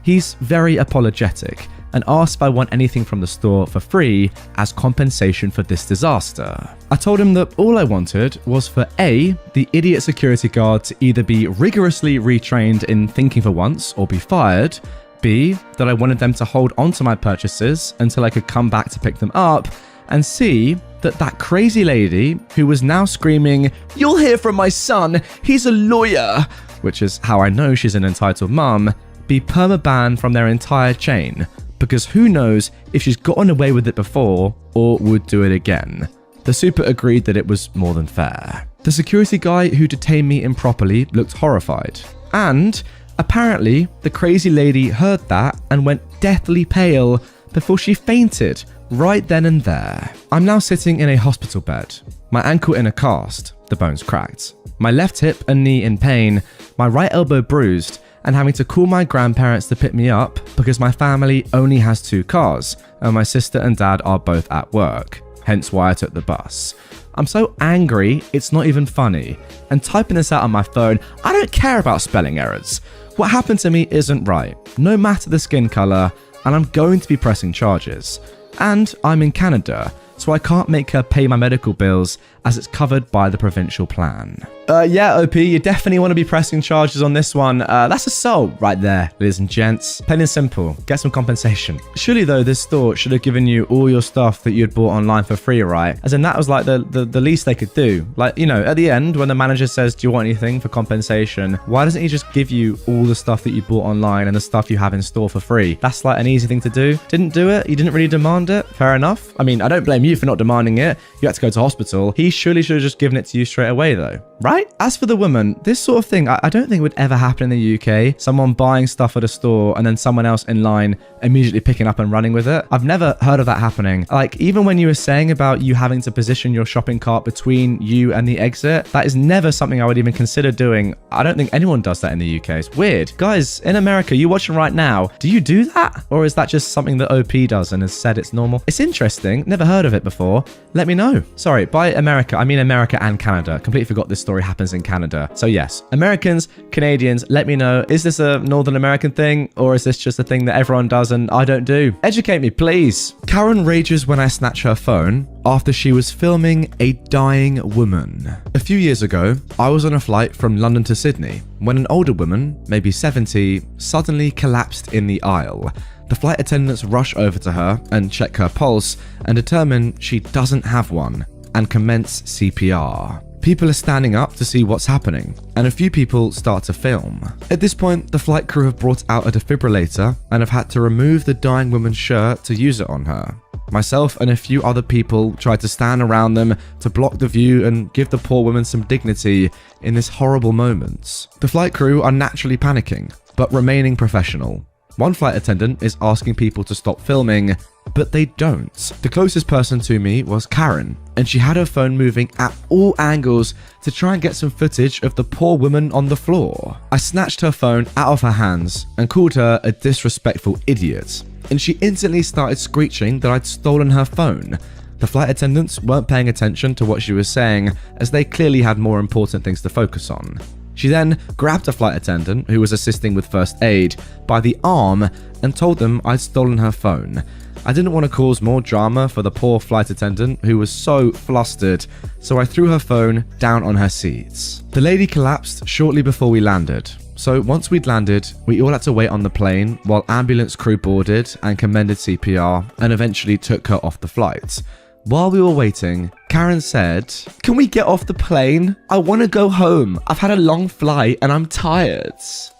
He's very apologetic and asks if I want anything from the store for free as compensation for this disaster. I told him that all I wanted was for A, the idiot security guard to either be rigorously retrained in thinking for once or be fired, B, that I wanted them to hold on to my purchases until I could come back to pick them up, and C, that crazy lady who was now screaming, "You'll hear from my son, he's a lawyer," which is how I know she's an entitled mum, be perma-banned from their entire chain, because who knows if she's gotten away with it before or would do it again. The super agreed that it was more than fair. The security guy who detained me improperly looked horrified, and apparently the crazy lady heard that and went deathly pale before she fainted right then and there. I'm now sitting in a hospital bed, my ankle in a cast, the bones cracked, my left hip and knee in pain, my right elbow bruised, and having to call my grandparents to pick me up because my family only has 2 cars and my sister and dad are both at work, hence why I took the bus. I'm so angry, it's not even funny. And typing this out on my phone, I don't care about spelling errors. What happened to me isn't right, no matter the skin color, and I'm going to be pressing charges. And I'm in Canada, so I can't make her pay my medical bills as it's covered by the provincial plan. Yeah, OP, you definitely want to be pressing charges on this one. That's assault right there, ladies and gents. Plain and simple, get some compensation. Surely though, this store should have given you all your stuff that you'd bought online for free, right? As in that was like the least they could do. Like, you know, at the end, when the manager says, do you want anything for compensation? Why doesn't he just give you all the stuff that you bought online and the stuff you have in store for free? That's like an easy thing to do. Didn't do it, you didn't really demand it, fair enough. I mean, I don't blame you for not demanding it. You had to go to hospital. He surely should have just given it to you straight away though, right? As for the woman, this sort of thing, I don't think would ever happen in the UK. Someone buying stuff at a store and then someone else in line immediately picking up and running with it. I've never heard of that happening. Like, even when you were saying about you having to position your shopping cart between you and the exit, that is never something I would even consider doing. I don't think anyone does that in the UK. It's weird. Guys, in America, you watching right now, do you do that? Or is that just something that OP does and has said it's normal? It's interesting. Never heard of it before. Let me know. Sorry, by America, I mean America and Canada. Completely forgot this story happens in Canada. So yes, Americans, Canadians, let me know. Is this a Northern American thing, or is this just a thing that everyone does and I don't do? Educate me, please. Karen rages when I snatch her phone after she was filming a dying woman. A few years ago, I was on a flight from London to Sydney when an older woman, maybe 70, suddenly collapsed in the aisle. The flight attendants rush over to her and check her pulse and determine she doesn't have one and commence CPR. People are standing up to see what's happening, and a few people start to film. At this point, the flight crew have brought out a defibrillator and have had to remove the dying woman's shirt to use it on her. Myself and a few other people tried to stand around them to block the view and give the poor woman some dignity in this horrible moment. The flight crew are naturally panicking, but remaining professional. One flight attendant is asking people to stop filming, but they don't. The closest person to me was Karen, and she had her phone moving at all angles to try and get some footage of the poor woman on the floor. I snatched her phone out of her hands and called her a disrespectful idiot, and she instantly started screeching that I'd stolen her phone. The flight attendants weren't paying attention to what she was saying, as they clearly had more important things to focus on. She then grabbed a flight attendant who was assisting with first aid by the arm and told them I'd stolen her phone. I didn't want to cause more drama for the poor flight attendant who was so flustered, so I threw her phone down on her seats. The lady collapsed shortly before we landed. So once we'd landed, we all had to wait on the plane while ambulance crew boarded and commended CPR and eventually took her off the flight. While we were waiting, Karen said, "Can we get off the plane? I want to go home. I've had a long flight and I'm tired."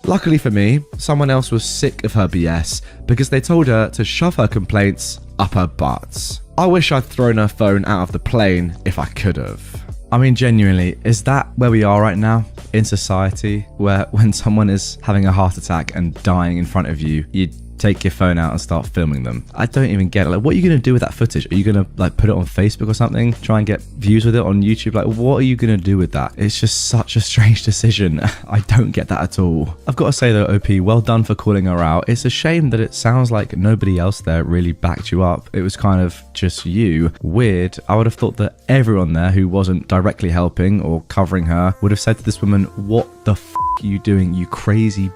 Luckily for me, someone else was sick of her BS because they told her to shove her complaints up her butt. I wish I'd thrown her phone out of the plane if I could have. I mean, genuinely, is that where we are right now in society, where when someone is having a heart attack and dying in front of you, you take your phone out and start filming them? I don't even get it. Like, what are you going to do with that footage? Are you going to like put it on Facebook or something? Try and get views with it on YouTube? Like, what are you going to do with that? It's just such a strange decision. I don't get that at all. I've got to say though, OP, well done for calling her out. It's a shame that it sounds like nobody else there really backed you up. It was kind of just you. Weird. I would have thought that everyone there who wasn't directly helping or covering her would have said to this woman, "What the f*** are you doing, you crazy b***?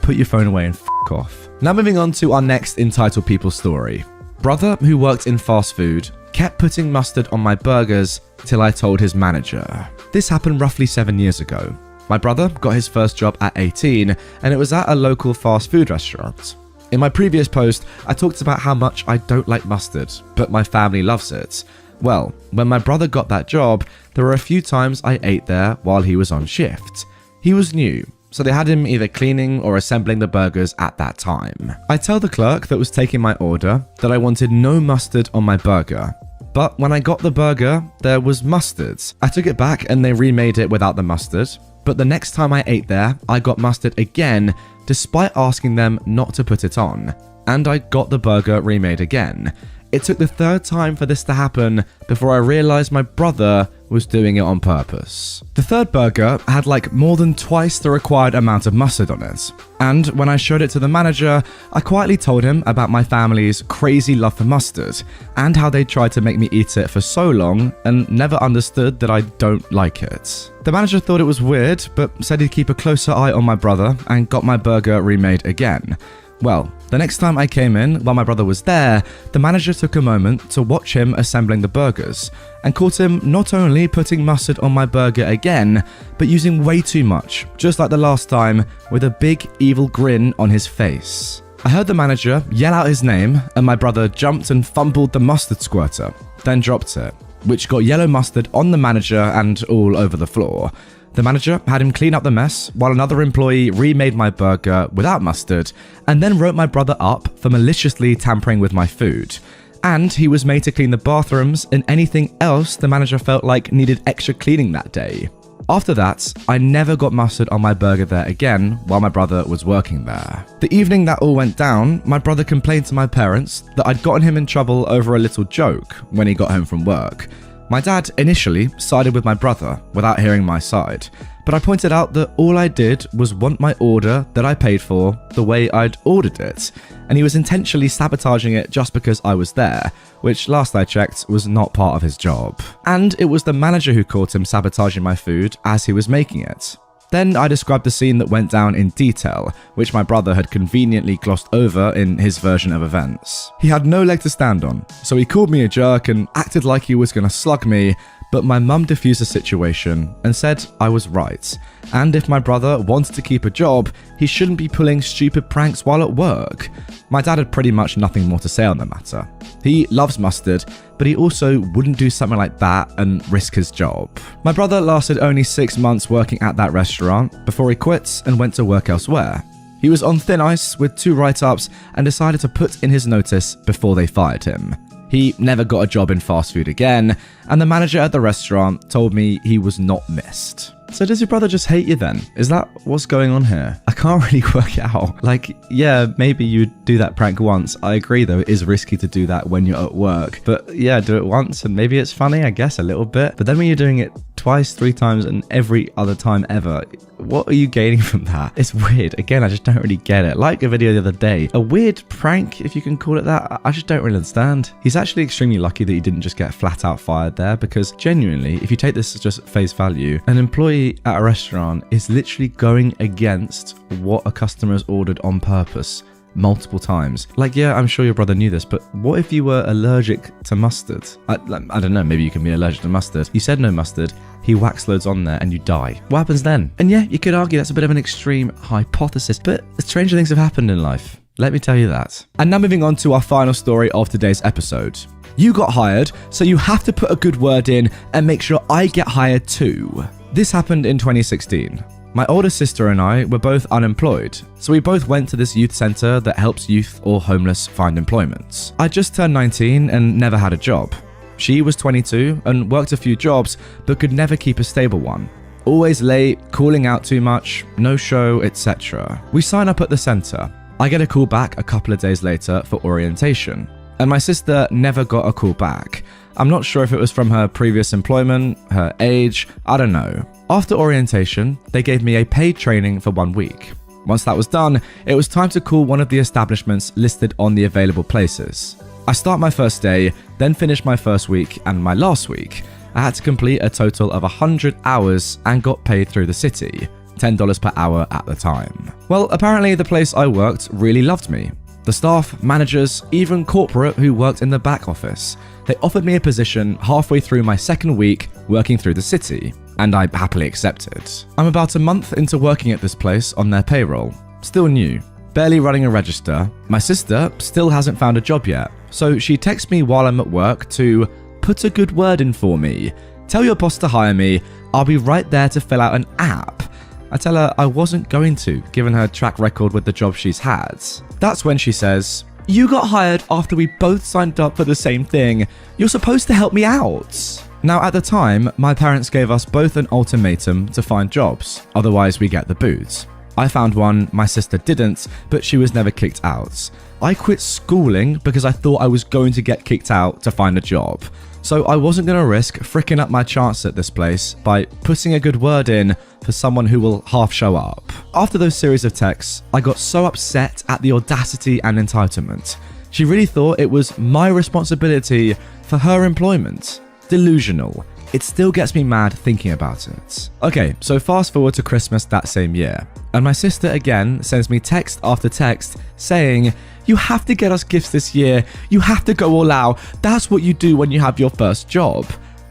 Put your phone away and f*** off." Now moving on to our next Entitled People story. Brother who worked in fast food kept putting mustard on my burgers till I told his manager. This happened roughly 7 years ago. My brother got his first job at 18 and it was at a local fast food restaurant. In my previous post, I talked about how much I don't like mustard, but my family loves it. Well, when my brother got that job, there were a few times I ate there while he was on shift. He was new, so they had him either cleaning or assembling the burgers at that time. I tell the clerk that was taking my order that I wanted no mustard on my burger. But when I got the burger, there was mustard. I took it back and they remade it without the mustard. But the next time I ate there, I got mustard again, despite asking them not to put it on. And I got the burger remade again. It took the third time for this to happen before I realized my brother was doing it on purpose. The third burger had like more than twice the required amount of mustard on it. And when I showed it to the manager, I quietly told him about my family's crazy love for mustard and how they tried to make me eat it for so long and never understood that I don't like it. The manager thought it was weird, but said he'd keep a closer eye on my brother and got my burger remade again. Well, the next time I came in, while my brother was there, the manager took a moment to watch him assembling the burgers and caught him not only putting mustard on my burger again, but using way too much, just like the last time, with a big evil grin on his face. I heard the manager yell out his name and my brother jumped and fumbled the mustard squirter, then dropped it, which got yellow mustard on the manager and all over the floor. The manager had him clean up the mess while another employee remade my burger without mustard and then wrote my brother up for maliciously tampering with my food. And he was made to clean the bathrooms and anything else the manager felt like needed extra cleaning that day. After that, I never got mustard on my burger there again while my brother was working there. The evening that all went down, my brother complained to my parents that I'd gotten him in trouble over a little joke when he got home from work. My dad initially sided with my brother without hearing my side, but I pointed out that all I did was want my order that I paid for the way I'd ordered it, and he was intentionally sabotaging it just because I was there, which last I checked was not part of his job. And it was the manager who caught him sabotaging my food as he was making it. Then I described the scene that went down in detail, which my brother had conveniently glossed over in his version of events. He had no leg to stand on, so he called me a jerk and acted like he was going to slug me, but my mum diffused the situation and said I was right. And if my brother wanted to keep a job, he shouldn't be pulling stupid pranks while at work. My dad had pretty much nothing more to say on the matter. He loves mustard, but he also wouldn't do something like that and risk his job. My brother lasted only 6 months working at that restaurant before he quit and went to work elsewhere. He was on thin ice with 2 write-ups and decided to put in his notice before they fired him. He never got a job in fast food again, and the manager at the restaurant told me he was not missed. So does your brother just hate you then? Is that what's going on here? I can't really work it out. Like, yeah, maybe you'd do that prank once. I agree though, it is risky to do that when you're at work. But yeah, do it once and maybe it's funny, I guess, a little bit. But then when you're doing it twice, 3 times, and every other time ever, what are you gaining from that? It's weird. Again, I just don't really get it. Like a video the other day, a weird prank, if you can call it that, I just don't really understand. He's actually extremely lucky that he didn't just get flat out fired there, because genuinely, if you take this as just face value, an employee at a restaurant is literally going against what a customer has ordered on purpose multiple times. Like, yeah, I'm sure your brother knew this, but what if you were allergic to mustard? I don't know, maybe you can be allergic to mustard. You said no mustard, he whacks loads on there and you die. What happens then? And yeah, you could argue that's a bit of an extreme hypothesis, but stranger things have happened in life. Let me tell you that. And now moving on to our final story of today's episode. You got hired, so you have to put a good word in and make sure I get hired too. This happened in 2016. My older sister and I were both unemployed, so we both went to this youth centre that helps youth or homeless find employment. I just turned 19 and never had a job. She was 22 and worked a few jobs, but could never keep a stable one. Always late, calling out too much, no show, etc. We sign up at the centre. I get a call back a couple of days later for orientation, and my sister never got a call back. I'm not sure if it was from her previous employment, her age, I don't know. After orientation, they gave me a paid training for 1 week. Once that was done, it was time to call one of the establishments listed on the available places. I start my first day, then finish my first week and my last week. I had to complete a total of 100 hours and got paid through the city, $10 per hour at the time. Well, apparently the place I worked really loved me. The staff, managers, even corporate who worked in the back office. They offered me a position halfway through my second week working through the city, and I happily accepted. I'm about a month into working at this place on their payroll. Still new, barely running a register. My sister still hasn't found a job yet, so she texts me while I'm at work to put a good word in for me. Tell your boss to hire me, I'll be right there to fill out an app. I tell her I wasn't going to, given her track record with the job she's had. That's when she says, "You got hired after we both signed up for the same thing. You're supposed to help me out." Now, at the time, my parents gave us both an ultimatum to find jobs, otherwise we get the boot. I found one, my sister didn't, but she was never kicked out. I quit schooling because I thought I was going to get kicked out to find a job. So I wasn't going to risk fricking up my chance at this place by putting a good word in for someone who will half show up. After those series of texts, I got so upset at the audacity and entitlement. She really thought it was my responsibility for her employment. Delusional. It still gets me mad thinking about it. Okay, so fast forward to Christmas that same year, and my sister again sends me text after text saying, "You have to get us gifts this year. You have to go all out. That's what you do when you have your first job."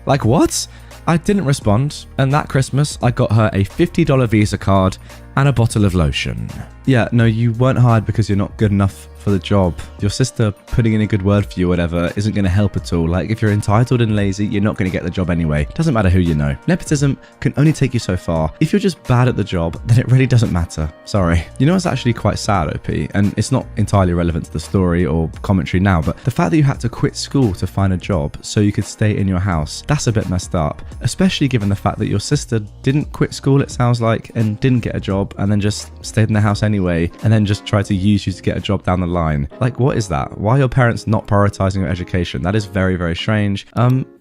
Like, what? I didn't respond, and that Christmas I got her a $50 Visa card and a bottle of lotion. Yeah, no, you weren't hired because you're not good enough for the job. Your sister putting in a good word for you or whatever isn't going to help at all. Like, if you're entitled and lazy, you're not going to get the job anyway. Doesn't matter who you know. Nepotism can only take you so far. If you're just bad at the job, then it really doesn't matter. Sorry. You know, it's actually quite sad, OP, and it's not entirely relevant to the story or commentary now, but the fact that you had to quit school to find a job so you could stay in your house, that's a bit messed up, especially given the fact that your sister didn't quit school, it sounds like, and didn't get a job and then just stayed in the house anyway and then just tried to use you to get a job down the line. Like, what is that? Why are your parents not prioritizing your education? That is very, very strange.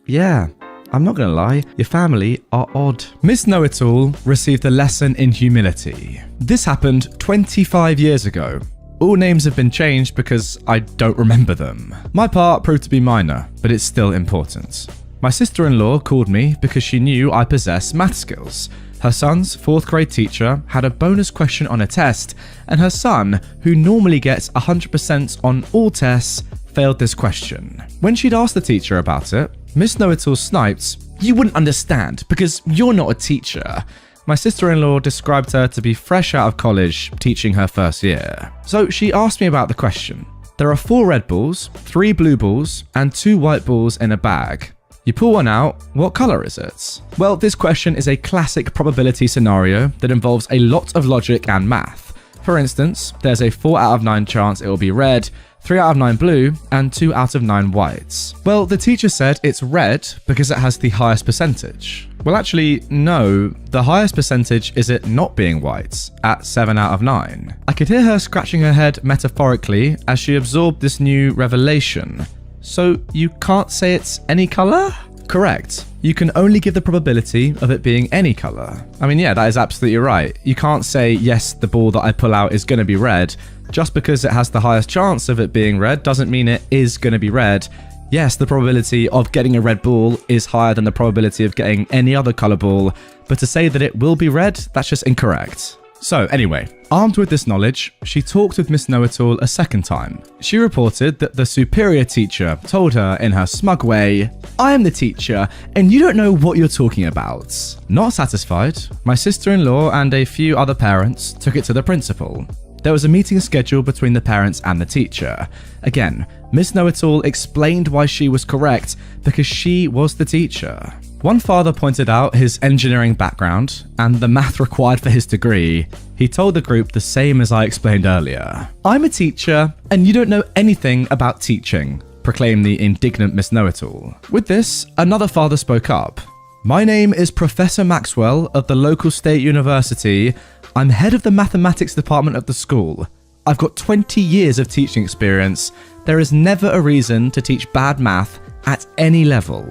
Yeah. I'm not gonna lie, your family are odd. Miss Know-It-All received a lesson in humility. This happened 25 years ago. All names have been changed because I don't remember them. My part proved to be minor, but it's still important. My sister-in-law called me because she knew I possess math skills. Her son's 4th grade teacher had a bonus question on a test, and her son, who normally gets 100% on all tests, failed this question. When she'd asked the teacher about it, Miss Know-It-All sniped, "You wouldn't understand because you're not a teacher." My sister-in-law described her to be fresh out of college, teaching her first year. So she asked me about the question. There are 4 red balls, 3 blue balls, and 2 white balls in a bag. You pull one out, what color is it? Well, this question is a classic probability scenario that involves a lot of logic and math. For instance, there's a 4 out of 9 chance it will be red, 3 out of 9 blue, and 2 out of 9 whites. Well, the teacher said it's red because it has the highest percentage. Well, actually, no. The highest percentage is it not being white, at 7 out of 9. I could hear her scratching her head metaphorically as she absorbed this new revelation. So you can't say it's any color? Correct. You can only give the probability of it being any color. I mean, yeah, that is absolutely right. You can't say, yes, the ball that I pull out is going to be red. Just because it has the highest chance of it being red doesn't mean it is going to be red. Yes, the probability of getting a red ball is higher than the probability of getting any other color ball, but to say that it will be red, that's just incorrect. So anyway, armed with this knowledge, she talked with Miss Know-It-All a second time. She reported that the superior teacher told her in her smug way, "I am the teacher, and you don't know what you're talking about." Not satisfied, my sister-in-law and a few other parents took it to the principal. There was a meeting scheduled between the parents and the teacher. Again, Miss Know-It-All explained why she was correct because she was the teacher. One father pointed out his engineering background and the math required for his degree. He told the group the same as I explained earlier. "I'm a teacher, and you don't know anything about teaching," proclaimed the indignant Miss Know-It-All. With this, another father spoke up. "My name is Professor Maxwell of the local state university. I'm head of the mathematics department of the school. I've got 20 years of teaching experience. There is never a reason to teach bad math at any level."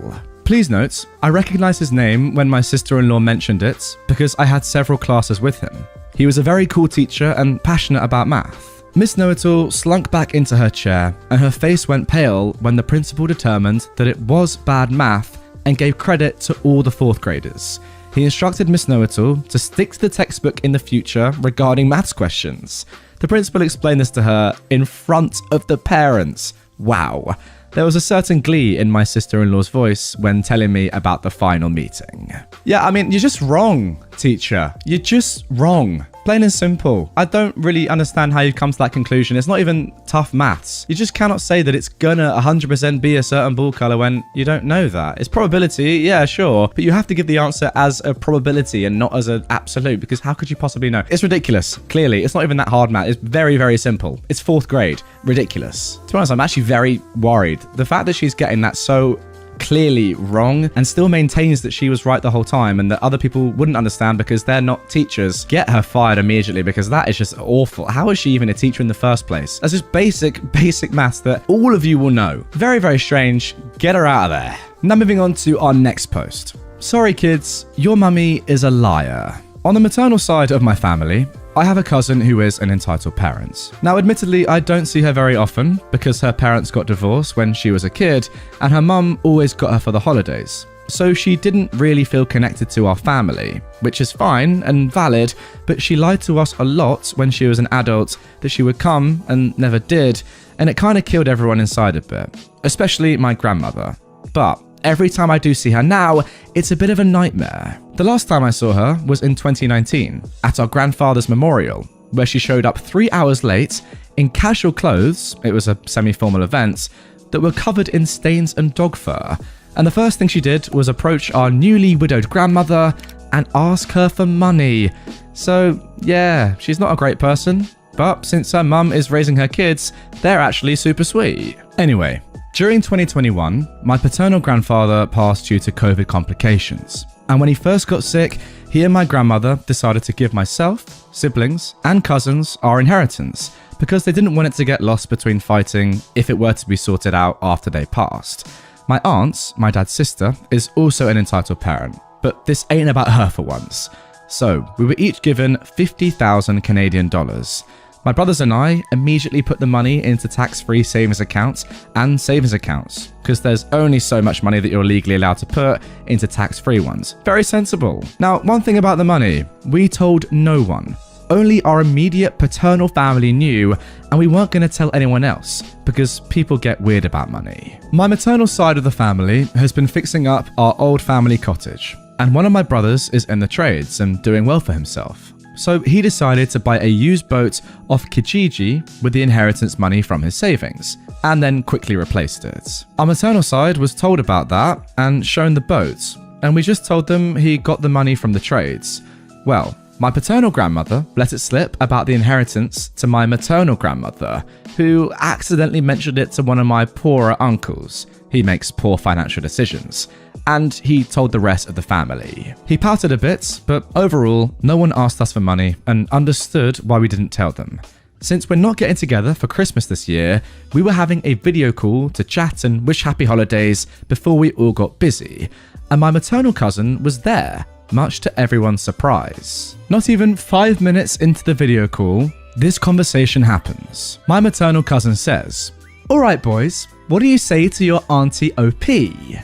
Please note, I recognized his name when my sister-in-law mentioned it because I had several classes with him. He was a very cool teacher and passionate about math. Miss Know-It-All slunk back into her chair and her face went pale when the principal determined that it was bad math and gave credit to all the 4th graders. He instructed Miss Know-It-All to stick to the textbook in the future regarding maths questions. The principal explained this to her in front of the parents. Wow. There was a certain glee in my sister-in-law's voice when telling me about the final meeting. Yeah, I mean, you're just wrong, teacher. You're just wrong. Plain and simple. I don't really understand how you've come to that conclusion. It's not even tough maths. You just cannot say that it's gonna 100% be a certain ball color when you don't know that. It's probability, yeah, sure, but you have to give the answer as a probability and not as an absolute, because how could you possibly know? It's ridiculous. Clearly, it's not even that hard math. It's very, very simple. It's 4th grade. Ridiculous. To be honest, I'm actually very worried. The fact that she's getting that so clearly wrong and still maintains that she was right the whole time and that other people wouldn't understand because they're not teachers. Get her fired immediately because that is just awful. How is she even a teacher in the first place? That's just basic maths that all of you will know. Very, very strange. Get her out of there. Now moving on to our next post. Sorry kids, your mummy is a liar. On the maternal side of my family, I have a cousin who is an entitled parent. Now, admittedly, I don't see her very often because her parents got divorced when she was a kid and her mum always got her for the holidays. So she didn't really feel connected to our family, which is fine and valid, but she lied to us a lot when she was an adult that she would come and never did, and it kind of killed everyone inside a bit, especially my grandmother. But every time I do see her now, it's a bit of a nightmare. The last time I saw her was in 2019 at our grandfather's memorial, where she showed up 3 hours late in casual clothes, it was a semi-formal event, that were covered in stains and dog fur. And the first thing she did was approach our newly widowed grandmother and ask her for money. So yeah, she's not a great person, but since her mum is raising her kids, they're actually super sweet. Anyway, during 2021, my paternal grandfather passed due to COVID complications. And when he first got sick, he and my grandmother decided to give myself, siblings, and cousins our inheritance because they didn't want it to get lost between fighting if it were to be sorted out after they passed. My aunt, my dad's sister, is also an entitled parent, but this ain't about her for once. So we were each given 50,000 Canadian dollars. My brothers and I immediately put the money into tax-free savings accounts and savings accounts, because there's only so much money that you're legally allowed to put into tax-free ones. Very sensible. Now, one thing about the money, we told no one. Only our immediate paternal family knew, and we weren't going to tell anyone else, because people get weird about money. My maternal side of the family has been fixing up our old family cottage, and one of my brothers is in the trades and doing well for himself. So he decided to buy a used boat off Kijiji with the inheritance money from his savings, and then quickly replaced it. Our maternal side was told about that and shown the boat, and we just told them he got the money from the trades. Well, my paternal grandmother let it slip about the inheritance to my maternal grandmother, who accidentally mentioned it to one of my poorer uncles. He makes poor financial decisions. And he told the rest of the family. He pouted a bit, but overall, no one asked us for money and understood why we didn't tell them. Since we're not getting together for Christmas this year, we were having a video call to chat and wish happy holidays before we all got busy, and my maternal cousin was there, much to everyone's surprise. Not even 5 minutes into the video call, this conversation happens. My maternal cousin says, "Alright boys, what do you say to your auntie OP?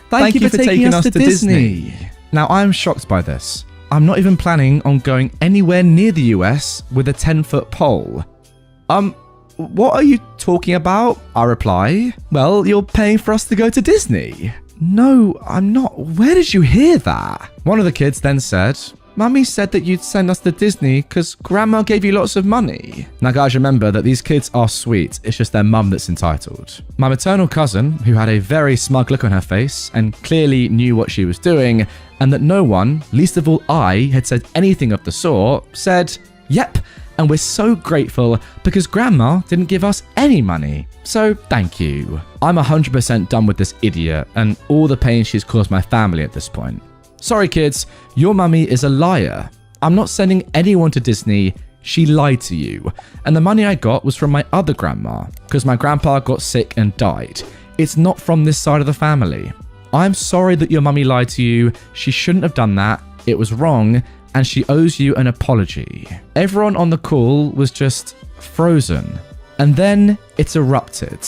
Thank you for taking us to Disney." Now I'm shocked by this. I'm not even planning on going anywhere near the US with a 10-foot pole. What are you talking about? I reply. Well, you're paying for us to go to Disney. No, I'm not. Where did you hear that? One of the kids then said, Mummy said that you'd send us to Disney because Grandma gave you lots of money. Now guys, remember that these kids are sweet, it's just their mum that's entitled. My maternal cousin, who had a very smug look on her face and clearly knew what she was doing, and that no one, least of all I, had said anything of the sort, said, "Yep, and we're so grateful because Grandma didn't give us any money. So thank you." I'm 100% done with this idiot and all the pain she's caused my family at this point. Sorry kids, your mummy is a liar. I'm not sending anyone to Disney, she lied to you. And the money I got was from my other grandma, because my grandpa got sick and died. It's not from this side of the family. I'm sorry that your mummy lied to you, she shouldn't have done that, it was wrong, and she owes you an apology. Everyone on the call was just frozen. And then it erupted.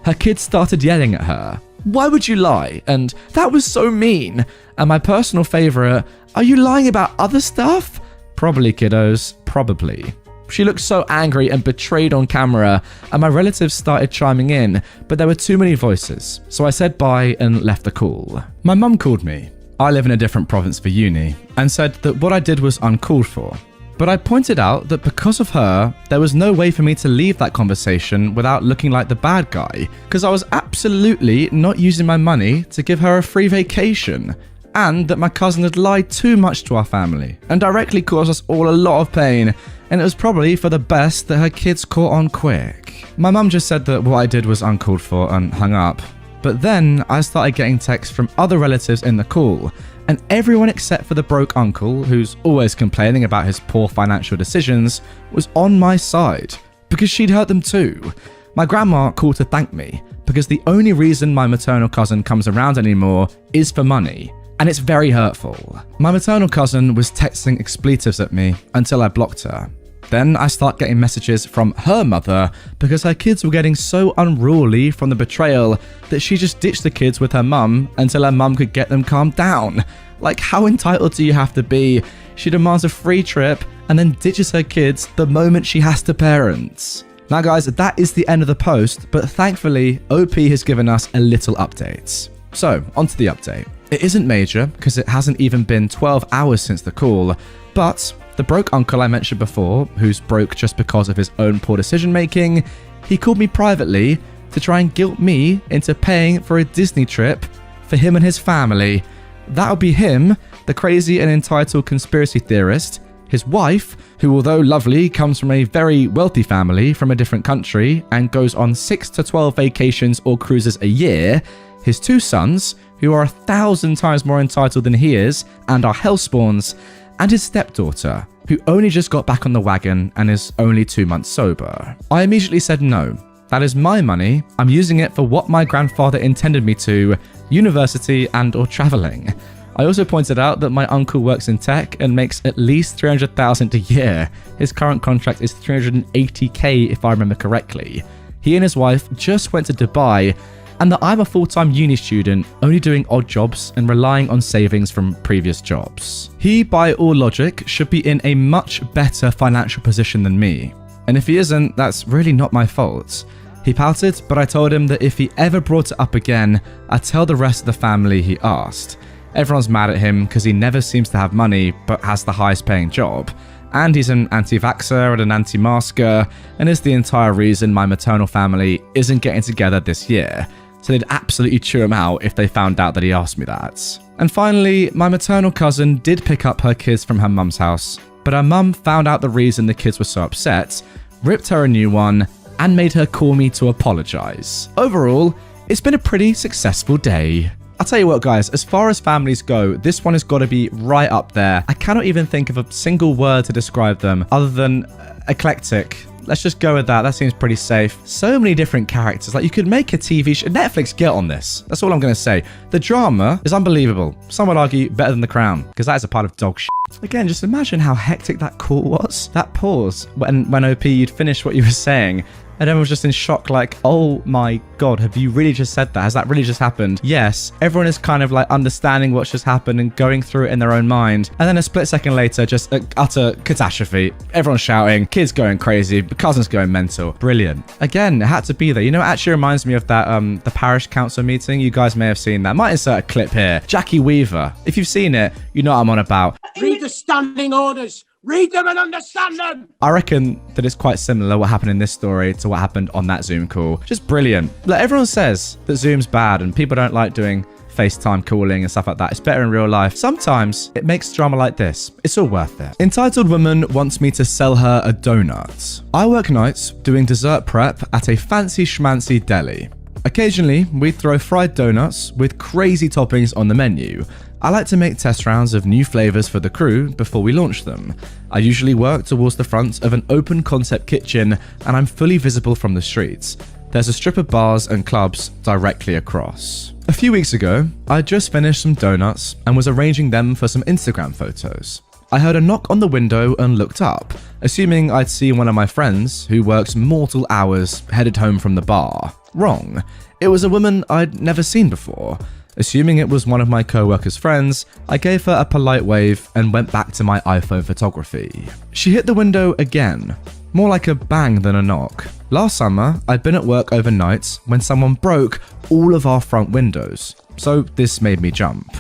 Her kids started yelling at her. "Why would you lie?" And "That was so mean." And my personal favourite, "Are you lying about other stuff?" Probably, kiddos, probably. She looked so angry and betrayed on camera, and my relatives started chiming in, but there were too many voices, so I said bye and left the call. My mum called me. I live in a different province for uni, and said that what I did was uncalled for. But I pointed out that because of her, there was no way for me to leave that conversation without looking like the bad guy, because I was absolutely not using my money to give her a free vacation, and that my cousin had lied too much to our family and directly caused us all a lot of pain, and it was probably for the best that her kids caught on quick. My mum just said that what I did was uncalled for and hung up. But then I started getting texts from other relatives in the call, and everyone except for the broke uncle, who's always complaining about his poor financial decisions, was on my side, because she'd hurt them too. My grandma called to thank me, because the only reason my maternal cousin comes around anymore is for money, and it's very hurtful. My maternal cousin was texting expletives at me until I blocked her. Then I start getting messages from her mother because her kids were getting so unruly from the betrayal that she just ditched the kids with her mum until her mum could get them calmed down. Like, how entitled do you have to be? She demands a free trip and then ditches her kids the moment she has to parent. Now guys, that is the end of the post, but thankfully OP has given us a little update. So, onto the update. It isn't major because it hasn't even been 12 hours since the call, but the broke uncle I mentioned before, who's broke just because of his own poor decision making, he called me privately to try and guilt me into paying for a Disney trip for him and his family. That would be him, the crazy and entitled conspiracy theorist, his wife, who although lovely comes from a very wealthy family from a different country and goes on 6 to 12 vacations or cruises a year, his 2 sons, who are 1,000 times more entitled than he is and are hellspawns, and his stepdaughter, who only just got back on the wagon and is only 2 months sober. I immediately said no. That is my money. I'm using it for what my grandfather intended me to, university and or traveling. I also pointed out that my uncle works in tech and makes at least $300,000 a year. His current contract is $380K if I remember correctly. He and his wife just went to Dubai, and that I'm a full-time uni student, only doing odd jobs and relying on savings from previous jobs. He, by all logic, should be in a much better financial position than me. And if he isn't, that's really not my fault. He pouted, but I told him that if he ever brought it up again, I'd tell the rest of the family he asked. Everyone's mad at him because he never seems to have money, but has the highest paying job. And he's an anti-vaxxer and an anti-masker, and is the entire reason my maternal family isn't getting together this year. So they'd absolutely chew him out if they found out that he asked me that. And finally, my maternal cousin did pick up her kids from her mum's house, but her mum found out the reason the kids were so upset, ripped her a new one, and made her call me to apologize. Overall, it's been a pretty successful day. I'll tell you what guys, as far as families go, this one has got to be right up there. I cannot even think of a single word to describe them other than eclectic. Let's just go with that. That seems pretty safe. So many different characters. Like, you could make a TV show. Netflix, get on this. That's all I'm going to say. The drama is unbelievable. Some would argue better than The Crown, because that is a part of dog shit. Again, just imagine how hectic that call was. That pause when OP, you'd finished what you were saying, and everyone was just in shock, like, oh my god, have you really just said that? Has that really just happened? Yes. Everyone is kind of like understanding what's just happened and going through it in their own mind. And then a split second later, just utter catastrophe. Everyone's shouting, kids going crazy, cousins going mental. Brilliant. Again, it had to be there. You know, it actually reminds me of that, the parish council meeting. You guys may have seen that. Might insert a clip here. Jackie Weaver. If you've seen it, you know what I'm on about. Read the standing orders. Read them and understand them. I reckon that it's quite similar what happened in this story to what happened on that Zoom call. Just brilliant. Like, everyone says that Zoom's bad and people don't like doing FaceTime calling and stuff like that. It's better in real life. Sometimes it makes drama like this. It's all worth it. Entitled Woman wants me to sell her a donut. I work nights doing dessert prep at a fancy schmancy deli. Occasionally, we throw fried donuts with crazy toppings on the menu. I like to make test rounds of new flavors for the crew before we launch them. I usually work towards the front of an open concept kitchen and I'm fully visible from the streets. There's a strip of bars and clubs directly across. A few weeks ago, I just finished some donuts and was arranging them for some Instagram photos. I heard a knock on the window and looked up, assuming I'd see one of my friends who works mortal hours headed home from the bar. Wrong. It was a woman I'd never seen before. Assuming it was one of my co-workers' friends, I gave her a polite wave and went back to my iPhone photography. She hit the window again, more like a bang than a knock. Last summer, I'd been at work overnight when someone broke all of our front windows, so this made me jump.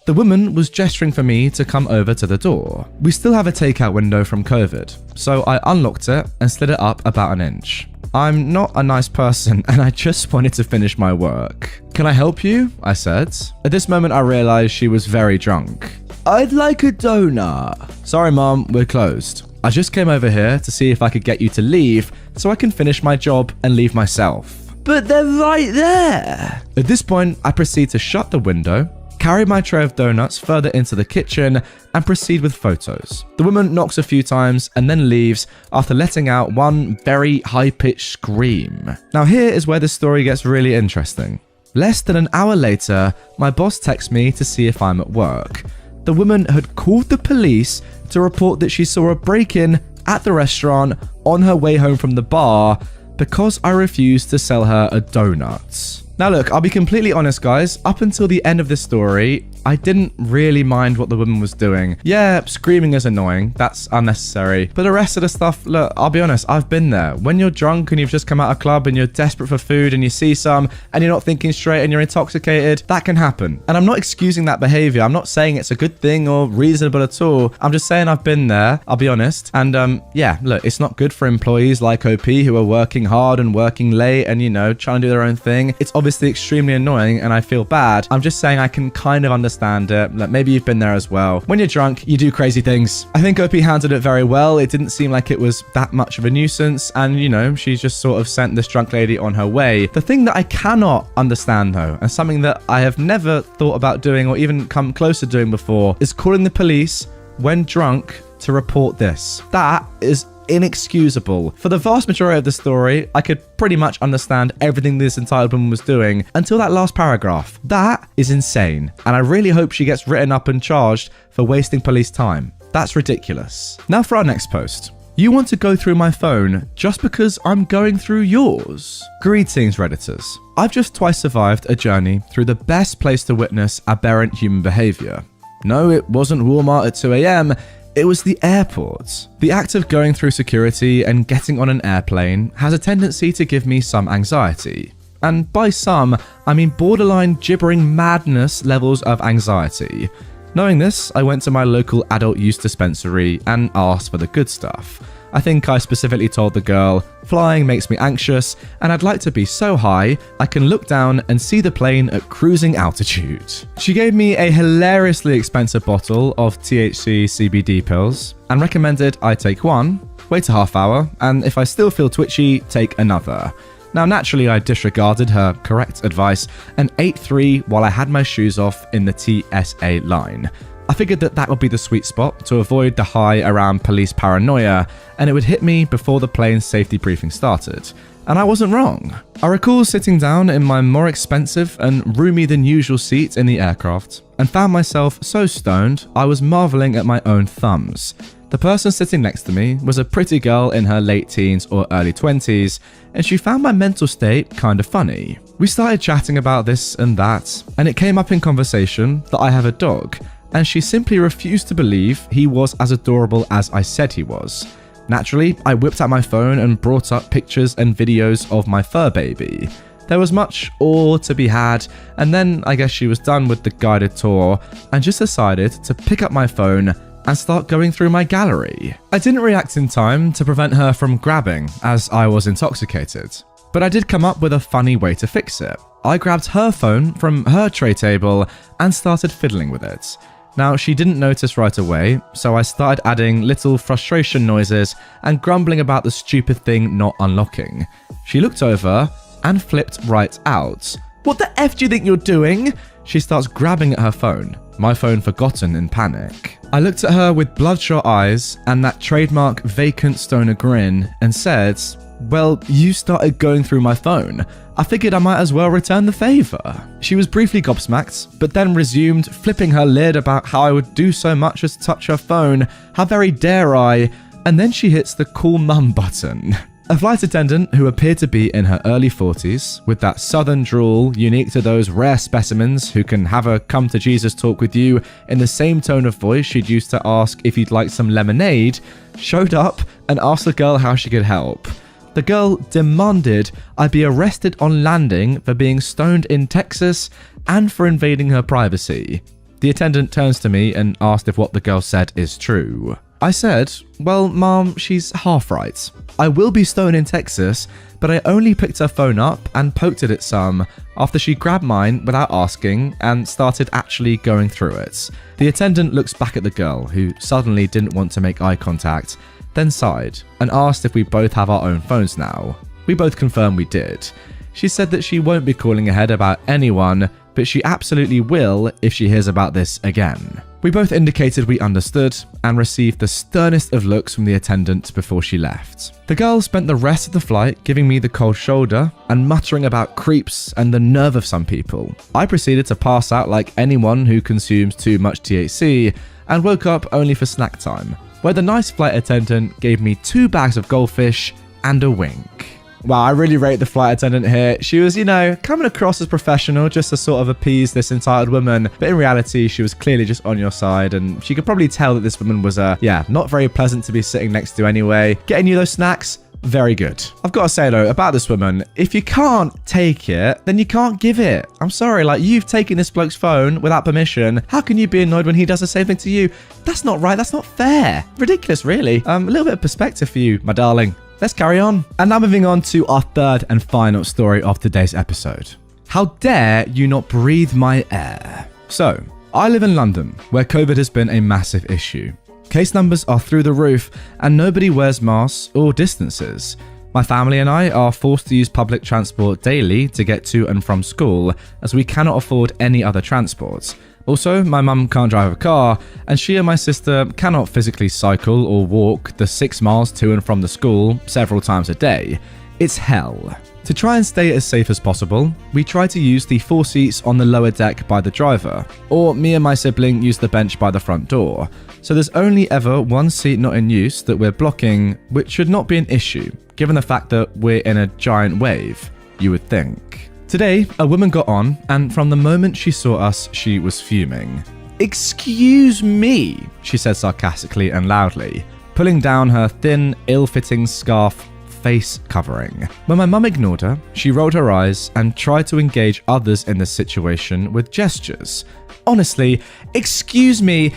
The woman was gesturing for me to come over to the door. We still have a takeout window from COVID, so I unlocked it and slid it up about an inch. I'm not a nice person and I just wanted to finish my work. Can I help you? I said. At this moment I realized she was very drunk. I'd like a donut. Sorry mom, we're closed. I just came over here to see if I could get you to leave so I can finish my job and leave myself. But they're right there. At this point I proceed to shut the window, carry my tray of donuts further into the kitchen, and proceed with photos. The woman knocks a few times and then leaves after letting out one very high-pitched scream. Now here is where the story gets really interesting. Less than an hour later, my boss texts me to see if I'm at work. The woman had called the police to report that she saw a break-in at the restaurant on her way home from the bar because I refused to sell her a donut. Now look, I'll be completely honest guys, up until the end of this story, I didn't really mind what the woman was doing. Yeah, screaming is annoying, that's unnecessary. But the rest of the stuff, look, I'll be honest, I've been there. When you're drunk and you've just come out of a club and you're desperate for food and you see some and you're not thinking straight and you're intoxicated, that can happen. And I'm not excusing that behavior. I'm not saying it's a good thing or reasonable at all. I'm just saying I've been there, I'll be honest. And yeah, look, it's not good for employees like OP who are working hard and working late and, you know, trying to do their own thing. It's obviously extremely annoying and I feel bad. I'm just saying I can kind of understand it. Like, maybe you've been there as well. When you're drunk, you do crazy things. I think OP handled it very well. It didn't seem like it was that much of a nuisance. And, you know, she just sort of sent this drunk lady on her way. The thing that I cannot understand, though, and something that I have never thought about doing or even come close to doing before, is calling the police when drunk to report this. That is inexcusable. For the vast majority of the story, I could pretty much understand everything this entitled woman was doing until that last paragraph. That is insane. And I really hope she gets written up and charged for wasting police time. That's ridiculous. Now for our next post. You want to go through my phone just because I'm going through yours? Greetings, Redditors. I've just twice survived a journey through the best place to witness aberrant human behavior. No, it wasn't Walmart at 2 a.m. It was the airport. The act of going through security and getting on an airplane has a tendency to give me some anxiety. And by some, I mean borderline gibbering madness levels of anxiety. Knowing this, I went to my local adult use dispensary and asked for the good stuff. I think I specifically told the girl, flying makes me anxious, and I'd like to be so high I can look down and see the plane at cruising altitude. She gave me a hilariously expensive bottle of THC CBD pills and recommended I take one, wait a half hour, and if I still feel twitchy, take another. Now naturally I disregarded her correct advice and ate 3 while I had my shoes off in the TSA line. I figured that would be the sweet spot to avoid the high around police paranoia, and it would hit me before the plane's safety briefing started. And I wasn't wrong. I recall sitting down in my more expensive and roomy than usual seat in the aircraft, and found myself so stoned I was marveling at my own thumbs. The person sitting next to me was a pretty girl in her late teens or early 20s, and she found my mental state kind of funny. We started chatting about this and that, and it came up in conversation that I have a dog, and she simply refused to believe he was as adorable as I said he was. Naturally, I whipped out my phone and brought up pictures and videos of my fur baby. There was much awe to be had, and then I guess she was done with the guided tour and just decided to pick up my phone and start going through my gallery. I didn't react in time to prevent her from grabbing, as I was intoxicated. But I did come up with a funny way to fix it. I grabbed her phone from her tray table and started fiddling with it. Now, she didn't notice right away, so I started adding little frustration noises and grumbling about the stupid thing not unlocking. She looked over and flipped right out. "What the F do you think you're doing?" She starts grabbing at her phone, my phone forgotten in panic. I looked at her with bloodshot eyes and that trademark vacant stoner grin and said, "Well, you started going through my phone. I figured I might as well return the favor." She was briefly gobsmacked, but then resumed flipping her lid about how I would do so much as touch her phone. How very dare I? And then she hits the cool mum button. A flight attendant who appeared to be in her early 40s, with that southern drawl unique to those rare specimens who can have a come to Jesus talk with you in the same tone of voice she'd used to ask if you'd like some lemonade, showed up and asked the girl how she could help. The girl demanded I be arrested on landing for being stoned in Texas and for invading her privacy. The attendant turns to me and asked if what the girl said is true. I said, "Well, Mom, she's half right. I will be stoned in Texas, but I only picked her phone up and poked at it some after she grabbed mine without asking and started actually going through it." The attendant looks back at the girl, who suddenly didn't want to make eye contact, then sighed and asked if we both have our own phones now. We both confirmed we did. She said that she won't be calling ahead about anyone, but she absolutely will if she hears about this again. We both indicated we understood and received the sternest of looks from the attendant before she left. The girl spent the rest of the flight giving me the cold shoulder and muttering about creeps and the nerve of some people. I proceeded to pass out like anyone who consumes too much THC and woke up only for snack time, where the nice flight attendant gave me 2 bags of goldfish and a wink. Wow, I really rate the flight attendant here. She was, coming across as professional just to sort of appease this entitled woman. But in reality, she was clearly just on your side. And she could probably tell that this woman was, not very pleasant to be sitting next to anyway. Getting you those snacks? Very good. I've got to say though, about this woman, if you can't take it, then you can't give it. I'm sorry, like you've taken this bloke's phone without permission. How can you be annoyed when he does the same thing to you? That's not right. That's not fair. Ridiculous, really. A little bit of perspective for you, my darling. Let's carry on. And now moving on to our third and final story of today's episode. How dare you not breathe my air? So, I live in London, where COVID has been a massive issue. Case numbers are through the roof and nobody wears masks or distances. My family and I are forced to use public transport daily to get to and from school as we cannot afford any other transport. Also, my mum can't drive a car and she and my sister cannot physically cycle or walk the 6 miles to and from the school several times a day. It's hell. To try and stay as safe as possible, we try to use the 4 seats on the lower deck by the driver, or me and my sibling use the bench by the front door. So there's only ever 1 seat not in use that we're blocking, which should not be an issue, given the fact that we're in a giant wave, you would think. Today, a woman got on, and from the moment she saw us, she was fuming. "Excuse me," she said sarcastically and loudly, pulling down her thin, ill-fitting scarf face covering. When my mum ignored her, she rolled her eyes and tried to engage others in the situation with gestures. "Honestly, excuse me,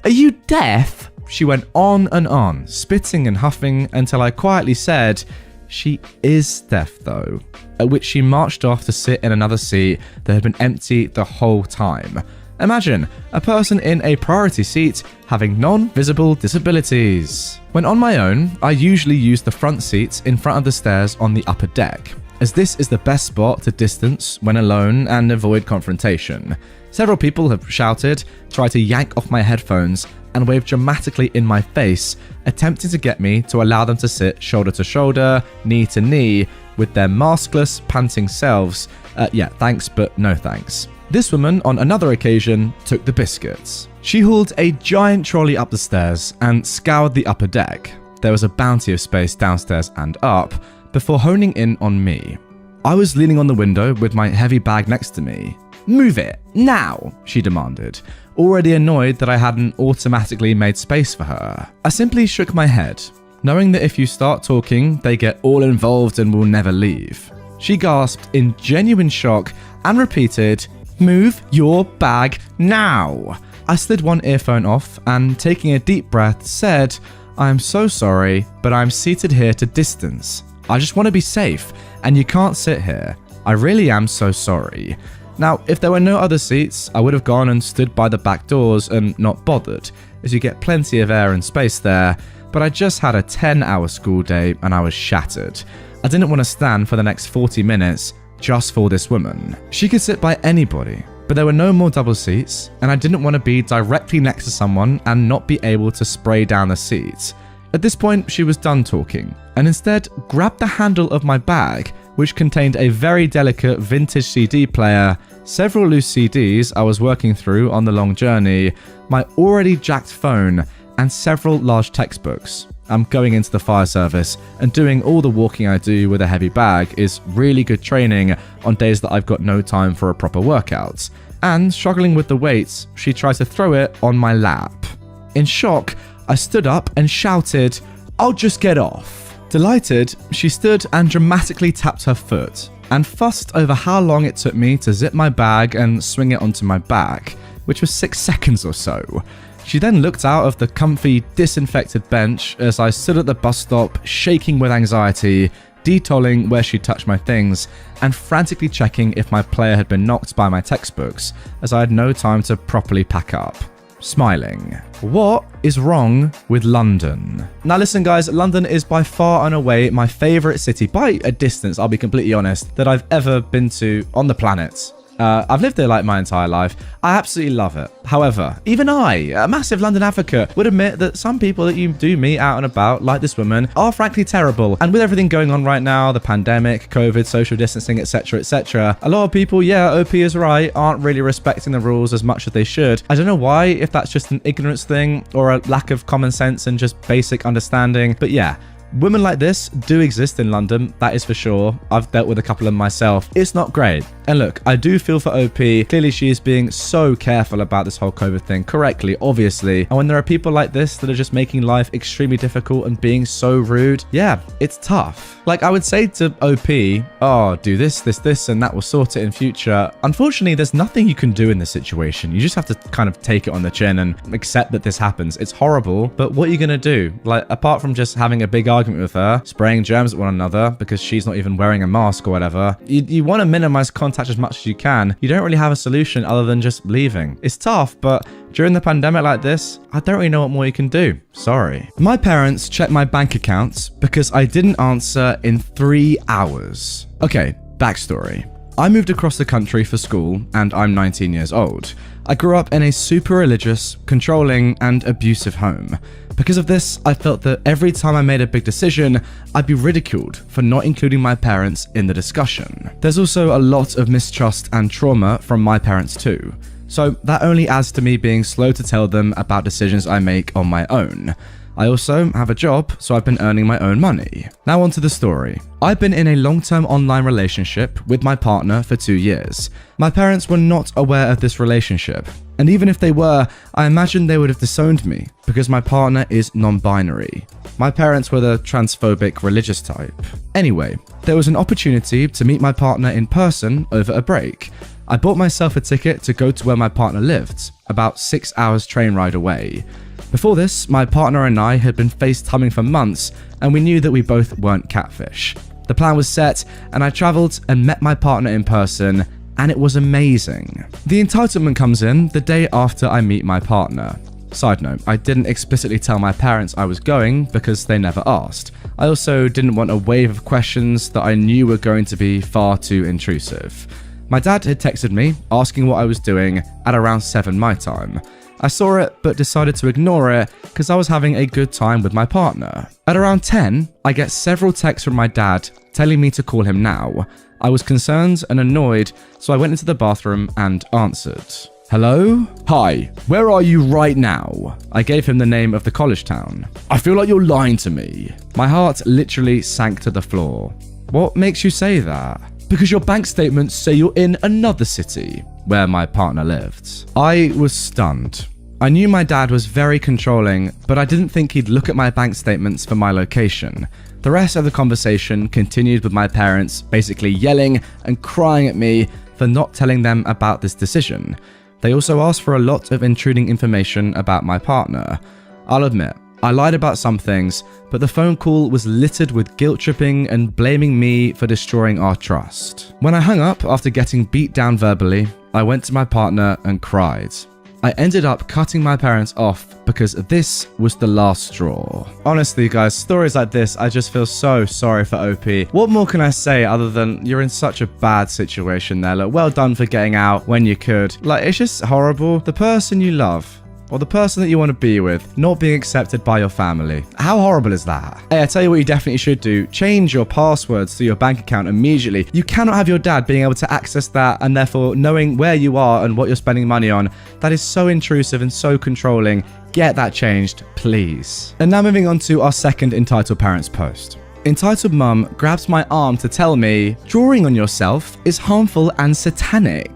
are you deaf?" She went on and on, spitting and huffing until I quietly said, "She is deaf though," at which she marched off to sit in another seat that had been empty the whole time. Imagine a person in a priority seat having non-visible disabilities. When on my own, I usually use the front seats in front of the stairs on the upper deck, as this is the best spot to distance when alone and avoid confrontation. Several people have shouted, tried to yank off my headphones, and waved dramatically in my face, attempting to get me to allow them to sit shoulder to shoulder, knee to knee, with their maskless, panting selves. Thanks, but no thanks. This woman, on another occasion, took the biscuits. She hauled a giant trolley up the stairs and scoured the upper deck. There was a bounty of space downstairs and up, before honing in on me. I was leaning on the window with my heavy bag next to me. "Move it, now," she demanded, already annoyed that I hadn't automatically made space for her. I simply shook my head, knowing that if you start talking, they get all involved and will never leave. She gasped in genuine shock and repeated, "Move your bag now." I slid one earphone off and, taking a deep breath, said, "I am so sorry, but I'm seated here to distance. I just want to be safe, and you can't sit here. I really am so sorry." Now, if there were no other seats, I would have gone and stood by the back doors and not bothered, as you get plenty of air and space there, but I just had a 10-hour school day and I was shattered. I didn't want to stand for the next 40 minutes just for this woman. She could sit by anybody, but there were no more double seats, and I didn't want to be directly next to someone and not be able to spray down the seats. At this point, she was done talking, and instead grabbed the handle of my bag, which contained a very delicate vintage CD player, several loose CDs I was working through on the long journey, my already jacked phone, and several large textbooks. I'm going into the fire service, and doing all the walking I do with a heavy bag is really good training on days that I've got no time for a proper workout. And struggling with the weights, she tried to throw it on my lap. In shock, I stood up and shouted, "I'll just get off." Delighted, she stood and dramatically tapped her foot, and fussed over how long it took me to zip my bag and swing it onto my back, which was 6 seconds or so. She then looked out of the comfy, disinfected bench as I stood at the bus stop, shaking with anxiety, detolling where she touched my things, and frantically checking if my player had been knocked by my textbooks, as I had no time to properly pack up. Smiling. What is wrong with London? Now listen guys, London is by far and away my favourite city, by a distance, I'll be completely honest, that I've ever been to on the planet. I've lived there like my entire life. I absolutely love it. However, even I, a massive London advocate, would admit that some people that you do meet out and about, like this woman, are frankly terrible. And with everything going on right now, the pandemic, COVID, social distancing, etc., a lot of people, OP is right, aren't really respecting the rules as much as they should. I don't know why, if that's just an ignorance thing or a lack of common sense and just basic understanding, but yeah. Women like this do exist in London, that is for sure. I've dealt with a couple of myself. It's not great. And look, I do feel for OP. Clearly she is being so careful about this whole COVID thing, correctly, obviously. And when there are people like this that are just making life extremely difficult and being so rude, yeah, it's tough. Like, I would say to OP, oh, do this, and that will sort it in future. Unfortunately, there's nothing you can do in this situation. You just have to kind of take it on the chin and accept that this happens. It's horrible, but what are you going to do? Like, apart from just having a big argument with her, spraying germs at one another because she's not even wearing a mask or whatever, you want to minimize contact as much as you can. You don't really have a solution other than just leaving. It's tough, but during the pandemic like this, I don't really know what more you can do. Sorry. My parents checked my bank accounts because I didn't answer in 3 hours. Okay, backstory. I moved across the country for school and I'm 19 years old. I grew up in a super religious, controlling, and abusive home. Because of this, I felt that every time I made a big decision, I'd be ridiculed for not including my parents in the discussion. There's also a lot of mistrust and trauma from my parents too. So that only adds to me being slow to tell them about decisions I make on my own. I also have a job, so I've been earning my own money. Now on to the story. I've been in a long-term online relationship with my partner for 2 years. My parents were not aware of this relationship, and even if they were, I imagine they would have disowned me because my partner is non-binary. My parents were the transphobic religious type. Anyway, there was an opportunity to meet my partner in person over a break. I bought myself a ticket to go to where my partner lived, about 6 hours train ride away. Before this, my partner and I had been FaceTiming for months, and we knew that we both weren't catfish. The plan was set, and I travelled and met my partner in person, and it was amazing. The entitlement comes in the day after I meet my partner. Side note, I didn't explicitly tell my parents I was going because they never asked. I also didn't want a wave of questions that I knew were going to be far too intrusive. My dad had texted me asking what I was doing at around 7 my time. I saw it but decided to ignore it because I was having a good time with my partner. At around 10, I get several texts from my dad telling me to call him now. I was concerned and annoyed, so I went into the bathroom and answered. Hello? Hi, where are you right now? I gave him the name of the college town. I feel like you're lying to me. My heart literally sank to the floor. What makes you say that? Because your bank statements say you're in another city where my partner lived. I was stunned. I knew my dad was very controlling, but I didn't think he'd look at my bank statements for my location. The rest of the conversation continued with my parents basically yelling and crying at me for not telling them about this decision. They also asked for a lot of intruding information about my partner. I'll admit, I lied about some things, but the phone call was littered with guilt-tripping and blaming me for destroying our trust. When I hung up after getting beat down verbally, I went to my partner and cried. I ended up cutting my parents off because this was the last straw. Honestly, guys, stories like this, I just feel so sorry for OP. What more can I say other than you're in such a bad situation there? Look, well done for getting out when you could. Like, it's just horrible. The person you love, or the person that you want to be with, not being accepted by your family. How horrible is that? Hey, I tell you what you definitely should do. Change your passwords to your bank account immediately. You cannot have your dad being able to access that and therefore knowing where you are and what you're spending money on. That is so intrusive and so controlling. Get that changed, please. And now moving on to our second Entitled Parents post. Entitled Mum grabs my arm to tell me, drawing on yourself is harmful and satanic.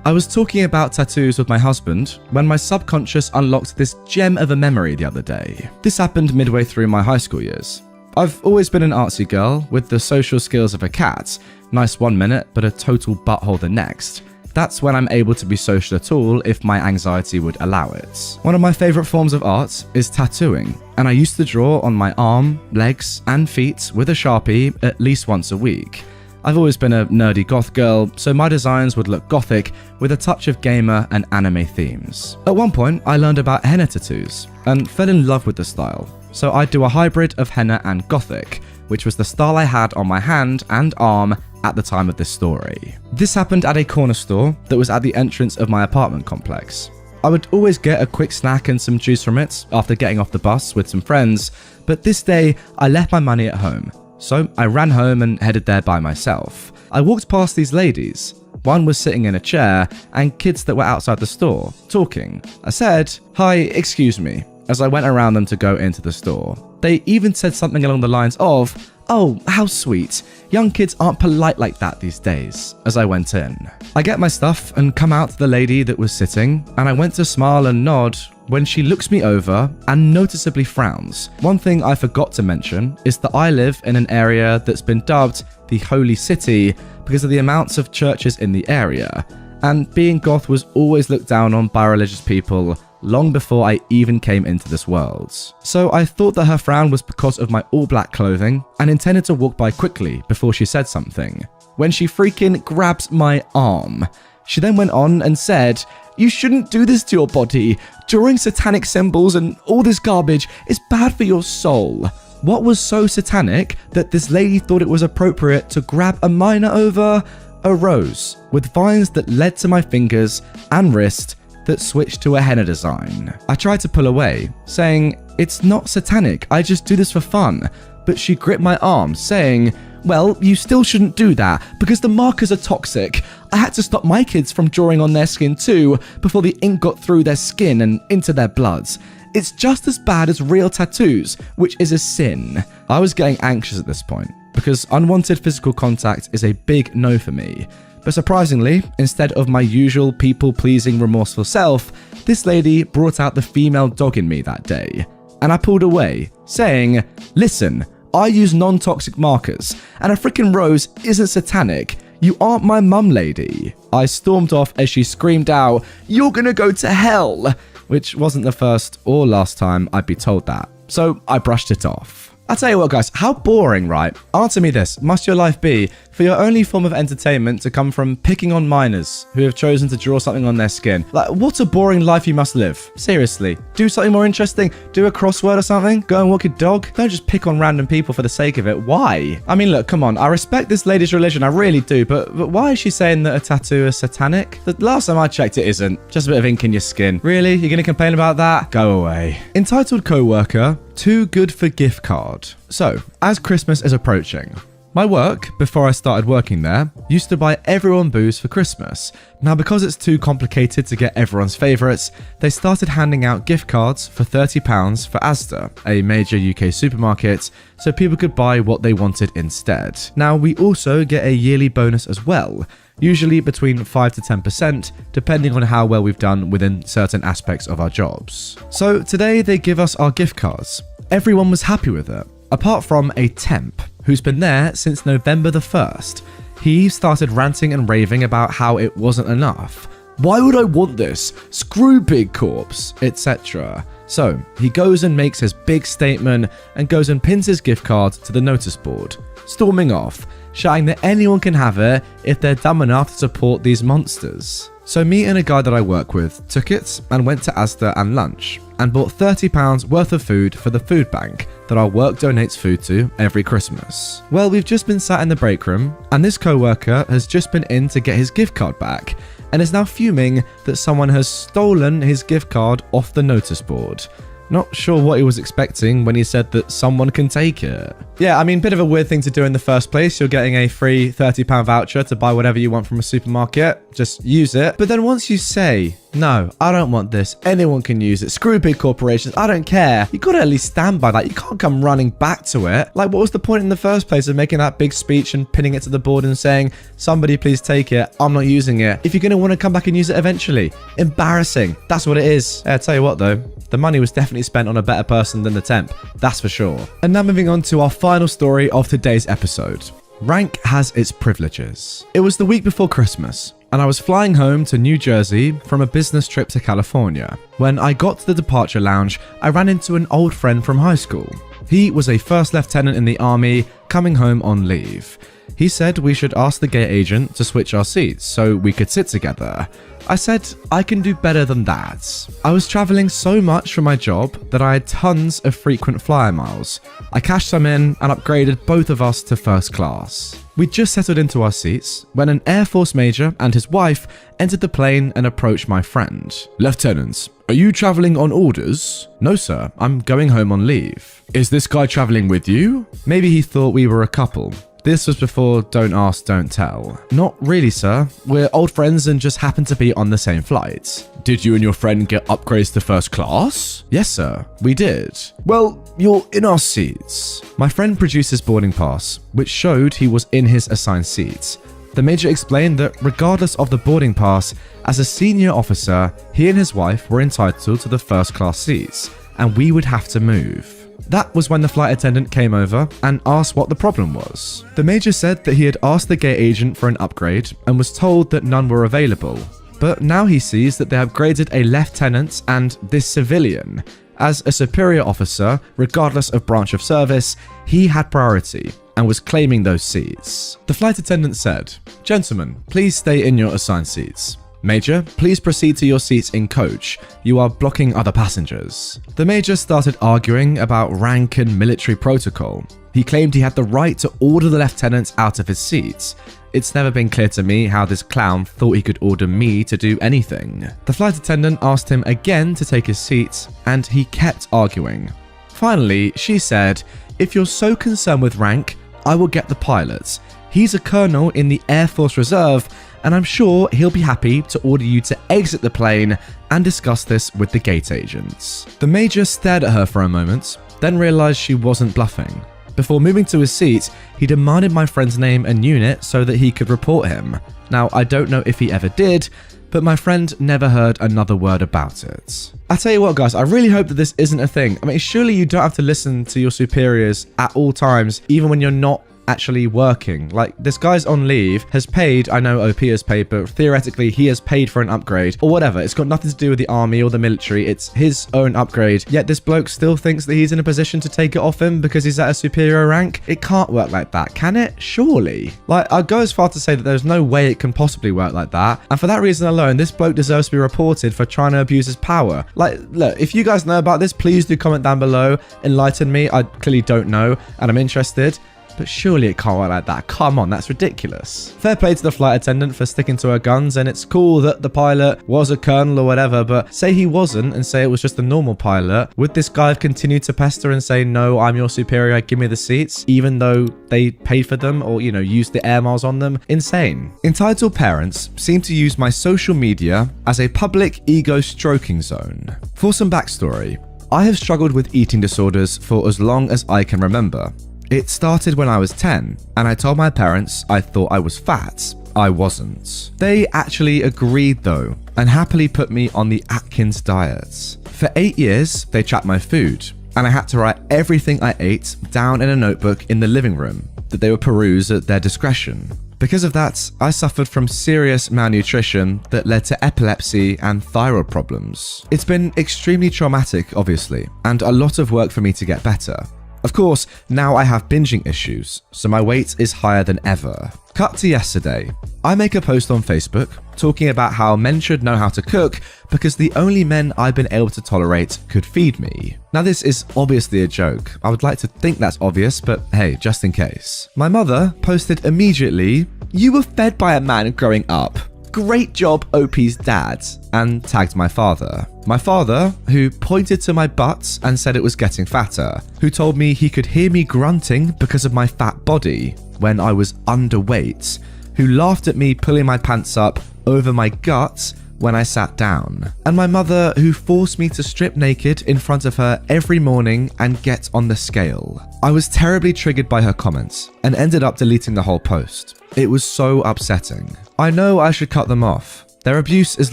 I was talking about tattoos with my husband when my subconscious unlocked this gem of a memory the other day. This happened midway through my high school years. I've always been an artsy girl with the social skills of a cat. Nice 1 minute, but a total butthole the next. That's when I'm able to be social at all if my anxiety would allow it. One of my favourite forms of art is tattooing, and I used to draw on my arm, legs, and feet with a Sharpie at least once a week. I've always been a nerdy goth girl, so my designs would look gothic with a touch of gamer and anime themes. At one point, I learned about henna tattoos and fell in love with the style, so I'd do a hybrid of henna and gothic, which was the style I had on my hand and arm at the time of this story. This happened at a corner store that was at the entrance of my apartment complex. I would always get a quick snack and some juice from it after getting off the bus with some friends, but this day I left my money at home. So I ran home and headed there by myself. I walked past these ladies. One was sitting in a chair and kids that were outside the store, talking. I said, "Hi, excuse me, as I went around them to go into the store. They even said something along the lines of, "Oh, how sweet. Young kids aren't polite like that these days," as I went in. I get my stuff and come out to the lady that was sitting, and I went to smile and nod when she looks me over and noticeably frowns. One thing I forgot to mention is that I live in an area that's been dubbed the Holy City because of the amounts of churches in the area, and being goth was always looked down on by religious people long before I even came into this world. So I thought that her frown was because of my all-black clothing and intended to walk by quickly before she said something, when she freaking grabs my arm. She then went on and said, "You shouldn't do this to your body. Drawing satanic symbols and all this garbage is bad for your soul." What was so satanic that this lady thought it was appropriate to grab a minor over a rose with vines that led to my fingers and wrist that switched to a henna design? I tried to pull away, saying, "It's not satanic, I just do this for fun." But she gripped my arm, saying, "Well, you still shouldn't do that because the markers are toxic. I had to stop my kids from drawing on their skin too before the ink got through their skin and into their bloods. It's just as bad as real tattoos, which is a sin." I was getting anxious at this point because unwanted physical contact is a big no for me. But surprisingly, instead of my usual people-pleasing remorseful self, this lady brought out the female dog in me that day. And I pulled away, saying, "Listen, I use non-toxic markers, and a freaking rose isn't satanic. You aren't my mum, lady." I stormed off as she screamed out, "You're gonna go to hell," which wasn't the first or last time I'd be told that. So I brushed it off. I tell you what, guys, how boring, right? Answer me this. Must your life be for your only form of entertainment to come from picking on minors who have chosen to draw something on their skin? Like, what a boring life you must live. Seriously. Do something more interesting. Do a crossword or something. Go and walk your dog. Don't just pick on random people for the sake of it. Why? I mean, look, come on. I respect this lady's religion. I really do. But why is she saying that a tattoo is satanic? The last time I checked, it isn't. Just a bit of ink in your skin. Really? You're going to complain about that? Go away. Entitled co-worker, too good for gift card. So, as Christmas is approaching, my work, before I started working there, used to buy everyone booze for Christmas. Now, because it's too complicated to get everyone's favourites, they started handing out gift cards for £30 for ASDA, a major UK supermarket, so people could buy what they wanted instead. Now, we also get a yearly bonus as well, usually between 5 to 10%, depending on how well we've done within certain aspects of our jobs. So today they give us our gift cards. Everyone was happy with it, apart from a temp who's been there since November the 1st. He started ranting and raving about how it wasn't enough. "Why would I want this? Screw Big Corps," etc. So he goes and makes his big statement and goes and pins his gift card to the notice board, storming off, shouting that anyone can have it if they're dumb enough to support these monsters. So me and a guy that I work with took it and went to Asda and lunch and bought £30 worth of food for the food bank that our work donates food to every Christmas. Well, we've just been sat in the break room and this co-worker has just been in to get his gift card back and is now fuming that someone has stolen his gift card off the notice board. Not sure what he was expecting when he said that someone can take it. Yeah, I mean, bit of a weird thing to do in the first place. You're getting a free £30 voucher to buy whatever you want from a supermarket. Just use it. But then once you say, "No, I don't want this. Anyone can use it. Screw big corporations. I don't care." You gotta at least stand by that. You can't come running back to it. Like, what was the point in the first place of making that big speech and pinning it to the board and saying, "Somebody please take it. I'm not using it," if you're gonna want to come back and use it eventually? Embarrassing. That's what it is. I'll tell you what though. The money was definitely spent on a better person than the temp. That's for sure. And now moving on to our final story of today's episode. Rank has its privileges. It was the week before Christmas, and I was flying home to New Jersey from a business trip to California. When I got to the departure lounge, I ran into an old friend from high school. He was a first lieutenant in the army coming home on leave. He said we should ask the gate agent to switch our seats so we could sit together. I said, I can do better than that. I was traveling so much for my job that I had tons of frequent flyer miles. I cashed some in and upgraded both of us to first class. We'd just settled into our seats when an Air Force major and his wife entered the plane and approached my friend. "Lieutenant, are you traveling on orders?" "No, sir. I'm going home on leave." "Is this guy traveling with you?" Maybe he thought we were a couple. This was before don't ask, don't tell. Not really, sir. We're old friends and just happened to be on the same flight. Did you and your friend get upgrades to first class? Yes, sir, we did. Well, you're in our seats. My friend produced his boarding pass, which showed he was in his assigned seats. The Major explained that regardless of the boarding pass, as a senior officer, he and his wife were entitled to the first class seats, and we would have to move. That was when the flight attendant came over and asked what the problem was. The Major said that he had asked the gate agent for an upgrade and was told that none were available. But now he sees that they upgraded a lieutenant and this civilian. As a superior officer, regardless of branch of service, he had priority and was claiming those seats. The flight attendant said, "Gentlemen, please stay in your assigned seats. Major, please proceed to your seats in coach. You are blocking other passengers." The Major started arguing about rank and military protocol. He claimed he had the right to order the lieutenants out of his seats. It's never been clear to me how this clown thought he could order me to do anything. The flight attendant asked him again to take his seat, and he kept arguing. Finally, she said, "If you're so concerned with rank, I will get the pilot. He's a colonel in the Air Force Reserve, and I'm sure he'll be happy to order you to exit the plane and discuss this with the gate agents." The Major stared at her for a moment, then realized she wasn't bluffing. Before moving to his seat, he demanded my friend's name and unit so that he could report him. Now, I don't know if he ever did, but my friend never heard another word about it. I tell you what, guys, I really hope that this isn't a thing. I mean, surely you don't have to listen to your superiors at all times, even when you're not actually working. Like, this guy's on leave, has paid, I know OP has paid, but theoretically he has paid for an upgrade or whatever. It's got nothing to do with the army or the military. It's his own upgrade. Yet this bloke still thinks that he's in a position to take it off him because he's at a superior rank. It can't work like that, can it? Surely. Like, I'd go as far to say that there's no way it can possibly work like that. And for that reason alone, this bloke deserves to be reported for trying to abuse his power. Like, look, if you guys know about this, please do comment down below. Enlighten me. I clearly don't know and I'm interested. But surely it can't work like that. Come on, that's ridiculous. Fair play to the flight attendant for sticking to her guns, and it's cool that the pilot was a colonel or whatever, but say he wasn't and say it was just a normal pilot, would this guy have continued to pester and say, "No, I'm your superior, give me the seats," even though they paid for them or, you know, used the air miles on them? Insane. Entitled parents seem to use my social media as a public ego stroking zone. For some backstory, I have struggled with eating disorders for as long as I can remember. It started when I was 10, and I told my parents I thought I was fat. I wasn't. They actually agreed though, and happily put me on the Atkins diet. For 8 years, they tracked my food, and I had to write everything I ate down in a notebook in the living room that they would peruse at their discretion. Because of that, I suffered from serious malnutrition that led to epilepsy and thyroid problems. It's been extremely traumatic, obviously, and a lot of work for me to get better. Of course, now I have binging issues, so my weight is higher than ever. Cut to yesterday. I make a post on Facebook talking about how men should know how to cook because the only men I've been able to tolerate could feed me. Now this is obviously a joke. I would like to think that's obvious, but hey, just in case. My mother posted immediately, "You were fed by a man growing up. Great job, OP's dad," and tagged my father. My father, who pointed to my butt and said it was getting fatter, who told me he could hear me grunting because of my fat body when I was underweight, who laughed at me pulling my pants up over my gut when I sat down, and my mother, who forced me to strip naked in front of her every morning and get on the scale. I was terribly triggered by her comments and ended up deleting the whole post. It was so upsetting. I know I should cut them off. Their abuse is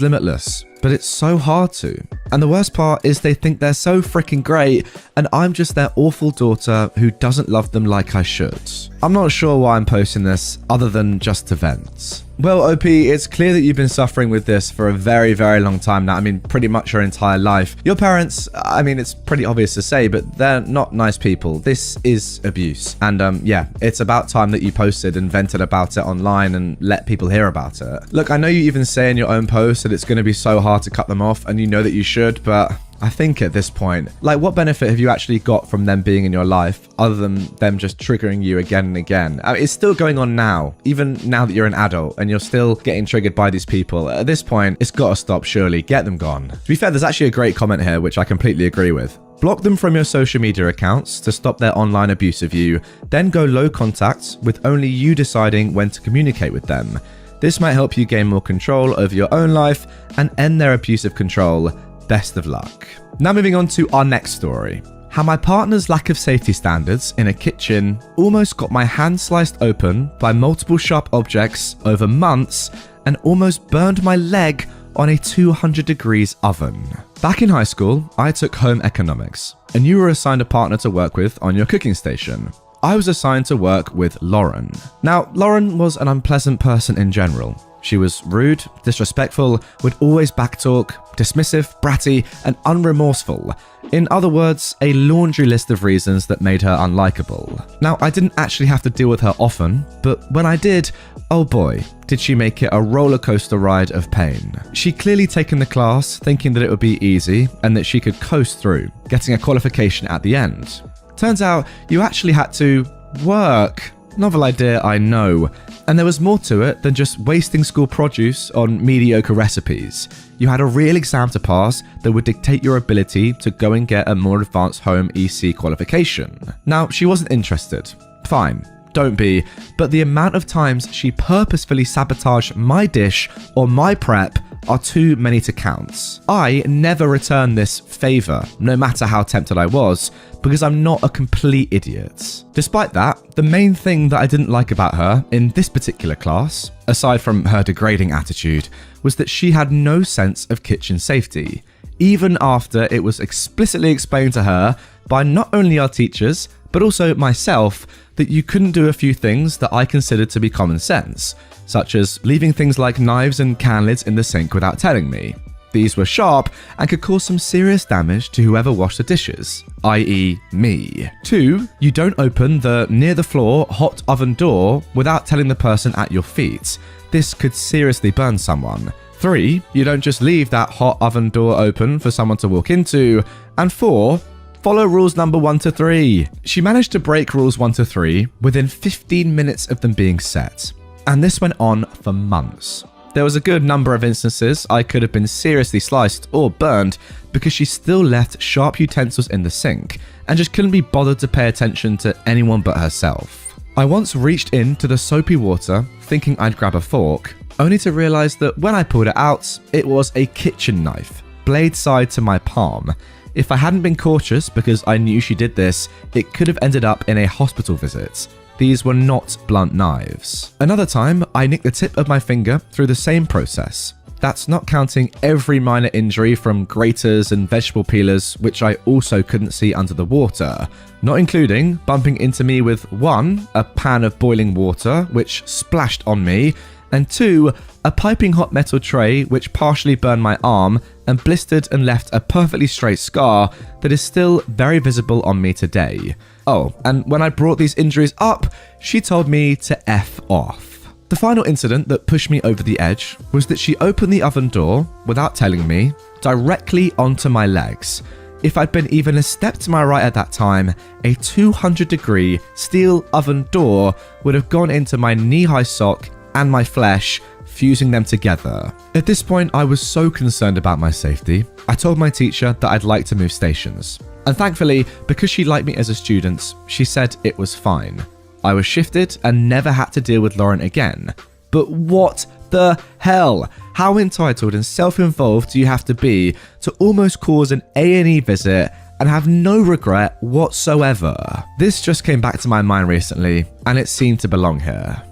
limitless, but it's so hard to. And the worst part is they think they're so freaking great, and I'm just their awful daughter who doesn't love them like I should. I'm not sure why I'm posting this other than just to vent. Well, OP, it's clear that you've been suffering with this for a very, very long time now. I mean, pretty much your entire life. Your parents, I mean, it's pretty obvious to say, but they're not nice people. This is abuse. And yeah, it's about time that you posted and vented about it online and let people hear about it. Look, I know you even say in your own post that it's going to be so hard to cut them off, and you know that you should, but I think at this point, like, what benefit have you actually got from them being in your life other than them just triggering you again and again? I mean, it's still going on now, even now that you're an adult and you're still getting triggered by these people. At this point, it's got to stop, surely. Get them gone. To be fair, there's actually a great comment here, which I completely agree with. Block them from your social media accounts to stop their online abuse of you, then go low contact with only you deciding when to communicate with them. This might help you gain more control over your own life and end their abusive control. Best of luck. Now moving on to our next story. How my partner's lack of safety standards in a kitchen almost got my hand sliced open by multiple sharp objects over months and almost burned my leg on a 200 degrees oven. Back in high school, I took home economics, and you were assigned a partner to work with on your cooking station. I was assigned to work with Lauren. Now, Lauren was an unpleasant person in general. She was rude, disrespectful, would always backtalk, dismissive, bratty, and unremorseful. In other words, a laundry list of reasons that made her unlikable. Now, I didn't actually have to deal with her often, but when I did, oh boy, did she make it a roller coaster ride of pain. She'd clearly taken the class thinking that it would be easy and that she could coast through, getting a qualification at the end. Turns out, you actually had to work. Novel idea, I know. And there was more to it than just wasting school produce on mediocre recipes. You had a real exam to pass that would dictate your ability to go and get a more advanced home EC qualification. Now, she wasn't interested. Fine, don't be, but the amount of times she purposefully sabotaged my dish or my prep are too many to count. I never returned this favor, no matter how tempted I was, because I'm not a complete idiot. Despite that, the main thing that I didn't like about her in this particular class, aside from her degrading attitude, was that she had no sense of kitchen safety, even after it was explicitly explained to her by not only our teachers, but also myself, that you couldn't do a few things that I considered to be common sense, such as leaving things like knives and can lids in the sink without telling me. These were sharp and could cause some serious damage to whoever washed the dishes, i.e. me. 2, you don't open the near the floor hot oven door without telling the person at your feet. This could seriously burn someone. 3, you don't just leave that hot oven door open for someone to walk into. And 4, follow rules number 1 to 3. She managed to break rules 1 to 3 within 15 minutes of them being set. And this went on for months. There was a good number of instances I could have been seriously sliced or burned because she still left sharp utensils in the sink and just couldn't be bothered to pay attention to anyone but herself. I once reached into the soapy water thinking I'd grab a fork, only to realize that when I pulled it out, it was a kitchen knife, blade side to my palm. If I hadn't been cautious because I knew she did this, it could have ended up in a hospital visit. These were not blunt knives. Another time, I nicked the tip of my finger through the same process. That's not counting every minor injury from graters and vegetable peelers, which I also couldn't see under the water, not including bumping into me with 1, a pan of boiling water, which splashed on me, and 2, a piping hot metal tray which partially burned my arm and blistered and left a perfectly straight scar that is still very visible on me today. Oh, and when I brought these injuries up, she told me to F off. The final incident that pushed me over the edge was that she opened the oven door, without telling me, directly onto my legs. If I'd been even a step to my right at that time, a 200-degree steel oven door would have gone into my knee-high sock and my flesh, fusing them together. At this point, I was so concerned about my safety, I told my teacher that I'd like to move stations. And thankfully, because she liked me as a student, she said it was fine. I was shifted and never had to deal with Lauren again. But what the hell? How entitled and self-involved do you have to be to almost cause an A&E visit and have no regret whatsoever? This just came back to my mind recently, and it seemed to belong here.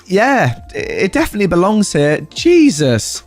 Yeah, it definitely belongs here. Jesus.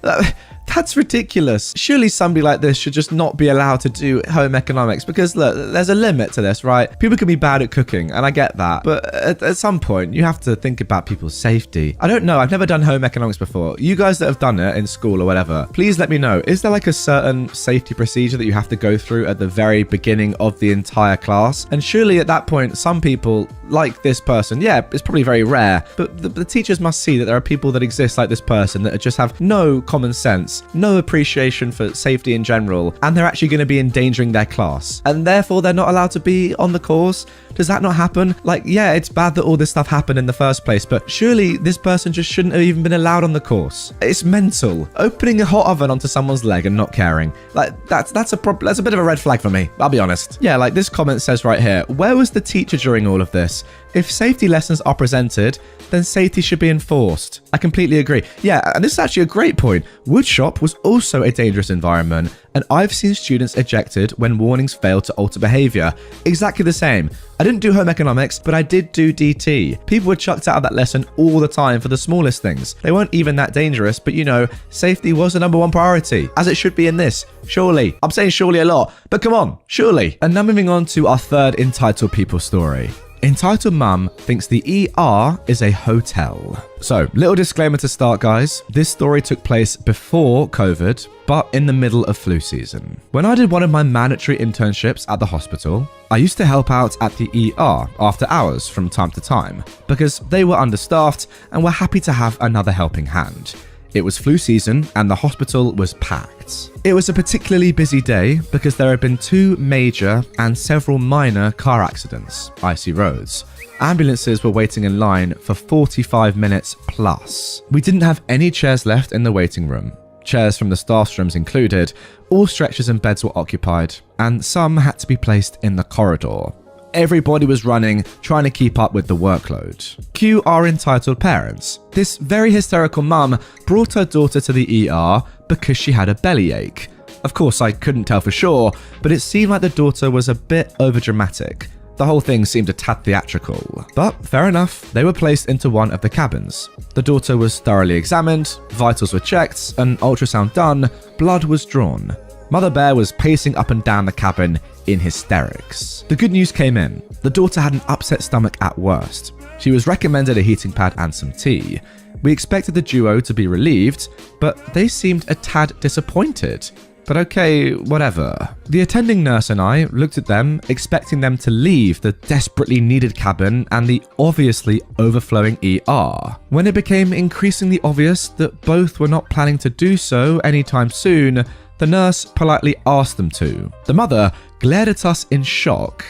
That's ridiculous. Surely somebody like this should just not be allowed to do home economics, because look, there's a limit to this, right? People can be bad at cooking, and I get that. But at some point, you have to think about people's safety. I don't know. I've never done home economics before. You guys that have done it in school or whatever, please let me know. Is there like a certain safety procedure that you have to go through at the very beginning of the entire class? And surely at that point, some people, like this person, yeah, it's probably very rare, but the teachers must see that there are people that exist like this person that just have no common sense, no appreciation for safety in general, and they're actually going to be endangering their class, and therefore they're not allowed to be on the course. Does that not happen? Like, yeah, it's bad that all this stuff happened in the first place, but surely this person just shouldn't have even been allowed on the course. It's mental. Opening a hot oven onto someone's leg and not caring. Like, that's a bit of a red flag for me, I'll be honest. Yeah, like this comment says right here, where was the teacher during all of this? If safety lessons are presented, then safety should be enforced. I completely agree. Yeah, and this is actually a great point. Woodshop was also a dangerous environment, and I've seen students ejected when warnings failed to alter behavior. Exactly the same. I didn't do home economics, but I did do DT. People were chucked out of that lesson all the time for the smallest things. They weren't even that dangerous, but you know, safety was the number one priority, as it should be in this. Surely. I'm saying surely a lot, but come on, surely. And now moving on to our third entitled people story. Entitled Mum thinks the ER is a hotel. So, little disclaimer to start, guys. This story took place before COVID, but in the middle of flu season. When I did one of my mandatory internships at the hospital, I used to help out at the ER after hours from time to time, because they were understaffed and were happy to have another helping hand. It was flu season and the hospital was packed. It was a particularly busy day because there had been 2 major and several minor car accidents, icy roads. Ambulances were waiting in line for 45 minutes plus. We didn't have any chairs left in the waiting room. Chairs from the staff's rooms included, all stretchers and beds were occupied, and some had to be placed in the corridor. Everybody was running, trying to keep up with the workload. Cue our entitled parents. This very hysterical mum brought her daughter to the ER because she had a bellyache. Of course, I couldn't tell for sure, but it seemed like the daughter was a bit overdramatic. The whole thing seemed a tad theatrical. But fair enough, they were placed into one of the cabins. The daughter was thoroughly examined, vitals were checked, an ultrasound done, blood was drawn. Mother Bear was pacing up and down the cabin in hysterics. The good news came in. The daughter had an upset stomach at worst. She was recommended a heating pad and some tea. We expected the duo to be relieved, but they seemed a tad disappointed. But okay, whatever. The attending nurse and I looked at them, expecting them to leave the desperately needed cabin and the obviously overflowing ER. When it became increasingly obvious that both were not planning to do so anytime soon, the nurse politely asked them to. The mother glared at us in shock.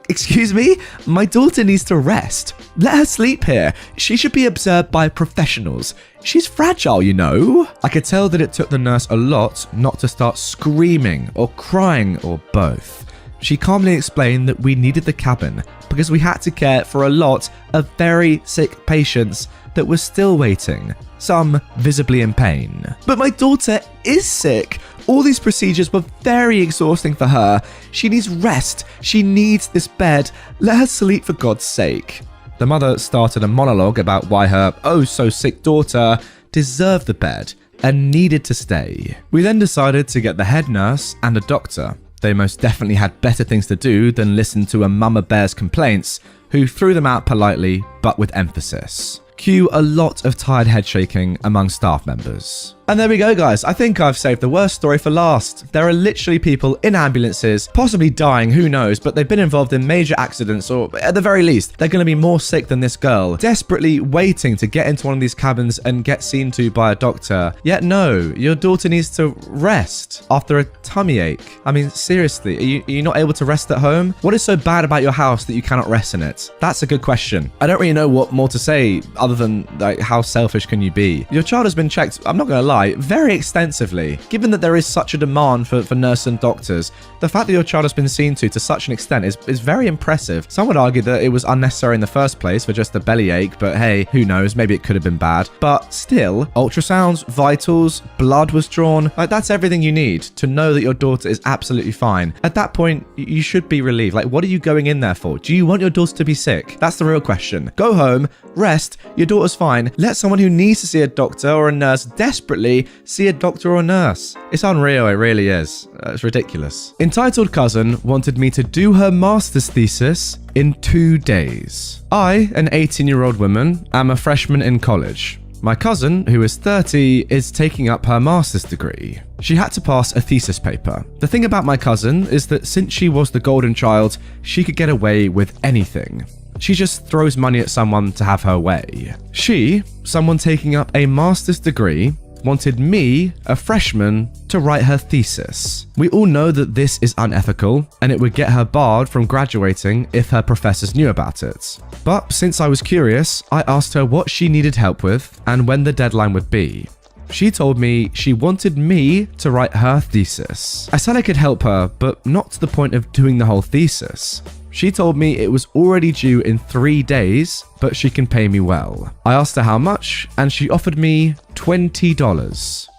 Excuse me? My daughter needs to rest. Let her sleep here. She should be observed by professionals. She's fragile, you know. I could tell that it took the nurse a lot not to start screaming or crying or both. She calmly explained that we needed the cabin because we had to care for a lot of very sick patients that were still waiting, some visibly in pain. But my daughter is sick. All these procedures were very exhausting for her. She needs rest. She needs this bed. Let her sleep for God's sake. The mother started a monologue about why her oh-so-sick daughter deserved the bed and needed to stay. We then decided to get the head nurse and a doctor. They most definitely had better things to do than listen to a mama bear's complaints, who threw them out politely but with emphasis. Cue a lot of tired head shaking among staff members. And there we go, guys. I think I've saved the worst story for last. There are literally people in ambulances, possibly dying, who knows, but they've been involved in major accidents, or at the very least, they're going to be more sick than this girl, desperately waiting to get into one of these cabins and get seen to by a doctor. Yet no, your daughter needs to rest after a tummy ache. I mean, seriously, are you not able to rest at home? What is so bad about your house that you cannot rest in it? That's a good question. I don't really know what more to say other than, like, how selfish can you be? Your child has been checked, I'm not going to lie, very extensively. Given that there is such a demand for nurses and doctors, the fact that your child has been seen to such an extent is very impressive. Some would argue that it was unnecessary in the first place for just a bellyache, but hey, who knows, maybe it could have been bad. But still, ultrasounds, vitals, blood was drawn, like that's everything you need to know that your daughter is absolutely fine. At that point, you should be relieved. Like, what are you going in there for? Do you want your daughter to be sick? That's the real question. Go home, rest, your daughter's fine. Let someone who needs to see a doctor or a nurse desperately see a doctor or nurse. It's unreal, it really is. It's ridiculous. Entitled Cousin wanted me to do her master's thesis in 2 days. I, an 18-year-old woman, am a freshman in college. My cousin, who is 30, is taking up her master's degree. She had to pass a thesis paper. The thing about my cousin is that since she was the golden child, she could get away with anything. She just throws money at someone to have her way. She, someone taking up a master's degree, wanted me, a freshman, to write her thesis. We all know that this is unethical, and it would get her barred from graduating if her professors knew about it. But since I was curious, I asked her what she needed help with and when the deadline would be. She told me she wanted me to write her thesis. I said I could help her, but not to the point of doing the whole thesis. She told me it was already due in 3 days, but she can pay me well. I asked her how much, and she offered me $20.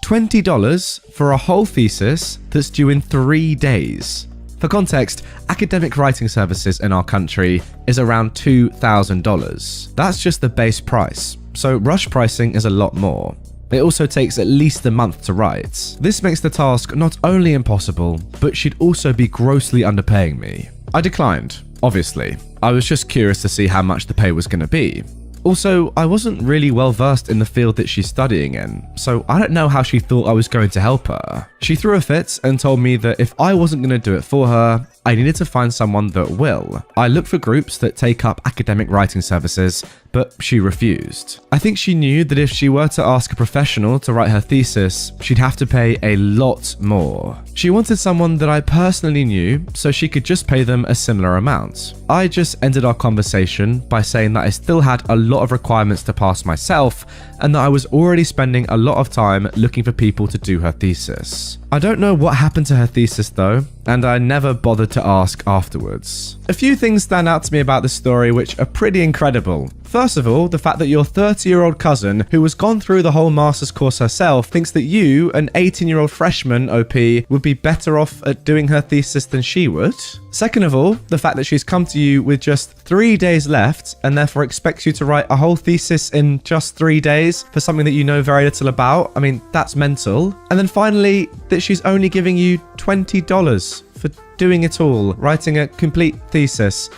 $20 for a whole thesis that's due in 3 days. For context, academic writing services in our country is around $2,000. That's just the base price, so rush pricing is a lot more. It also takes at least a month to write. This makes the task not only impossible, but she'd also be grossly underpaying me. I declined, obviously. I was just curious to see how much the pay was going to be. Also, I wasn't really well versed in the field that she's studying in, so I don't know how she thought I was going to help her. She threw a fit and told me that if I wasn't going to do it for her, I needed to find someone that will. I looked for groups that take up academic writing services, but she refused. I think she knew that if she were to ask a professional to write her thesis, she'd have to pay a lot more. She wanted someone that I personally knew, so she could just pay them a similar amount. I just ended our conversation by saying that I still had a lot of requirements to pass myself, and that I was already spending a lot of time looking for people to do her thesis. I don't know what happened to her thesis though, and I never bothered to ask afterwards. A few things stand out to me about this story which are pretty incredible. First of all, the fact that your 30-year-old cousin, who has gone through the whole master's course herself, thinks that you, an 18-year-old freshman OP, would be better off at doing her thesis than she would. Second of all, the fact that she's come to you with just 3 days left and therefore expects you to write a whole thesis in just 3 days for something that you know very little about. I mean, that's mental. And then finally, that she's only giving you $20 for doing it all, writing a complete thesis.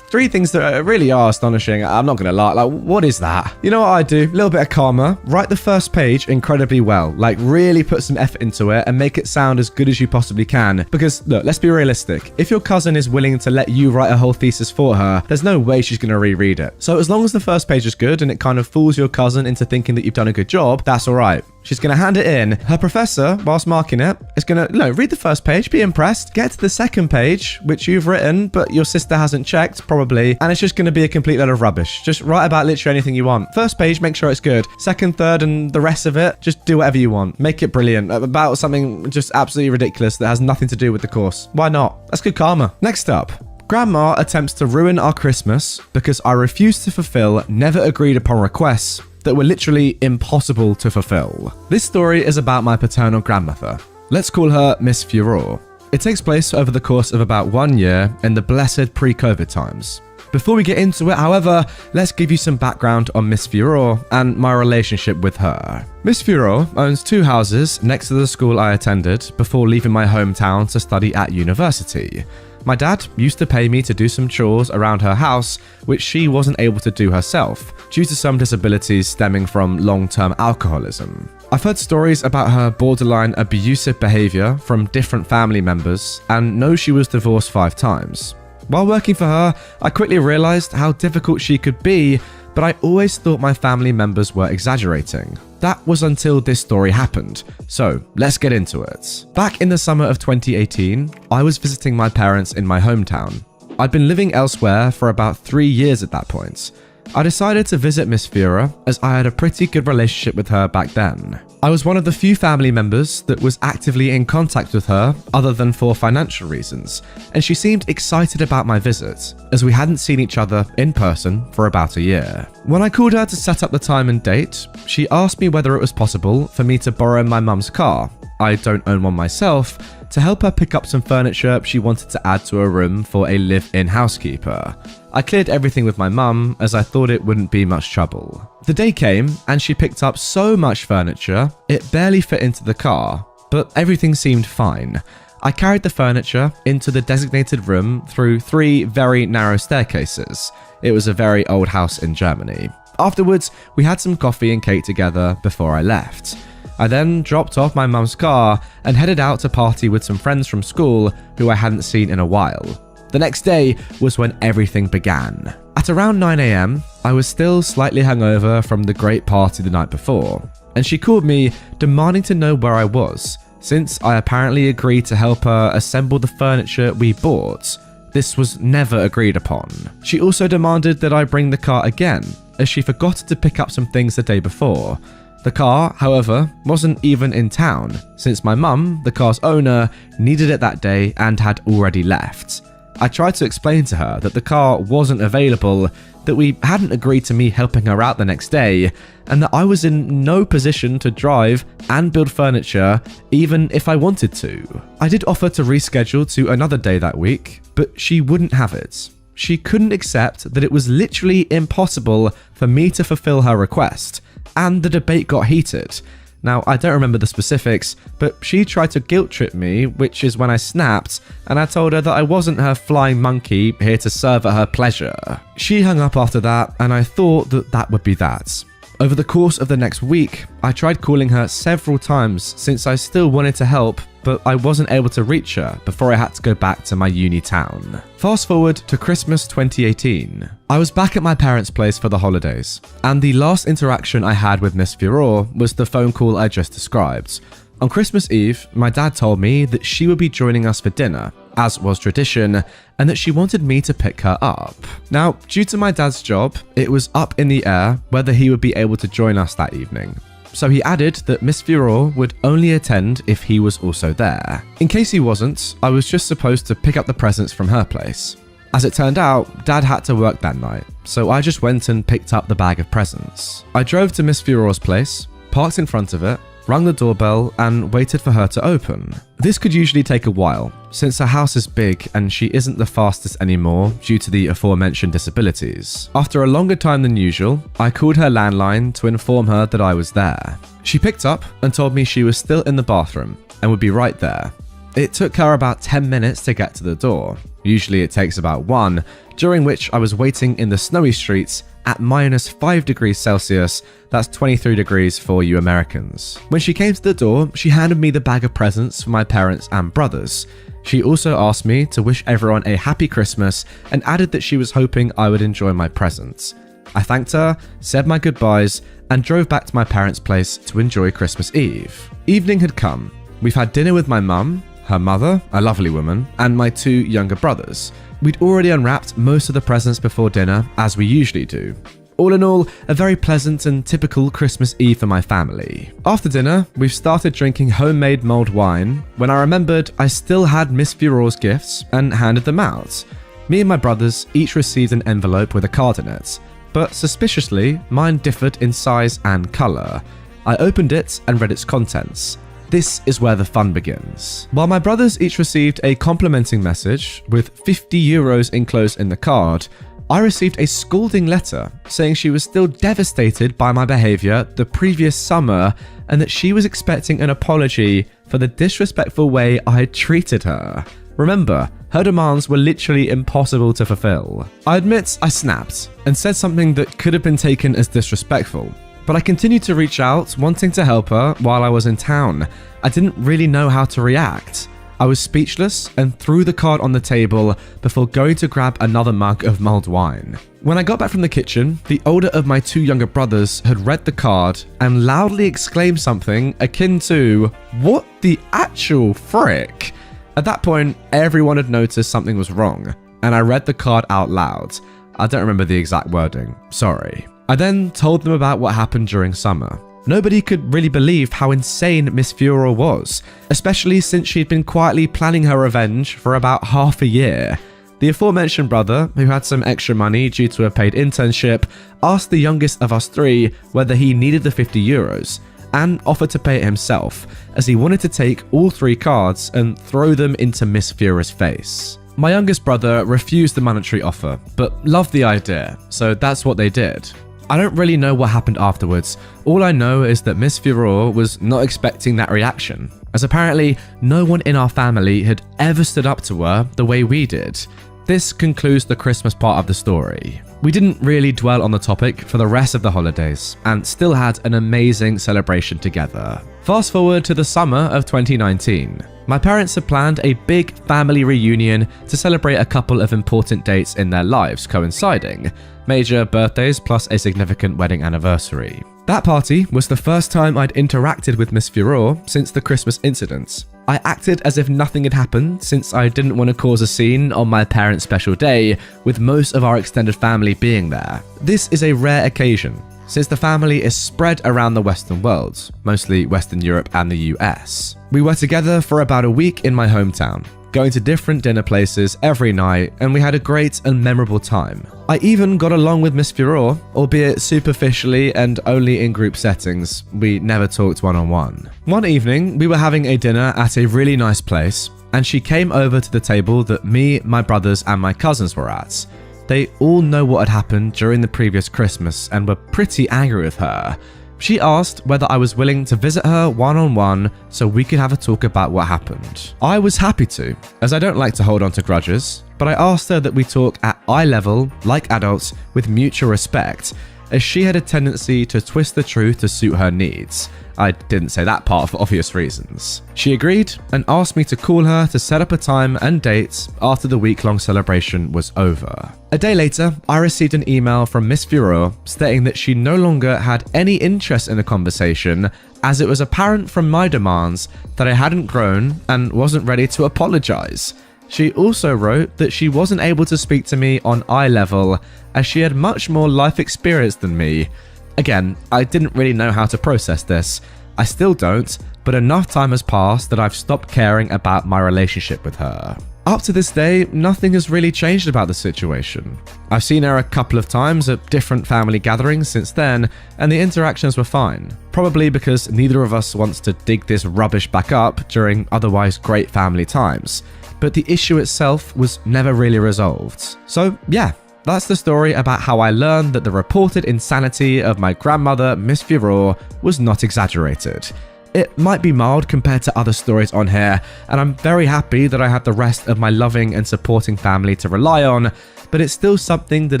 3 things that really are astonishing. I'm not going to lie. Like, what is that? You know what I do? A little bit of karma. Write the first page incredibly well. Like, really put some effort into it and make it sound as good as you possibly can. Because, look, let's be realistic. If your cousin is willing to let you write a whole thesis for her, there's no way she's going to reread it. So as long as the first page is good and it kind of fools your cousin into thinking that you've done a good job, that's all right. She's going to hand it in. Her professor, whilst marking it, is going to, read the first page, be impressed, get to the second page, which you've written, but your sister hasn't checked, probably, and it's just going to be a complete load of rubbish. Just write about literally anything you want. First page, make sure it's good. Second, third, and the rest of it, just do whatever you want. Make it brilliant. About something just absolutely ridiculous that has nothing to do with the course. Why not? That's good karma. Next up. Grandma attempts to ruin our Christmas because I refuse to fulfill never agreed upon requests that were literally impossible to fulfill. This story is about my paternal grandmother. Let's call her Miss Furore. It takes place over the course of about 1 year in the blessed pre-COVID times. Before we get into it, however, let's give you some background on Miss Furore and my relationship with her. Miss Furore owns 2 houses next to the school I attended before leaving my hometown to study at university. My dad used to pay me to do some chores around her house, which she wasn't able to do herself, due to some disabilities stemming from long-term alcoholism. I've heard stories about her borderline abusive behavior from different family members, and know she was divorced 5 times. While working for her, I quickly realized how difficult she could be, but I always thought my family members were exaggerating. That was until this story happened, so let's get into it. Back in the summer of 2018, I was visiting my parents in my hometown. I'd been living elsewhere for about 3 years at that point. I decided to visit Miss Furore as I had a pretty good relationship with her back then. I was one of the few family members that was actively in contact with her other than for financial reasons, and she seemed excited about my visit, as we hadn't seen each other in person for about a year. When I called her to set up the time and date, she asked me whether it was possible for me to borrow my mum's car, I don't own one myself, to help her pick up some furniture she wanted to add to a room for a live-in housekeeper. I cleared everything with my mum as I thought it wouldn't be much trouble. The day came and she picked up so much furniture, it barely fit into the car, but everything seemed fine. I carried the furniture into the designated room through 3 very narrow staircases. It was a very old house in Germany. Afterwards, we had some coffee and cake together before I left. I then dropped off my mum's car and headed out to party with some friends from school who I hadn't seen in a while. The next day was when everything began. At around 9 AM, I was still slightly hungover from the great party the night before. and she called me demanding to know where I was, since I apparently agreed to help her assemble the furniture we bought. This was never agreed upon. She also demanded that I bring the car again, as she forgot to pick up some things the day before. The car, however, wasn't even in town, since my mum, the car's owner, needed it that day and had already left. I tried to explain to her that the car wasn't available, that we hadn't agreed to me helping her out the next day, and that I was in no position to drive and build furniture even if I wanted to. I did offer to reschedule to another day that week, but she wouldn't have it. She couldn't accept that it was literally impossible for me to fulfill her request, and the debate got heated. Now, I don't remember the specifics, but she tried to guilt trip me, which is when I snapped, and I told her that I wasn't her flying monkey here to serve at her pleasure. She hung up after that, and I thought that that would be that. Over the course of the next week, I tried calling her several times since I still wanted to help, but I wasn't able to reach her before I had to go back to my uni town. Fast forward to Christmas 2018. I was back at my parents' place for the holidays, and the last interaction I had with Miss Furore was the phone call I just described. On Christmas Eve, my dad told me that she would be joining us for dinner, as was tradition, and that she wanted me to pick her up. Now, due to my dad's job, it was up in the air whether he would be able to join us that evening. So he added that Miss Furore would only attend if he was also there. In case he wasn't, I was just supposed to pick up the presents from her place. As it turned out, Dad had to work that night, so I just went and picked up the bag of presents. I drove to Miss Furore's place, parked in front of it, rang the doorbell, and waited for her to open. This could usually take a while, since her house is big and she isn't the fastest anymore due to the aforementioned disabilities. After a longer time than usual, I called her landline to inform her that I was there. She picked up and told me she was still in the bathroom and would be right there. It took her about 10 minutes to get to the door. Usually it takes about 1, during which I was waiting in the snowy streets at -5 degrees Celsius, that's 23 degrees for you Americans. When she came to the door, she handed me the bag of presents for my parents and brothers. She also asked me to wish everyone a happy Christmas and added that she was hoping I would enjoy my presents. I thanked her, said my goodbyes, and drove back to my parents' place to enjoy Christmas Eve. Evening had come. We've had dinner with my mum, her mother, a lovely woman, and my 2 younger brothers. We'd already unwrapped most of the presents before dinner, as we usually do. All in all, a very pleasant and typical Christmas Eve for my family. After dinner, we've started drinking homemade mulled wine when I remembered I still had Miss Furore's gifts and handed them out. Me and my brothers each received an envelope with a card in it, but suspiciously, mine differed in size and colour. I opened it and read its contents. This is where the fun begins. While my brothers each received a complimenting message with €50 enclosed in the card, I received a scolding letter saying she was still devastated by my behaviour the previous summer and that she was expecting an apology for the disrespectful way I had treated her. Remember, her demands were literally impossible to fulfill. I admit I snapped and said something that could have been taken as disrespectful, but I continued to reach out, wanting to help her while I was in town. I didn't really know how to react. I was speechless and threw the card on the table before going to grab another mug of mulled wine. When I got back from the kitchen, the older of my 2 younger brothers had read the card and loudly exclaimed something akin to, "What the actual frick?" At that point, everyone had noticed something was wrong, and I read the card out loud. I don't remember the exact wording, sorry. I then told them about what happened during summer. Nobody could really believe how insane Miss Furore was, especially since she'd been quietly planning her revenge for about half a year. The aforementioned brother, who had some extra money due to a paid internship, asked the youngest of us 3 whether he needed the €50 and offered to pay it himself, as he wanted to take all 3 cards and throw them into Miss Furore's face. My youngest brother refused the monetary offer, but loved the idea, so that's what they did. I don't really know what happened afterwards. All I know is that Miss Furore was not expecting that reaction, as apparently no one in our family had ever stood up to her the way we did. This concludes the Christmas part of the story. We didn't really dwell on the topic for the rest of the holidays, and still had an amazing celebration together. Fast forward to the summer of 2019. My parents had planned a big family reunion to celebrate a couple of important dates in their lives coinciding, major birthdays plus a significant wedding anniversary. That party was the first time I'd interacted with Miss Furore since the Christmas incident. I acted as if nothing had happened since I didn't want to cause a scene on my parents' special day, with most of our extended family being there. This is a rare occasion, since the family is spread around the Western world, mostly Western Europe and the US. We were together for about a week in my hometown, going to different dinner places every night, and we had a great and memorable time. I even got along with Miss Furore, albeit superficially and only in group settings. We never talked one-on-one. One evening, we were having a dinner at a really nice place, and she came over to the table that me, my brothers, and my cousins were at. They all know what had happened during the previous Christmas and were pretty angry with her. She asked whether I was willing to visit her one-on-one so we could have a talk about what happened. I was happy to, as I don't like to hold on to grudges, but I asked her that we talk at eye level, like adults, with mutual respect, as she had a tendency to twist the truth to suit her needs. I didn't say that part for obvious reasons. She agreed and asked me to call her to set up a time and date after the week-long celebration was over. A day later, I received an email from Miss Furore stating that she no longer had any interest in a conversation, as it was apparent from my demands that I hadn't grown and wasn't ready to apologize. She also wrote that she wasn't able to speak to me on eye level, as she had much more life experience than me. Again, I didn't really know how to process this. I still don't, but enough time has passed that I've stopped caring about my relationship with her. Up to this day, nothing has really changed about the situation. I've seen her a couple of times at different family gatherings since then, and the interactions were fine. Probably because neither of us wants to dig this rubbish back up during otherwise great family times. But the issue itself was never really resolved. So yeah, that's the story about how I learned that the reported insanity of my grandmother, Miss Furore, was not exaggerated. It might be mild compared to other stories on here, and I'm very happy that I have the rest of my loving and supporting family to rely on, but it's still something that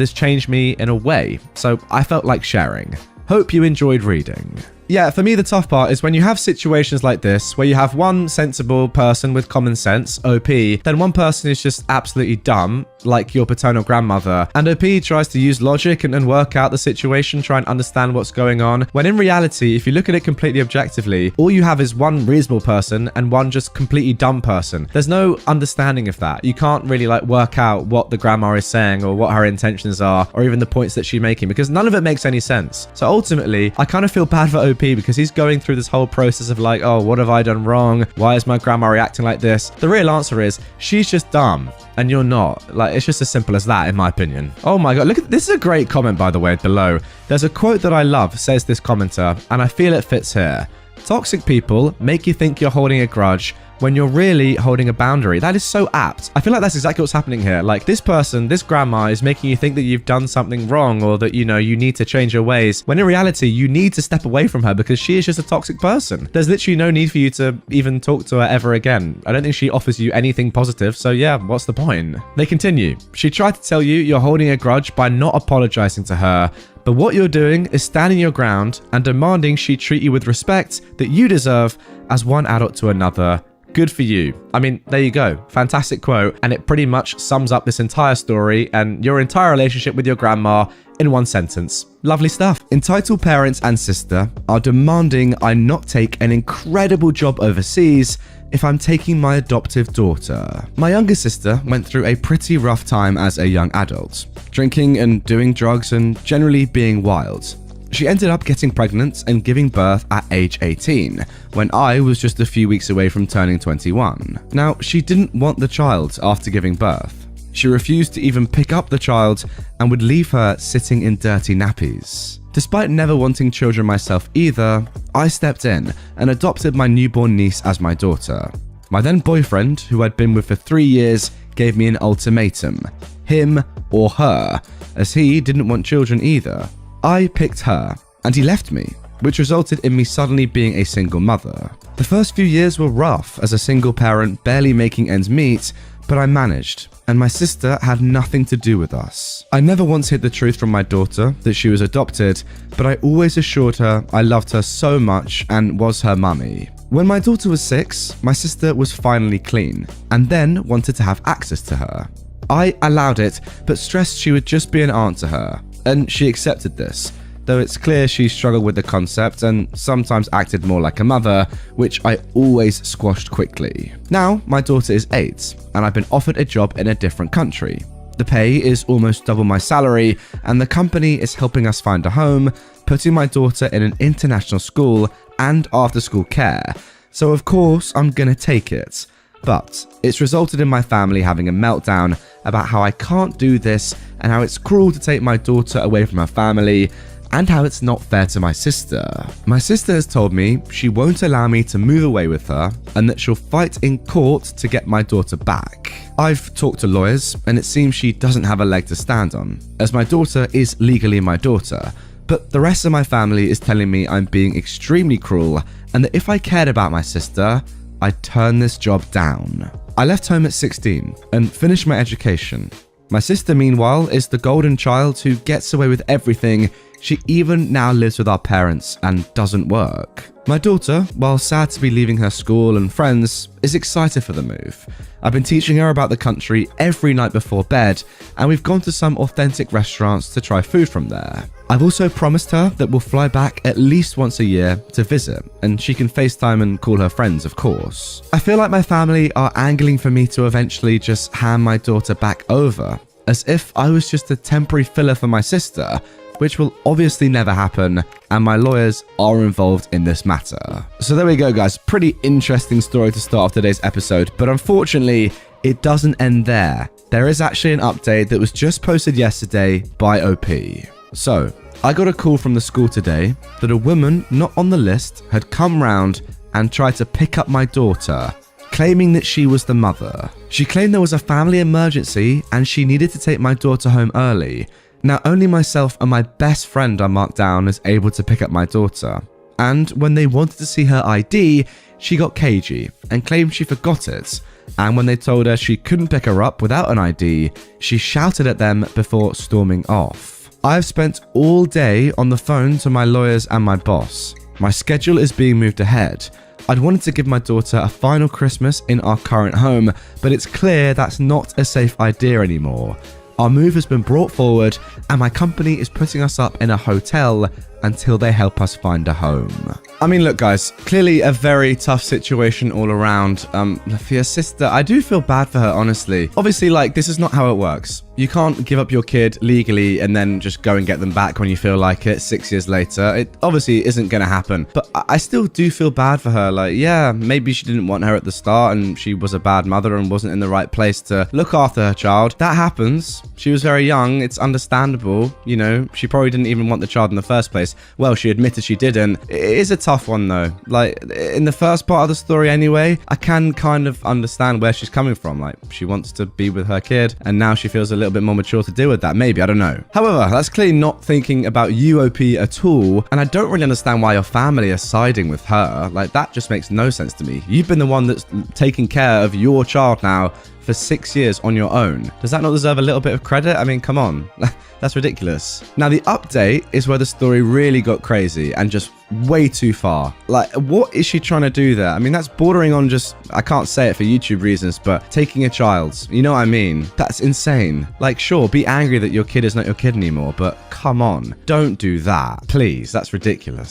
has changed me in a way, so I felt like sharing. Hope you enjoyed reading. Yeah, for me the tough part is when you have situations like this where you have one sensible person with common sense, OP, then one person is just absolutely dumb, like your paternal grandmother, and OP tries to use logic and work out the situation, try and understand what's going on, when in reality, if you look at it completely objectively, all you have is one reasonable person and one just completely dumb person. There's no understanding of that. You can't really work out what the grandma is saying or what her intentions are or even the points that she's making, because none of it makes any sense. So ultimately, I kind of feel bad for OP because he's going through this whole process of oh, what have I done wrong? Why is my grandma reacting like this? The real answer is she's just dumb and you're not. It's just as simple as that, in my opinion. Oh my god, look at this. Is a great comment, by the way, below. There's a quote that I love, says this commenter, and I feel it fits here. Toxic people make you think you're holding a grudge when you're really holding a boundary. That is so apt. I feel like that's exactly what's happening here. This person, this grandma, is making you think that you've done something wrong or that, you need to change your ways, when in reality, you need to step away from her because she is just a toxic person. There's literally no need for you to even talk to her ever again. I don't think she offers you anything positive, so yeah, what's the point? They continue. She tried to tell you you're holding a grudge by not apologizing to her, but what you're doing is standing your ground and demanding she treat you with respect that you deserve as one adult to another. Good for you. I mean, there you go. Fantastic quote. And it pretty much sums up this entire story and your entire relationship with your grandma in one sentence. Lovely stuff. Entitled parents and sister are demanding I not take an incredible job overseas if I'm taking my adoptive daughter. My younger sister went through a pretty rough time as a young adult, drinking and doing drugs and generally being wild. She ended up getting pregnant and giving birth at age 18, when I was just a few weeks away from turning 21. Now, she didn't want the child after giving birth. She refused to even pick up the child and would leave her sitting in dirty nappies. Despite never wanting children myself either, I stepped in and adopted my newborn niece as my daughter. My then boyfriend, who I'd been with for 3 years, gave me an ultimatum: him or her, as he didn't want children either. I picked her, and he left me, which resulted in me suddenly being a single mother. The first few years were rough as a single parent barely making ends meet, but I managed, and my sister had nothing to do with us. I never once hid the truth from my daughter that she was adopted, but I always assured her I loved her so much and was her mummy. When my daughter was 6, my sister was finally clean, and then wanted to have access to her. I allowed it, but stressed she would just be an aunt to her. And she accepted this. though it's clear she struggled with the concept and sometimes acted more like a mother, which I always squashed quickly. Now, my daughter is 8, and I've been offered a job in a different country. The pay is almost double my salary, and the company is helping us find a home, putting my daughter in an international school and after-school care. So of course, I'm gonna take it. But it's resulted in my family having a meltdown about how I can't do this and how it's cruel to take my daughter away from her family and how it's not fair to my sister. My sister has told me she won't allow me to move away with her and that she'll fight in court to get my daughter back. I've talked to lawyers and it seems she doesn't have a leg to stand on, as my daughter is legally my daughter. But the rest of my family is telling me I'm being extremely cruel and that if I cared about my sister, I'd turn this job down. I left home at 16 and finished my education. My sister, meanwhile, is the golden child who gets away with everything. She even now lives with our parents and doesn't work. My daughter, while sad to be leaving her school and friends, is excited for the move. I've been teaching her about the country every night before bed, and we've gone to some authentic restaurants to try food from there. I've also promised her that we'll fly back at least once a year to visit, and she can FaceTime and call her friends, of course. I feel like my family are angling for me to eventually just hand my daughter back over, as if I was just a temporary filler for my sister, which will obviously never happen, and my lawyers are involved in this matter. So there we go, guys. Pretty interesting story to start off today's episode, but unfortunately, it doesn't end there. There is actually an update that was just posted yesterday by OP. So, I got a call from the school today that a woman not on the list had come round and tried to pick up my daughter, claiming that she was the mother. She claimed there was a family emergency and she needed to take my daughter home early. Now, only myself and my best friend are marked down as able to pick up my daughter. And when they wanted to see her ID, she got cagey and claimed she forgot it. And when they told her she couldn't pick her up without an ID, she shouted at them before storming off. I've spent all day on the phone to my lawyers and my boss. My schedule is being moved ahead. I'd wanted to give my daughter a final Christmas in our current home, but it's clear that's not a safe idea anymore. Our move has been brought forward and my company is putting us up in a hotel until they help us find a home. I mean, look guys, clearly a very tough situation all around. For your sister, I do feel bad for her, honestly. Obviously, like, this is not how it works. You can't give up your kid legally and then just go and get them back when you feel like it 6 years later. It obviously isn't going to happen. But I still do feel bad for her. Like, yeah, maybe she didn't want her at the start and she was a bad mother and wasn't in the right place to look after her child. That happens. She was very young. It's understandable. You know, she probably didn't even want the child in the first place. Well, she admitted she didn't. It is a tough one though. Like, in the first part of the story anyway, I can kind of understand where she's coming from. Like, she wants to be with her kid and now she feels a little bit more mature to deal with that. Maybe, I don't know. However, that's clearly not thinking about you, OP, at all. And I don't really understand why your family are siding with her. Like, that just makes no sense to me. You've been the one that's taking care of your child now for 6 years on your own. Does that not deserve a little bit of credit? I mean, come on. That's ridiculous. Now, the update is where the story really got crazy and just way too far. Like, what is she trying to do there? I mean, that's bordering on just, I can't say it for YouTube reasons, but taking a child. You know what I mean? That's insane. Like, sure, be angry that your kid is not your kid anymore, but come on. Don't do that. Please, that's ridiculous.